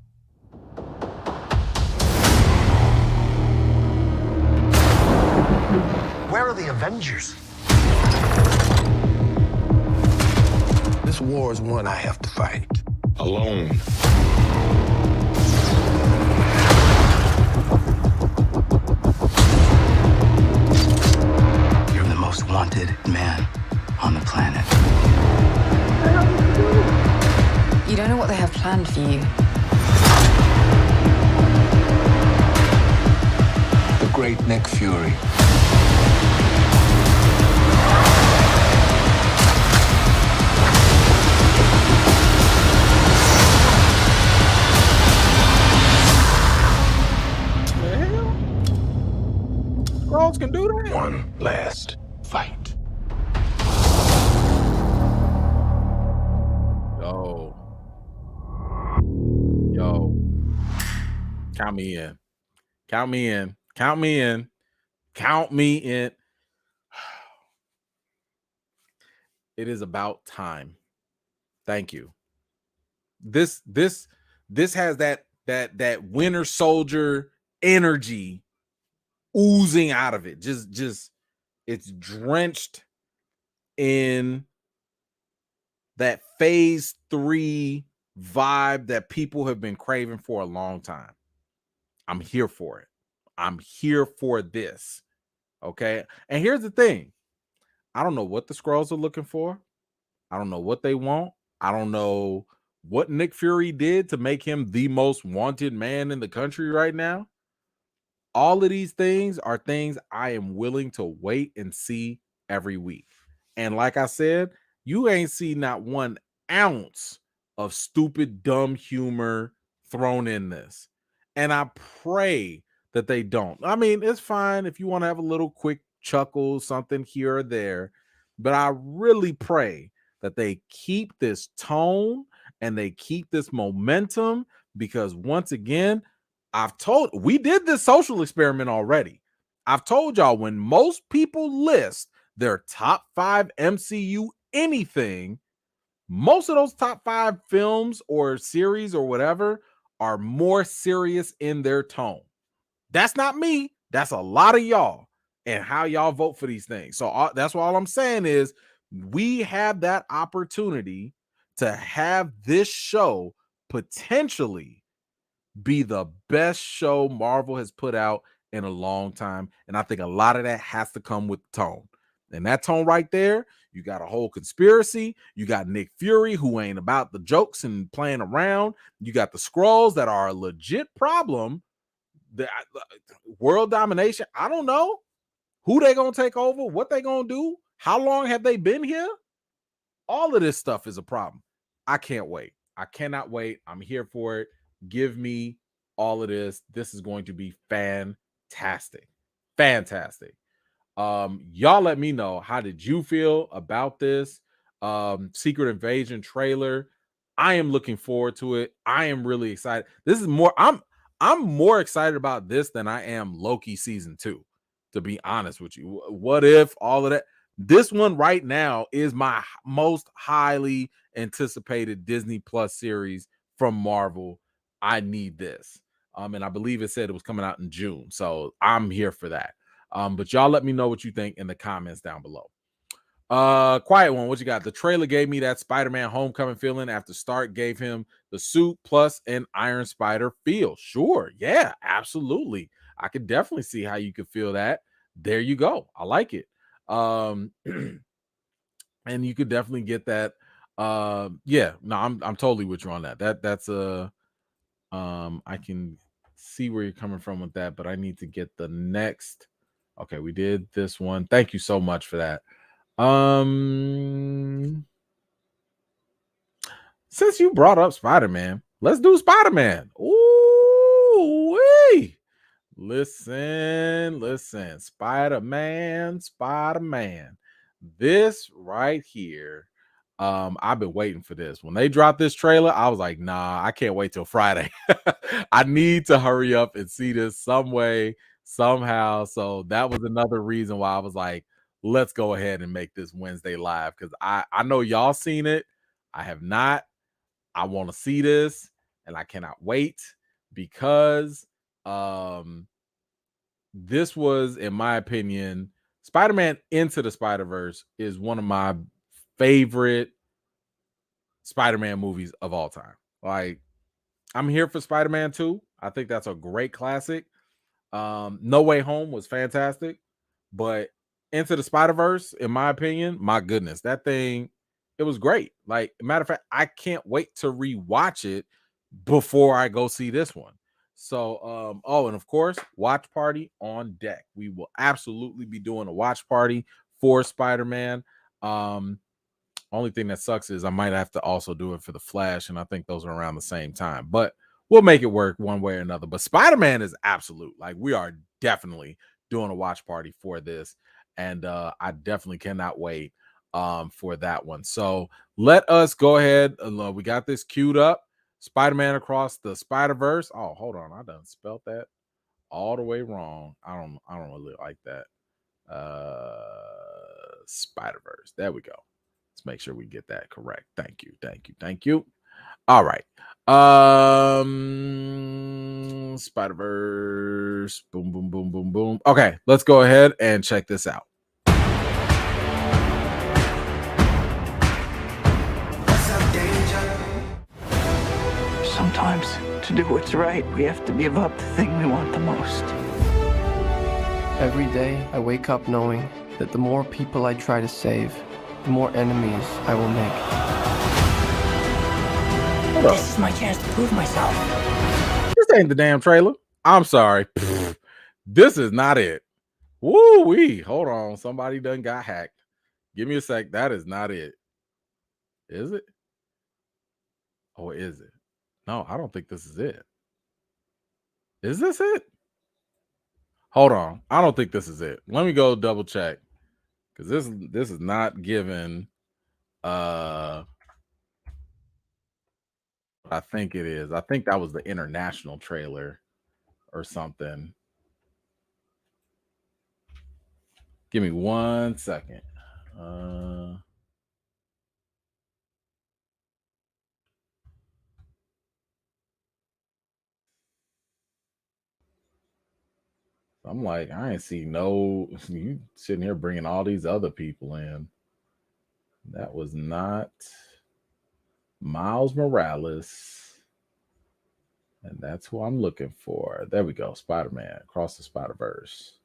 Where are the Avengers? This war is one I have to fight. Alone. You're the most wanted man on the planet. You don't know what they have planned for you. The great Nick Fury. Skrulls can do that. One last fight. Yo. Count me in. Count me in. Count me in. Count me in. It is about time. Thank you. This has that Winter Soldier energy oozing out of it. Just it's drenched in that phase 3 vibe that people have been craving for a long time. I'm here for it. I'm here for this. Okay. And here's the thing. I don't know what the Skrulls are looking for. I don't know what they want. I don't know what Nick Fury did to make him the most wanted man in the country right now. All of these things are things I am willing to wait and see every week. And like I said, you ain't see not 1 ounce of stupid, dumb humor thrown in this. And I pray that they don't. I mean, it's fine if you want to have a little quick chuckle, something here or there. But I really pray that they keep this tone and they keep this momentum, because once again, we did this social experiment already. I've told y'all, when most people list their top 5 MCU anything, most of those top 5 films or series or whatever are more serious in their tone. That's not me. That's a lot of y'all and how y'all vote for these things. So that's why all I'm saying is we have that opportunity to have this show potentially be the best show Marvel has put out in a long time. And I think a lot of that has to come with tone. And that tone right there, you got a whole conspiracy. You got Nick Fury, who ain't about the jokes and playing around. You got the Skrulls that are a legit problem. The world domination. I don't know who they gonna take over, what they gonna do, how long have they been here? All of this stuff is a problem. I can't wait. I cannot wait. I'm here for it. Give me all of this. This is going to be fantastic. Fantastic. Y'all let me know, how did you feel about this Secret Invasion trailer? I am looking forward to it. I am really excited. This is more, I'm more excited about this than I am Loki season 2, to be honest with you. What if all of that? This one right now is my most highly anticipated Disney Plus series from Marvel. I need this. And I believe it said it was coming out in June. So I'm here for that. But y'all let me know what you think in the comments down below. Quiet one, what you got? The trailer gave me that Spider-Man Homecoming feeling after Stark gave him the suit plus an Iron Spider feel. Sure, yeah, absolutely. I could definitely see how you could feel that. There you go. I like it. And you could definitely get that. Yeah, no, I'm totally with you on that. That's a I can see where you're coming from with that, but I need to get the next. Okay, we did this one. Thank you so much for that. Since you brought up Spider-Man, let's do Spider-Man. Ooh, wee. Listen, Spider-Man. This right here. I've been waiting for this. When they dropped this trailer, I was like, nah, I can't wait till Friday. I need to hurry up and see this some way, somehow. So that was another reason why I was like, let's go ahead and make this Wednesday live, because I know y'all seen it. I have not. I want to see this, and I cannot wait, because this was, in my opinion, Spider-Man Into the Spider-Verse is one of my favorite Spider-Man movies of all time. Like, I'm here for Spider-Man 2. I think that's a great classic. No Way Home was fantastic, but Into the Spider-Verse, in my opinion, my goodness, that thing, it was great. Like, matter of fact, I can't wait to rewatch it before I go see this one. So, and of course, watch party on deck. We will absolutely be doing a watch party for Spider-Man. Only thing that sucks is I might have to also do it for the Flash, and I think those are around the same time, but we'll make it work one way or another. But Spider-Man is absolute. Like, we are definitely doing a watch party for this, and I definitely cannot wait for that one. So let us go ahead. We got this queued up. Spider-Man Across the Spider-Verse. Oh, hold on, I done spelled that all the way wrong. I don't really like that. Spider-Verse. There we go. Let's make sure we get that correct. Thank you. All right. Spider-Verse. Boom, boom, boom, boom, boom. Okay, let's go ahead and check this out. Sometimes, to do what's right, we have to give up the thing we want the most. Every day, I wake up knowing that the more people I try to save, the more enemies I will make. This is my chance to prove myself. This ain't the damn trailer. I'm sorry. This is not it. Woo-wee. Hold on. Somebody done got hacked. Give me a sec. That is not it. Is it? Oh, is it? No, I don't think this is it. Is this it? Hold on. I don't think this is it. Let me go double check. Because this is not given I think it is. I think that was the international trailer or something. Give me 1 second. I'm like, I ain't see no. You sitting here bringing all these other people in. That was not Miles Morales. And that's who I'm looking for. There we go. Spider-Man Across the Spider-Verse.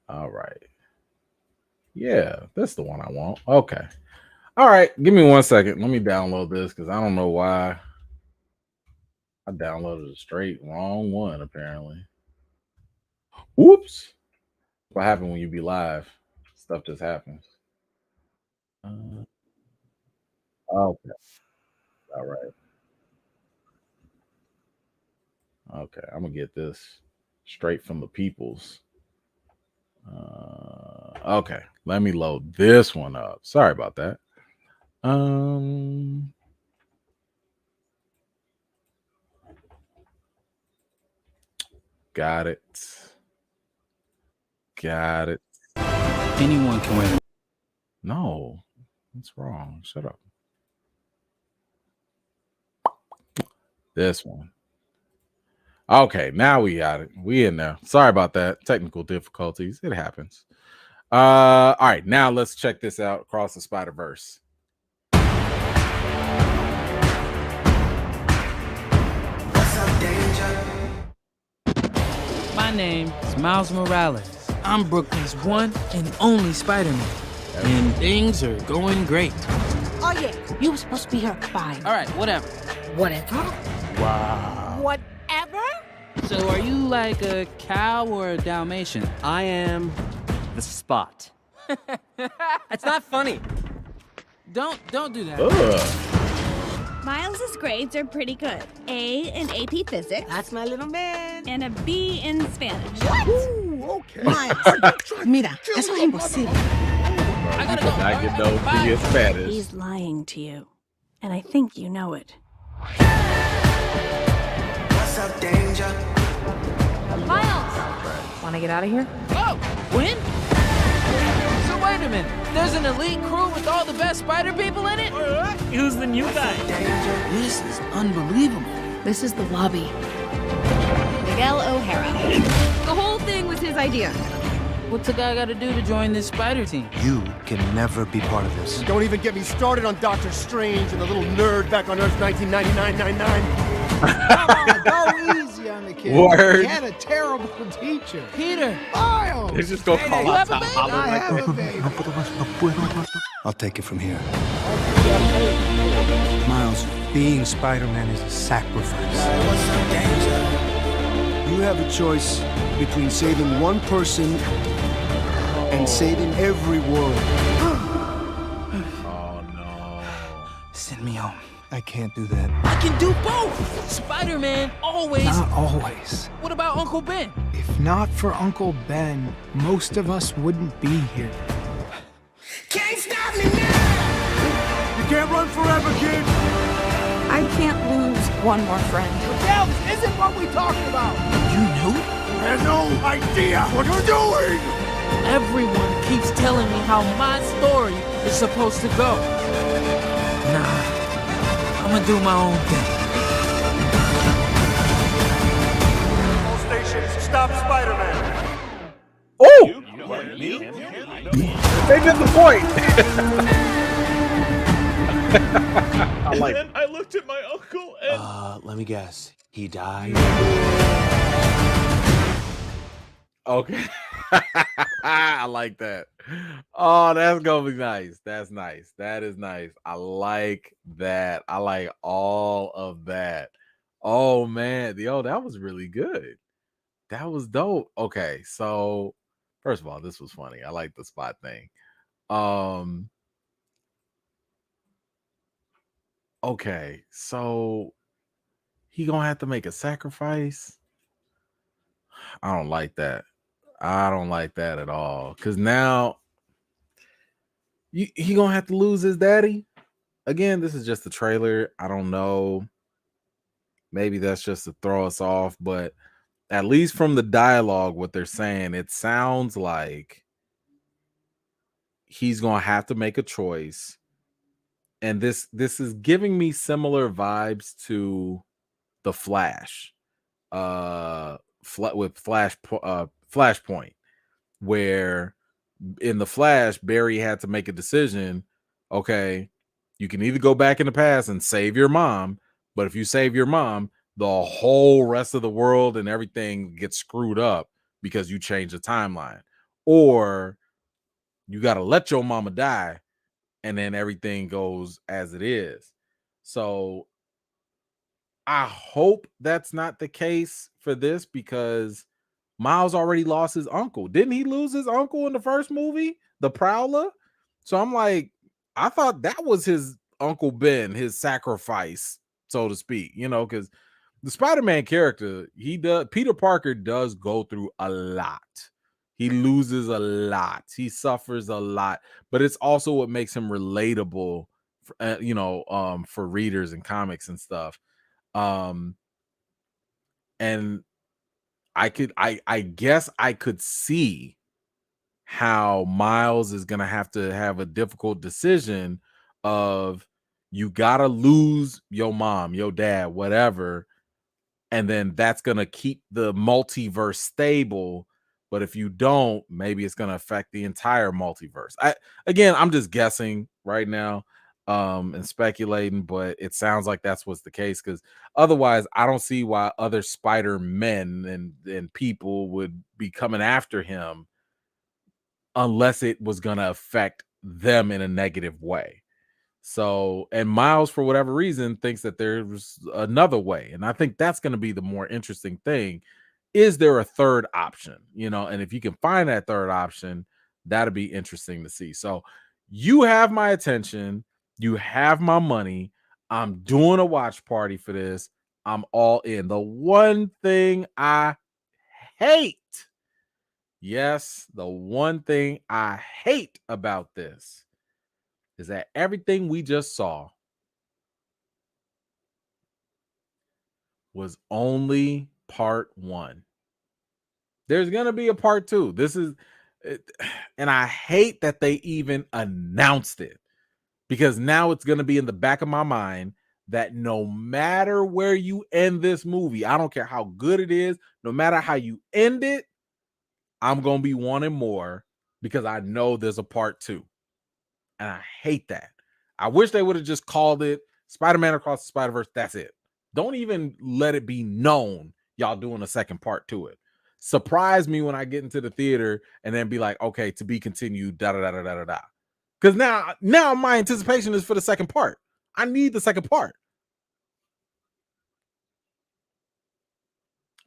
All right. Yeah, that's the one I want. Okay. All right. Give me 1 second. Let me download this because I don't know why. I downloaded a straight wrong one, apparently. Whoops. What happened when you be live? Stuff just happens. Okay. All right. Okay. I'm going to get this straight from the peoples. Okay. Let me load this one up. Sorry about that. Got it. Anyone can win. No, what's wrong? Shut up. This one. Okay, now we got it. We in there. Sorry about that. Technical difficulties. It happens. All right, now let's check this out. Across the Spider-Verse. My name is Miles Morales. I'm Brooklyn's one and only Spider-Man. And things are going great. Oh, yeah. You were supposed to be here at 5. All right, whatever. Whatever? Wow. Whatever? So are you like a cow or a Dalmatian? I am the Spot. That's not funny. Don't do that. Miles's grades are pretty good. A in AP Physics. That's my little man. And a B in Spanish. What? Ooh, okay. Miles, mira, eso es imposible. I gotta go. I get no B in Spanish. He's lying to you. And I think you know it. What's up, danger? Miles! Want to get out of here? Oh, when? So wait a minute. There's an elite crew with all the best spider people in it? Who's the new guy? This is unbelievable. This is the lobby. Miguel O'Hara. The whole thing was his idea. What's a guy got to do to join this spider team? You can never be part of this. Don't even get me started on Doctor Strange and the little nerd back on Earth 1999-99. Come on, go easy on the kid. Word. He had a terrible teacher. Peter. Miles! It's just gonna call You out have a to baby? holler I like have a baby. I'll take it from here. Miles, being Spider-Man is a sacrifice. What's up, danger? You have a choice between saving one person and saving every world. Oh no. Send me home. I can't do that. I can do both. Spider-Man always. Not always. What about Uncle Ben? If not for Uncle Ben, most of us wouldn't be here. Can't stop me now! You can't run forever, kid! I can't lose one more friend. Miguel, this isn't what we talked about. You knew? I have no idea what you're doing! Everyone keeps telling me how my story is supposed to go. Nah, I'm gonna do my own thing. All stations, stop Spider-Man. Oh! They did the point. I like it. I looked at my uncle and let me guess. He died. Okay. I like that. Oh, that's gonna be nice. That's nice. That is nice. I like that. I like all of that. Oh man, yo, that was really good. That was dope. Okay, so first of all, this was funny. I like the spot thing. Okay, so he gonna have to make a sacrifice. I don't like that. I don't like that at all. Cause now he gonna have to lose his daddy. Again, this is just a trailer. I don't know. Maybe that's just to throw us off, but at least from the dialogue, what they're saying, it sounds like he's gonna have to make a choice. And this is giving me similar vibes to the Flash, with Flashpoint, where in the Flash, Barry had to make a decision. Okay, you can either go back in the past and save your mom, but if you save your mom, the whole rest of the world and everything gets screwed up because you change the timeline, or you got to let your mama die and then everything goes as it is. So I hope that's not the case for this, because Miles already lost his uncle. Didn't he lose his uncle in the first movie, The Prowler? So I'm like, I thought that was his Uncle Ben, his sacrifice, so to speak, because the Spider-Man character, Peter Parker does go through a lot. He loses a lot. He suffers a lot, but it's also what makes him relatable, for readers and comics and stuff. And I guess I could see how Miles is gonna have to have a difficult decision of, you gotta lose your mom, your dad, whatever, and then that's gonna keep the multiverse stable. But if you don't, maybe it's gonna affect the entire multiverse. I'm just guessing right now, and speculating, but it sounds like that's what's the case, because otherwise I don't see why other Spider-Men and people would be coming after him unless it was gonna affect them in a negative way. So, and Miles, for whatever reason, thinks that there's another way. And I think that's going to be the more interesting thing. Is there a third option? And if you can find that third option, that'll be interesting to see. So you have my attention. You have my money. I'm doing a watch party for this. I'm all in. The one thing I hate, yes, the one thing I hate about this is that everything we just saw was only part one. There's going to be a part two. This is, and I hate that they even announced it, because now it's going to be in the back of my mind that no matter where you end this movie, I don't care how good it is, no matter how you end it, I'm going to be wanting more, because I know there's a part two. And I hate that. I wish they would have just called it Spider-Man Across the Spider-Verse. That's it. Don't even let it be known y'all doing a second part to it. Surprise me when I get into the theater and then be like, okay, to be continued, da-da-da-da-da-da. Because now my anticipation is for the second part. I need the second part.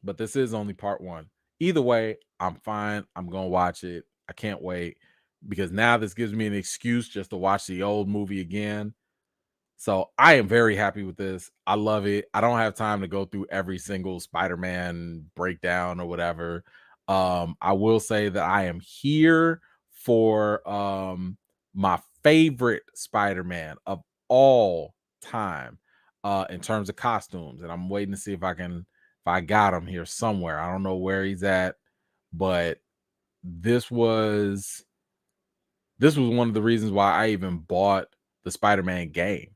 But this is only part one. Either way, I'm fine. I'm going to watch it. I can't wait, because now this gives me an excuse just to watch the old movie again. So I am very happy with this. I love it. I don't have time to go through every single Spider-Man breakdown or whatever. I will say that I am here for my favorite Spider-Man of all time in terms of costumes. And I'm waiting to see if I got him here somewhere. I don't know where he's at, but this was one of the reasons why I even bought the Spider-Man game.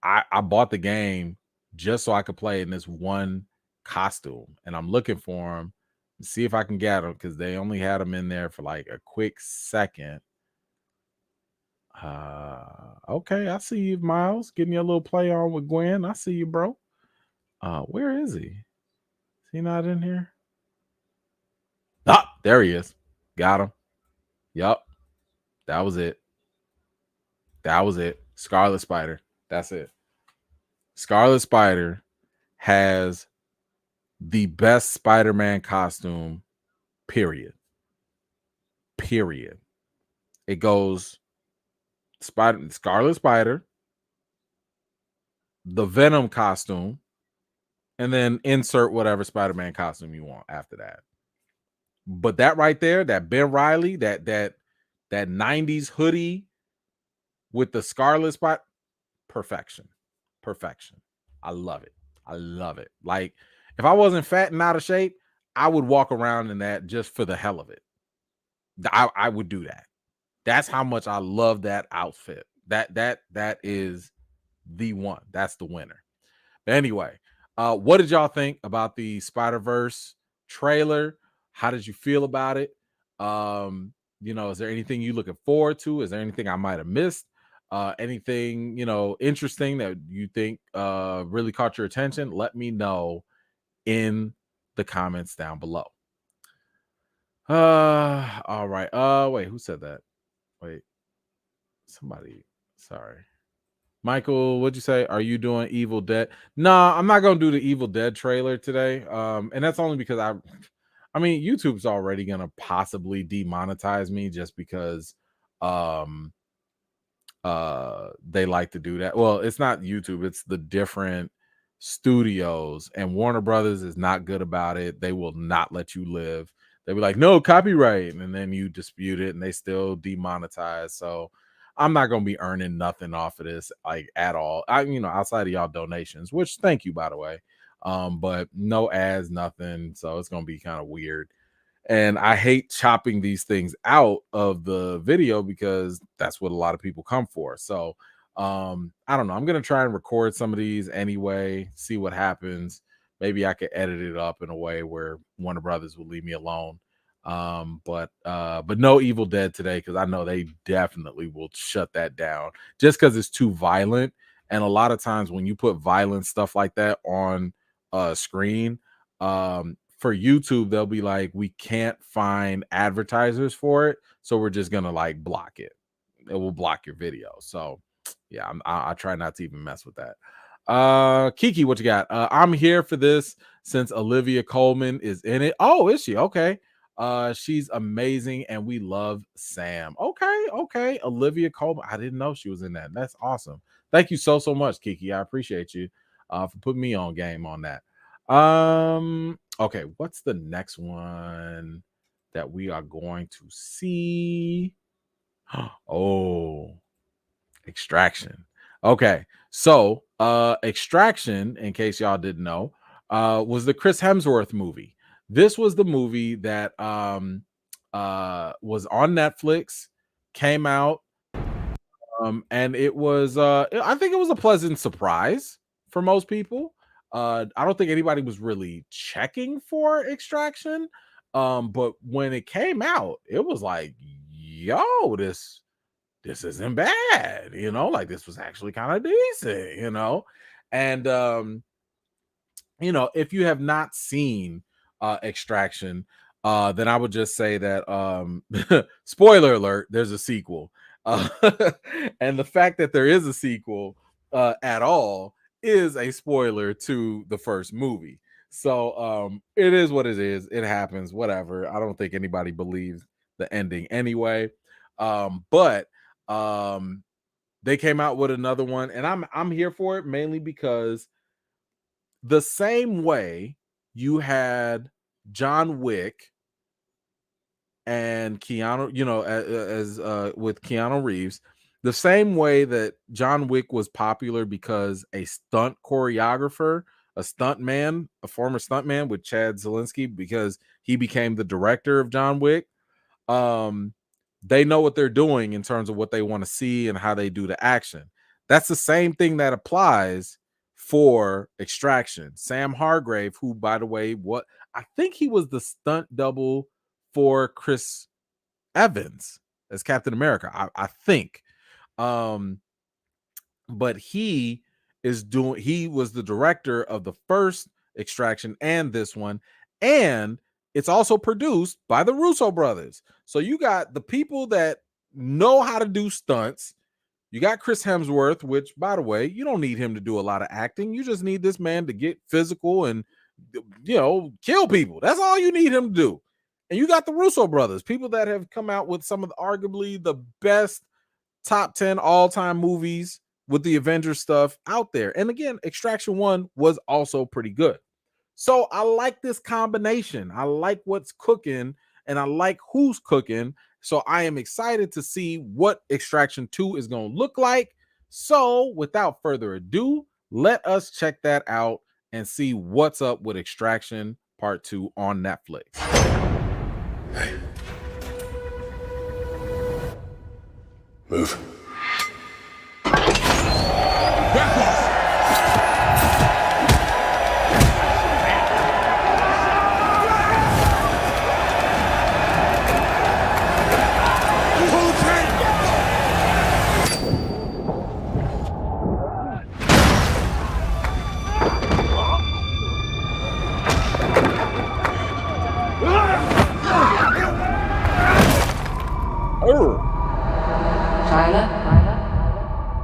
I bought the game just so I could play in this one costume, and I'm looking for him to see if I can get him because they only had him in there for like a quick second. Okay, I see you, Miles, getting your little play on with Gwen. I see you, bro. Where is he? Is he not in here? Ah, there he is. Got him. Yup. That was it. Scarlet Spider. That's it. Scarlet Spider has the best Spider-Man costume, period. It goes Scarlet Spider, the Venom costume, and then insert whatever Spider-Man costume you want after that. But that right there, that Ben Reilly, that 90s hoodie with the Scarlet Spider, perfection. I love it. Like, if I wasn't fat and out of shape, I would walk around in that just for the hell of it. I would do that. That's how much I love that outfit. That is the one. That's the winner. But anyway, what did y'all think about the Spider-Verse trailer? How did you feel about it? Is there anything you looking forward to? Is there anything I might have missed? Anything interesting that you think really caught your attention? Let me know in the comments down below. All right. Wait, who said that? Wait, somebody. Sorry, Michael. What'd you say? Are you doing Evil Dead? Nah, I'm not gonna do the Evil Dead trailer today. And that's only because I mean, YouTube's already gonna possibly demonetize me just because they like to do that. Well, it's not YouTube, it's the different studios, and Warner Brothers is not good about it. They will not let you live. They'll be like, no copyright, and then you dispute it and they still demonetize. So I'm not gonna be earning nothing off of this, like, at all. Outside of y'all donations, which thank you, by the way. But no ads, nothing. So it's gonna be kind of weird. And I hate chopping these things out of the video because that's what a lot of people come for. So I don't know. I'm gonna try and record some of these anyway, see what happens. Maybe I could edit it up in a way where Warner Brothers will leave me alone. But no Evil Dead today, because I know they definitely will shut that down just because it's too violent. And a lot of times when you put violent stuff like that on screen, for YouTube, they'll be like, we can't find advertisers for it, so we're just gonna like block it. It will block your video. So yeah, I try not to even mess with that. Kiki, what you got? I'm here for this since Olivia Colman is in it. Oh, is she? Okay. She's amazing and we love Sam. Okay. Olivia Colman. I didn't know she was in that. That's awesome. Thank you so much, Kiki. I appreciate you for putting me on game on that. Okay, what's the next one that we are going to see? Oh, Extraction. Okay, so Extraction, in case y'all didn't know, was the Chris Hemsworth movie. This was the movie that was on Netflix, came out, and it was I think it was a pleasant surprise for most people. I don't think anybody was really checking for Extraction, but when it came out, it was like, yo, this isn't bad, like this was actually kind of decent, and if you have not seen Extraction, then I would just say that spoiler alert, there's a sequel. And the fact that there is a sequel at all is a spoiler to the first movie. So it is what it is. It happens, whatever. I don't think anybody believes the ending anyway. But they came out with another one, and I'm here for it, mainly because the same way you had John Wick and Keanu, as with Keanu Reeves, the same way that John Wick was popular because a stunt choreographer, a former stuntman with Chad Zielinski, because he became the director of John Wick. They know what they're doing in terms of what they want to see and how they do the action. That's the same thing that applies for Extraction. Sam Hargrave, who, by the way, I think he was the stunt double for Chris Evans as Captain America. I think. But he was the director of the first Extraction and this one, and it's also produced by the Russo brothers. So you got the people that know how to do stunts. You got Chris Hemsworth, which, by the way, you don't need him to do a lot of acting. You just need this man to get physical and, kill people. That's all you need him to do. And you got the Russo brothers, people that have come out with some of arguably the best top 10 all-time movies with the Avengers stuff out there. And again, Extraction 1 was also pretty good. So I like this combination. I like what's cooking and I like who's cooking. So I am excited to see what Extraction 2 is going to look like. So without further ado, let us check that out and see what's up with Extraction Part 2 on Netflix. Hey. Move. Tyler,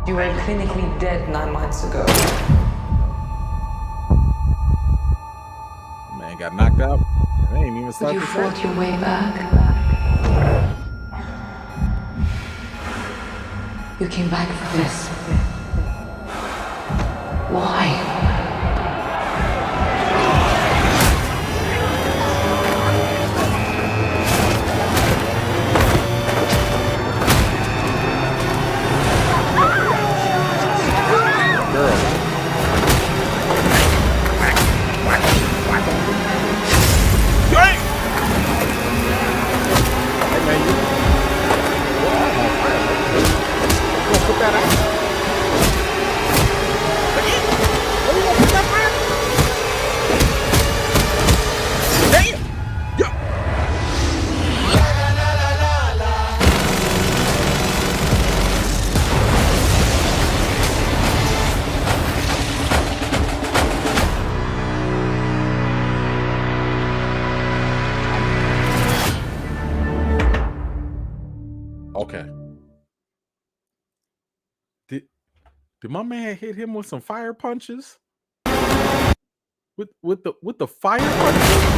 you were clinically dead 9 months ago. Man got knocked out. They ain't even But you fought your way back. You came back for this. Why? Okay. Did my man hit him with some fire punches? With the fire punches?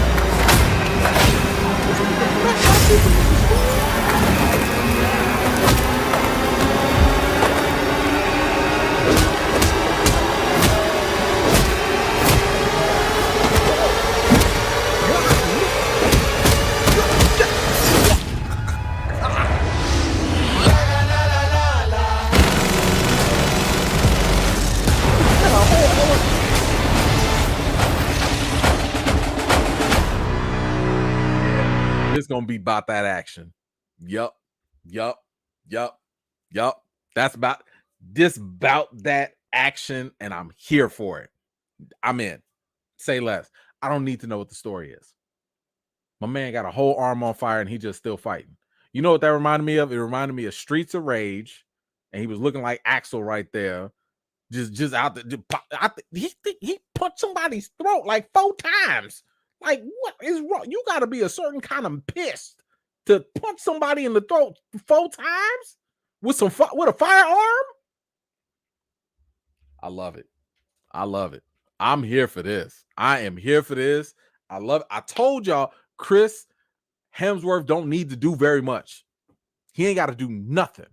It's gonna be about that action. Yup. That's about that action, and I'm here for it. I'm in. Say less. I don't need to know what the story is. My man got a whole arm on fire and he just still fighting. You know what that reminded me of? It reminded me of Streets of Rage, and he was looking like Axel right there. Just out there. He punched somebody's throat like 4 times. Like, what is wrong? You got to be a certain kind of pissed to punch somebody in the throat 4 times with a firearm. I love it. I'm here for this. I am here for this. I love it. I told y'all, Chris Hemsworth don't need to do very much. He ain't got to do nothing.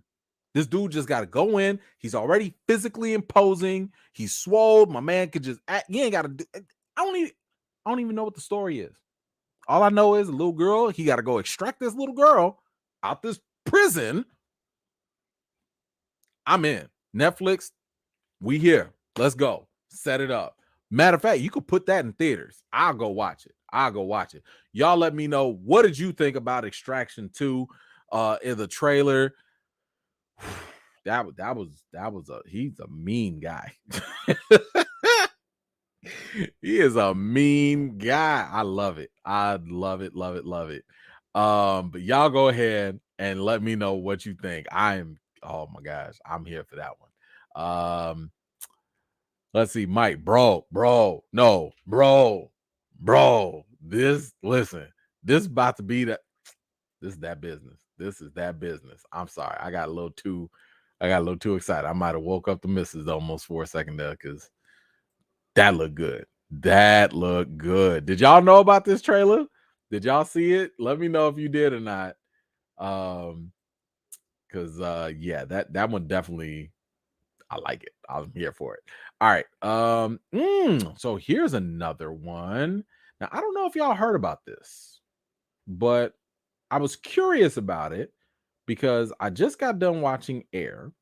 This dude just got to go in. He's already physically imposing. He's swole. My man could just act. He ain't got to do. I don't even know what the story is. All I know is a little girl. He got to go extract this little girl out this prison. I'm in. Netflix, we here. Let's go. Set it up. Matter of fact, you could put that in theaters. I'll go watch it. I'll go watch it. Y'all let me know, what did you think about Extraction 2 in the trailer? He's a mean guy. He is a mean guy. I love it. I love it. But y'all go ahead and let me know what you think. Oh my gosh, I'm here for that one. Let's see, Mike, bro. This is about to be that. This is that business. I'm sorry. I got a little too excited. I might have woke up the missus almost for a second there, because that looked good. Did y'all know about this trailer? Did y'all see it? Let me know if you did or not. Because yeah, that one definitely, I like it. I'm here for it. All right. So here's another one. Now, I don't know if y'all heard about this, but I was curious about it because I just got done watching Air,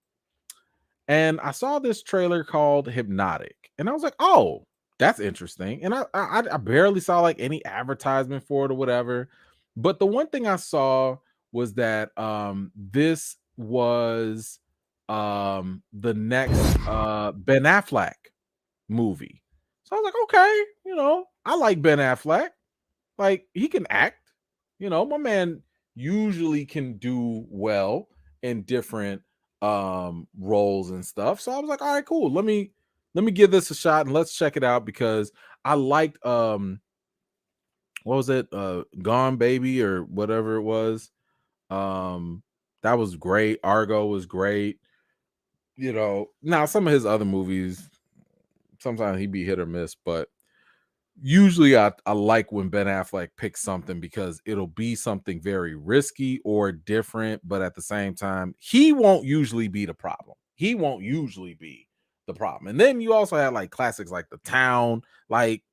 and I saw this trailer called Hypnotic, and I was like, oh, that's interesting. And I barely saw like any advertisement for it or whatever. But the one thing I saw was that this was the next Ben Affleck movie. So I was like, okay, I like Ben Affleck. Like, he can act. My man usually can do well in different roles and stuff. So I was like, all right, cool. Let me give this a shot and let's check it out, because I liked what was it? Gone Baby or whatever it was. That was great. Argo was great. Now some of his other movies, sometimes he be hit or miss, but usually I like when Ben Affleck picks something, because it'll be something very risky or different, but at the same time, he won't usually be the problem. And then you also have like classics like The Town. Like,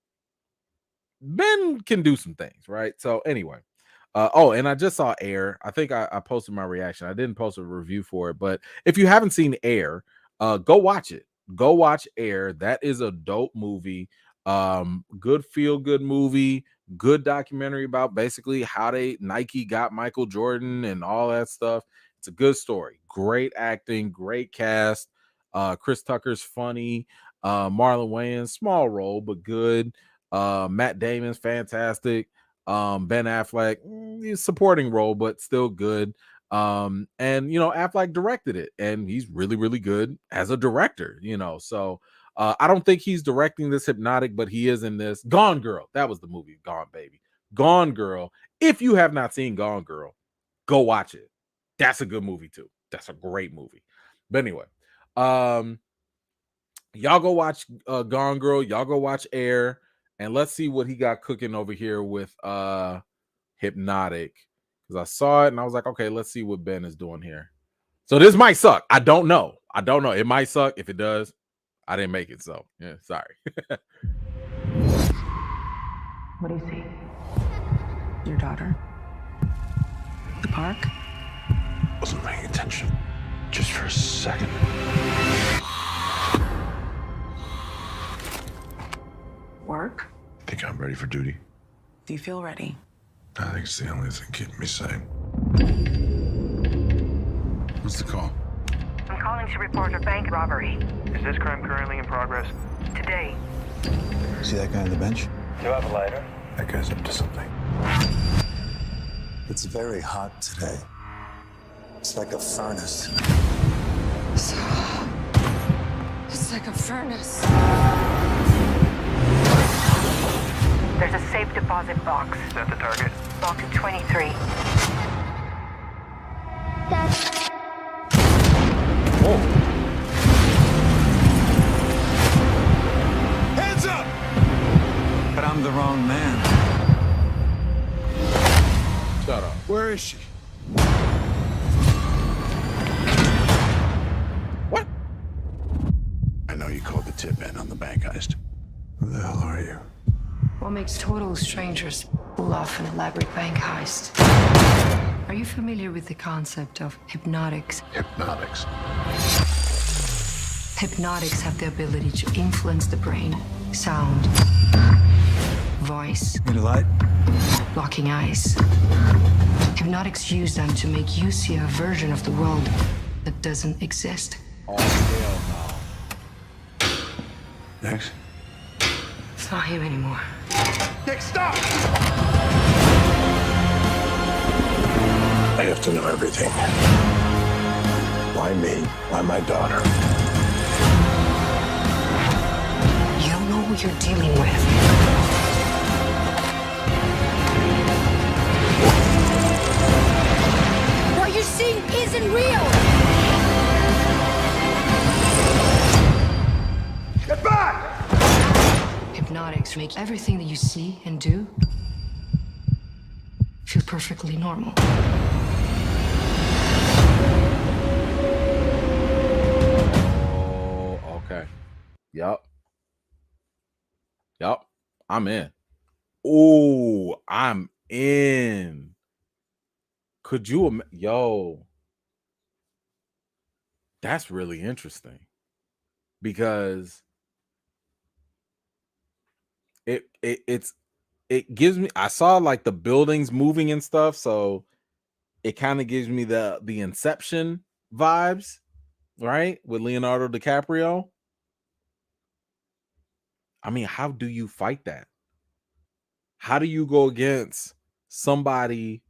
Ben can do some things, right? So anyway, and I just saw Air. I think I posted my reaction. I didn't post a review for it, but if you haven't seen Air, go watch it. Go watch Air. That is a dope movie. Good feel-good movie. Good documentary about basically how Nike got Michael Jordan and all that stuff. It's a good story. Great acting. Great cast. Chris Tucker's funny. Marlon Wayans, small role but good. Matt Damon's fantastic. Ben Affleck, supporting role but still good. And Affleck directed it, and he's really, really good as a director. So I don't think he's directing this Hypnotic, but he is in this. Gone Girl, that was the movie. Gone Baby, Gone Girl. If you have not seen Gone Girl, go watch it. That's a good movie too. That's a great movie. But anyway, y'all go watch Gone Girl. Y'all go watch Air, and let's see what he got cooking over here with Hypnotic, because I saw it and I was like, okay, let's see what Ben is doing here. So this might suck. I don't know. It might suck. If it does, I didn't make it. So yeah, sorry. What do you see? Your daughter? The park? Wasn't paying attention. Just for a second. Work? Think I'm ready for duty? Do you feel ready? I think it's the only thing keeping me sane. What's the call? I'm calling to report a bank robbery. Is this crime currently in progress? Today. See that guy on the bench? Do you have a lighter? That guy's up to something. It's very hot today. It's like a furnace. It's like a furnace. There's a safe deposit box. Is that the target? Box 23. Hands up! But I'm the wrong man. Shut up. Where is she? What? I know you called the tip in on the bank heist. Who the hell are you? What makes total strangers pull off an elaborate bank heist? Are you familiar with the concept of hypnotics? Hypnotics. Hypnotics have the ability to influence the brain, sound, voice, Need a light? locking eyes. Hypnotics use them to make you see a version of the world that doesn't exist. Oh, hell no. Next. It's not him anymore. Nick, stop! I have to know everything. Why me? Why my daughter? You don't know who you're dealing with. What you're seeing isn't real! Get back! Hypnotics make everything that you see and do feel perfectly normal. Oh, okay. Yup. I'm in. Oh, I'm in. Could you yo? That's really interesting because it gives me, I saw like the buildings moving and stuff, so it kind of gives me the Inception vibes, right? With Leonardo DiCaprio. I mean, how do you fight that? How do you go against somebody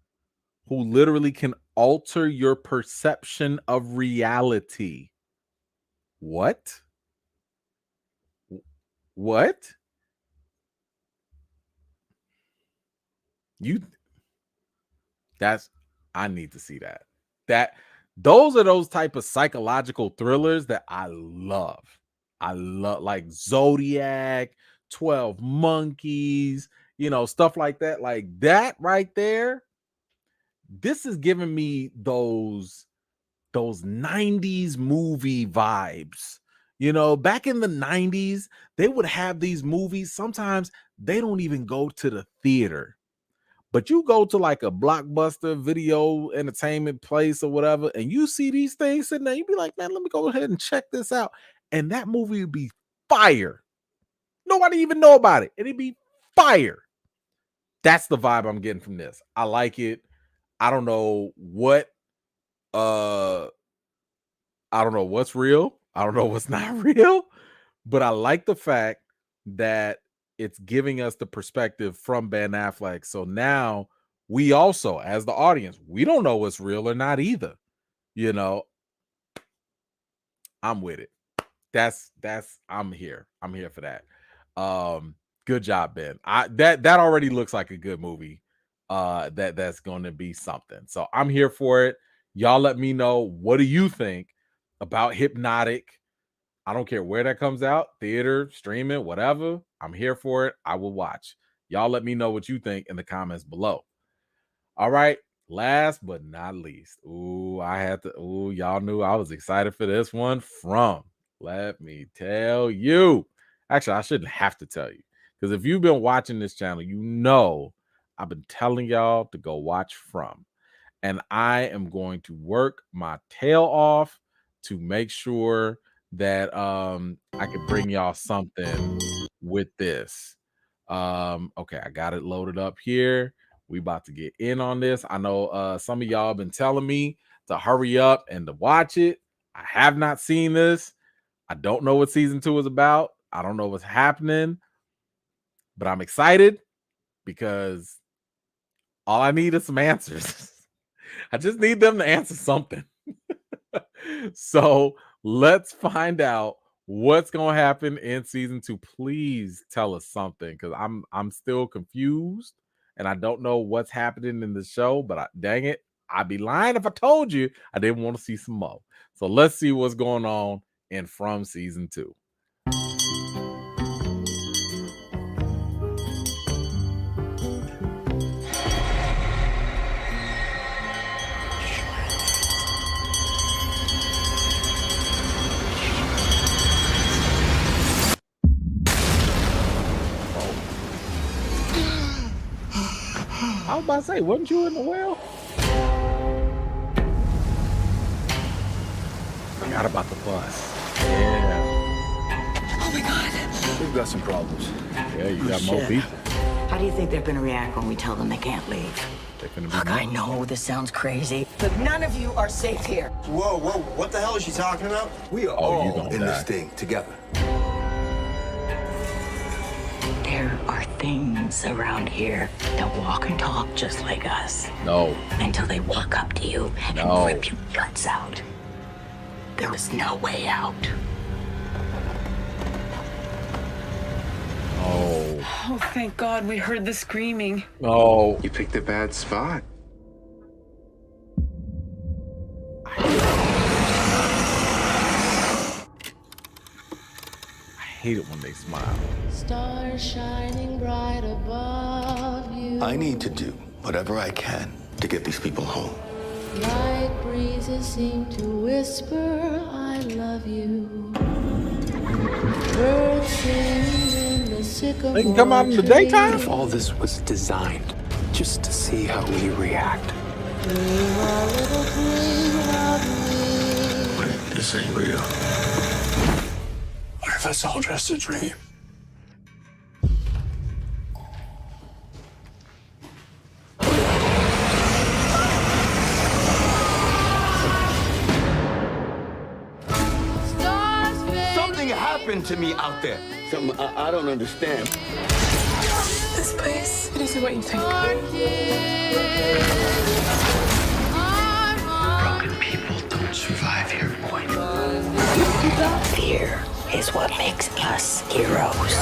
who literally can alter your perception of reality? What? I need to see that. Those are those type of psychological thrillers that I love. Like Zodiac, 12 Monkeys, stuff like that. Like that right there. This is giving me those 90s movie vibes. Back in the 90s, they would have these movies. Sometimes they don't even go to the theater. But you go to like a Blockbuster video entertainment place or whatever, and you see these things sitting there, you'd be like, man, let me go ahead and check this out. And that movie would be fire. Nobody even know about it. It'd be fire. That's the vibe I'm getting from this. I like it. I don't know what's real. I don't know what's not real, but I like the fact that it's giving us the perspective from Ben Affleck. So now we also, as the audience, we don't know what's real or not either. I'm with it. I'm here. I'm here for that. Good job, Ben. That already looks like a good movie. That's going to be something. So I'm here for it. Y'all let me know, what do you think about Hypnotic? I don't care where that comes out, theater, streaming, whatever. I'm here for it. I will watch. Y'all let me know what you think in the comments below. All right. Last but not least. Y'all knew I was excited for this one let me tell you. Actually, I shouldn't have to tell you, because if you've been watching this channel, I've been telling y'all to go watch From. And I am going to work my tail off to make sure that I can bring y'all something with this. Okay, I got it loaded up here. We about to get in on this. I know some of y'all have been telling me to hurry up and to watch it. I have not seen this. I don't know what season 2 is about. I don't know what's happening, but I'm excited because all I need is some answers. I just need them to answer something. So let's find out what's going to happen in season 2. Please tell us something, because I'm still confused and I don't know what's happening in the show. But dang it, I'd be lying if I told you I didn't want to see some more. So let's see what's going on in From season 2. I was about to say, wasn't you in the well? Forgot about the bus. Yeah. Oh my God. We've got some problems. Yeah, you got more people. How do you think they're gonna react when we tell them they can't leave? Look, I know this sounds crazy, but none of you are safe here. Whoa, what the hell is she talking about? We are Oh, you all gonna in die. this thing together. There are things around here that walk and talk just like us. No. Until they walk up to you and No. rip your guts out. There is no way out. Oh. Oh, thank God we heard the screaming. Oh. You picked a bad spot. I hate it when they smile. Stars shining bright above you. I need to do whatever I can to get these people home. Light breezes seem to whisper, I love you. Birds sing in the sycamore They can come out in the tree. daytime? If all this was designed just to see how we react. Dream a little dream of me. This ain't real. What if it's all just a dream? Stars fade. Something happened to me out there. Something I don't understand. This place, it isn't what you think. Broken people don't survive here, boy. Fear is what makes us heroes.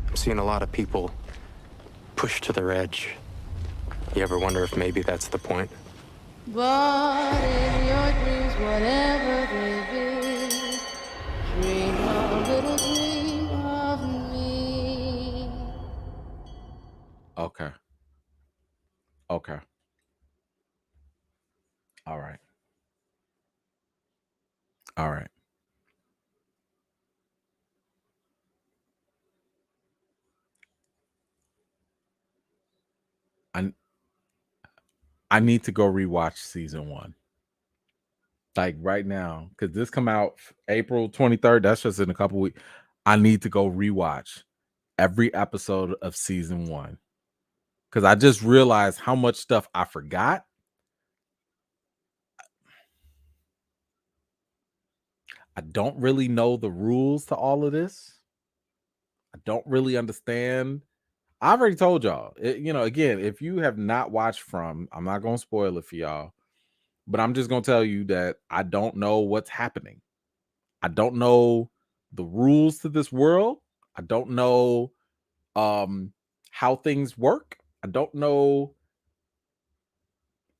I'm seeing a lot of people pushed to their edge. You ever wonder if maybe that's the point? But in your dreams, whatever they be, dream a little dream of me. Okay. Okay. All right. All right. I need to go rewatch season 1. Like right now, because this come out April 23rd. That's just in a couple weeks. I need to go rewatch every episode of season 1. Because I just realized how much stuff I forgot. I don't really know the rules to all of this. I don't really understand. I already told y'all, again, if you have not watched From, I'm not going to spoil it for y'all, but I'm just going to tell you that I don't know what's happening. I don't know the rules to this world. I don't know how things work. I don't know.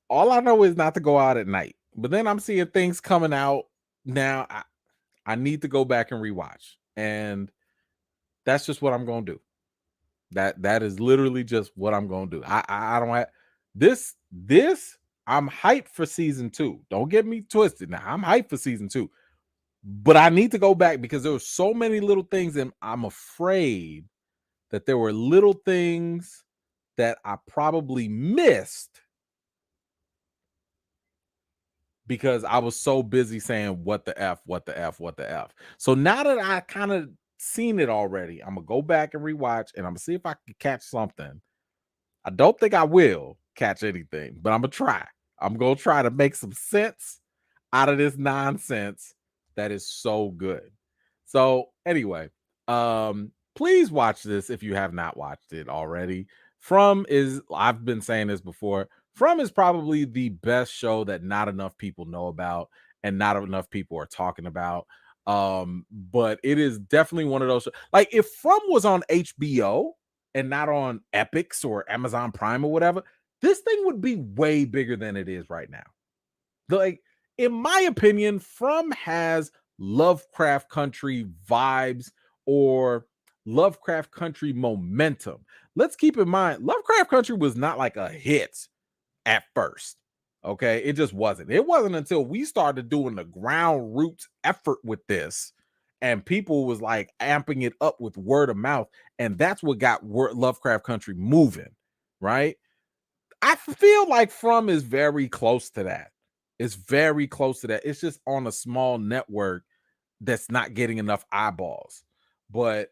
All I know is not to go out at night. But then I'm seeing things coming out now. I need to go back and rewatch. And that's just what I'm going to do. That is literally just what I'm going to do. I don't have this. I'm hyped for season 2. Don't get me twisted. Now I'm hyped for season 2, but I need to go back because there were so many little things, and I'm afraid that there were little things that I probably missed because I was so busy saying what the F. So now that I kind of seen it already, I'm gonna go back and rewatch, and I'm gonna see if I can catch something. I don't think I will catch anything, but I'm gonna try. I'm gonna try to make some sense out of this nonsense that is so good. So anyway, please watch this if you have not watched it already. I've been saying this before, From is probably the best show that not enough people know about and not enough people are talking about. But it is definitely one of those, like if From was on HBO and not on Epix or Amazon Prime or whatever, this thing would be way bigger than it is right now. Like, in my opinion, From has Lovecraft Country vibes or Lovecraft Country momentum. Let's keep in mind, Lovecraft Country was not like a hit at first. Okay, it just wasn't. It wasn't until we started doing the ground roots effort with this, and people was like amping it up with word of mouth, and that's what got Lovecraft Country moving, right? I feel like From is very close to that. It's very close to that. It's just on a small network that's not getting enough eyeballs. But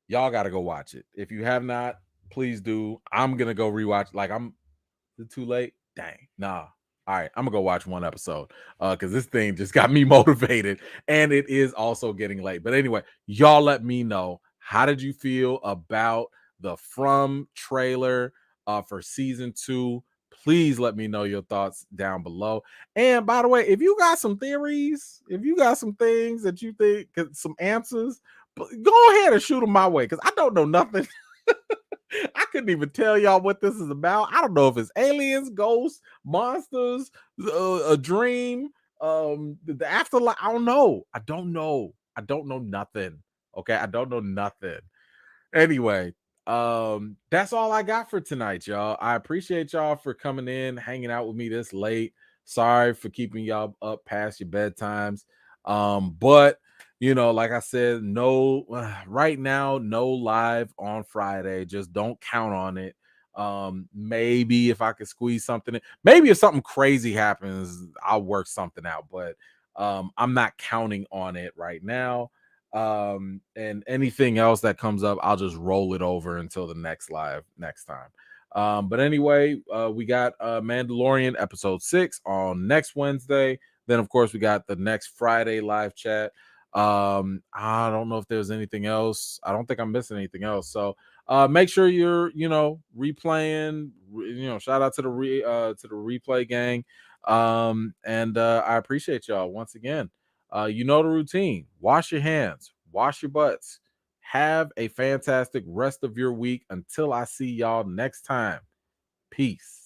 Y'all got to go watch it. If you have not, please do. I'm gonna go rewatch. Like, is it too late? Dang, nah. All right, I'm gonna go watch one episode because this thing just got me motivated, and it is also getting late. But anyway, y'all let me know, how did you feel about the From trailer for season 2? Please let me know your thoughts down below. And by the way, if you got some theories, if you got some things that you think, some answers, go ahead and shoot them my way because I don't know nothing. I couldn't even tell y'all what this is about. I don't know if it's aliens, ghosts, monsters, a dream, the afterlife. I don't know. I don't know nothing. Okay, I don't know nothing. Anyway, that's all I got for tonight, y'all. I appreciate y'all for coming in, hanging out with me this late. Sorry for keeping y'all up past your bedtimes. But like I said, no, right now, no live on Friday. Just don't count on it. Maybe if I could squeeze something in, maybe if something crazy happens, I'll work something out. But I'm not counting on it right now. And anything else that comes up, I'll just roll it over until the next live next time. But anyway, we got Mandalorian episode 6 on next Wednesday. Then of course we got the next Friday live chat. I don't know if there's anything else. I don't think I'm missing anything else. So make sure you're replaying. Shout out to the replay gang. And I appreciate y'all once again. You know the routine. Wash your hands, wash your butts. Have a fantastic rest of your week until I see y'all next time. Peace.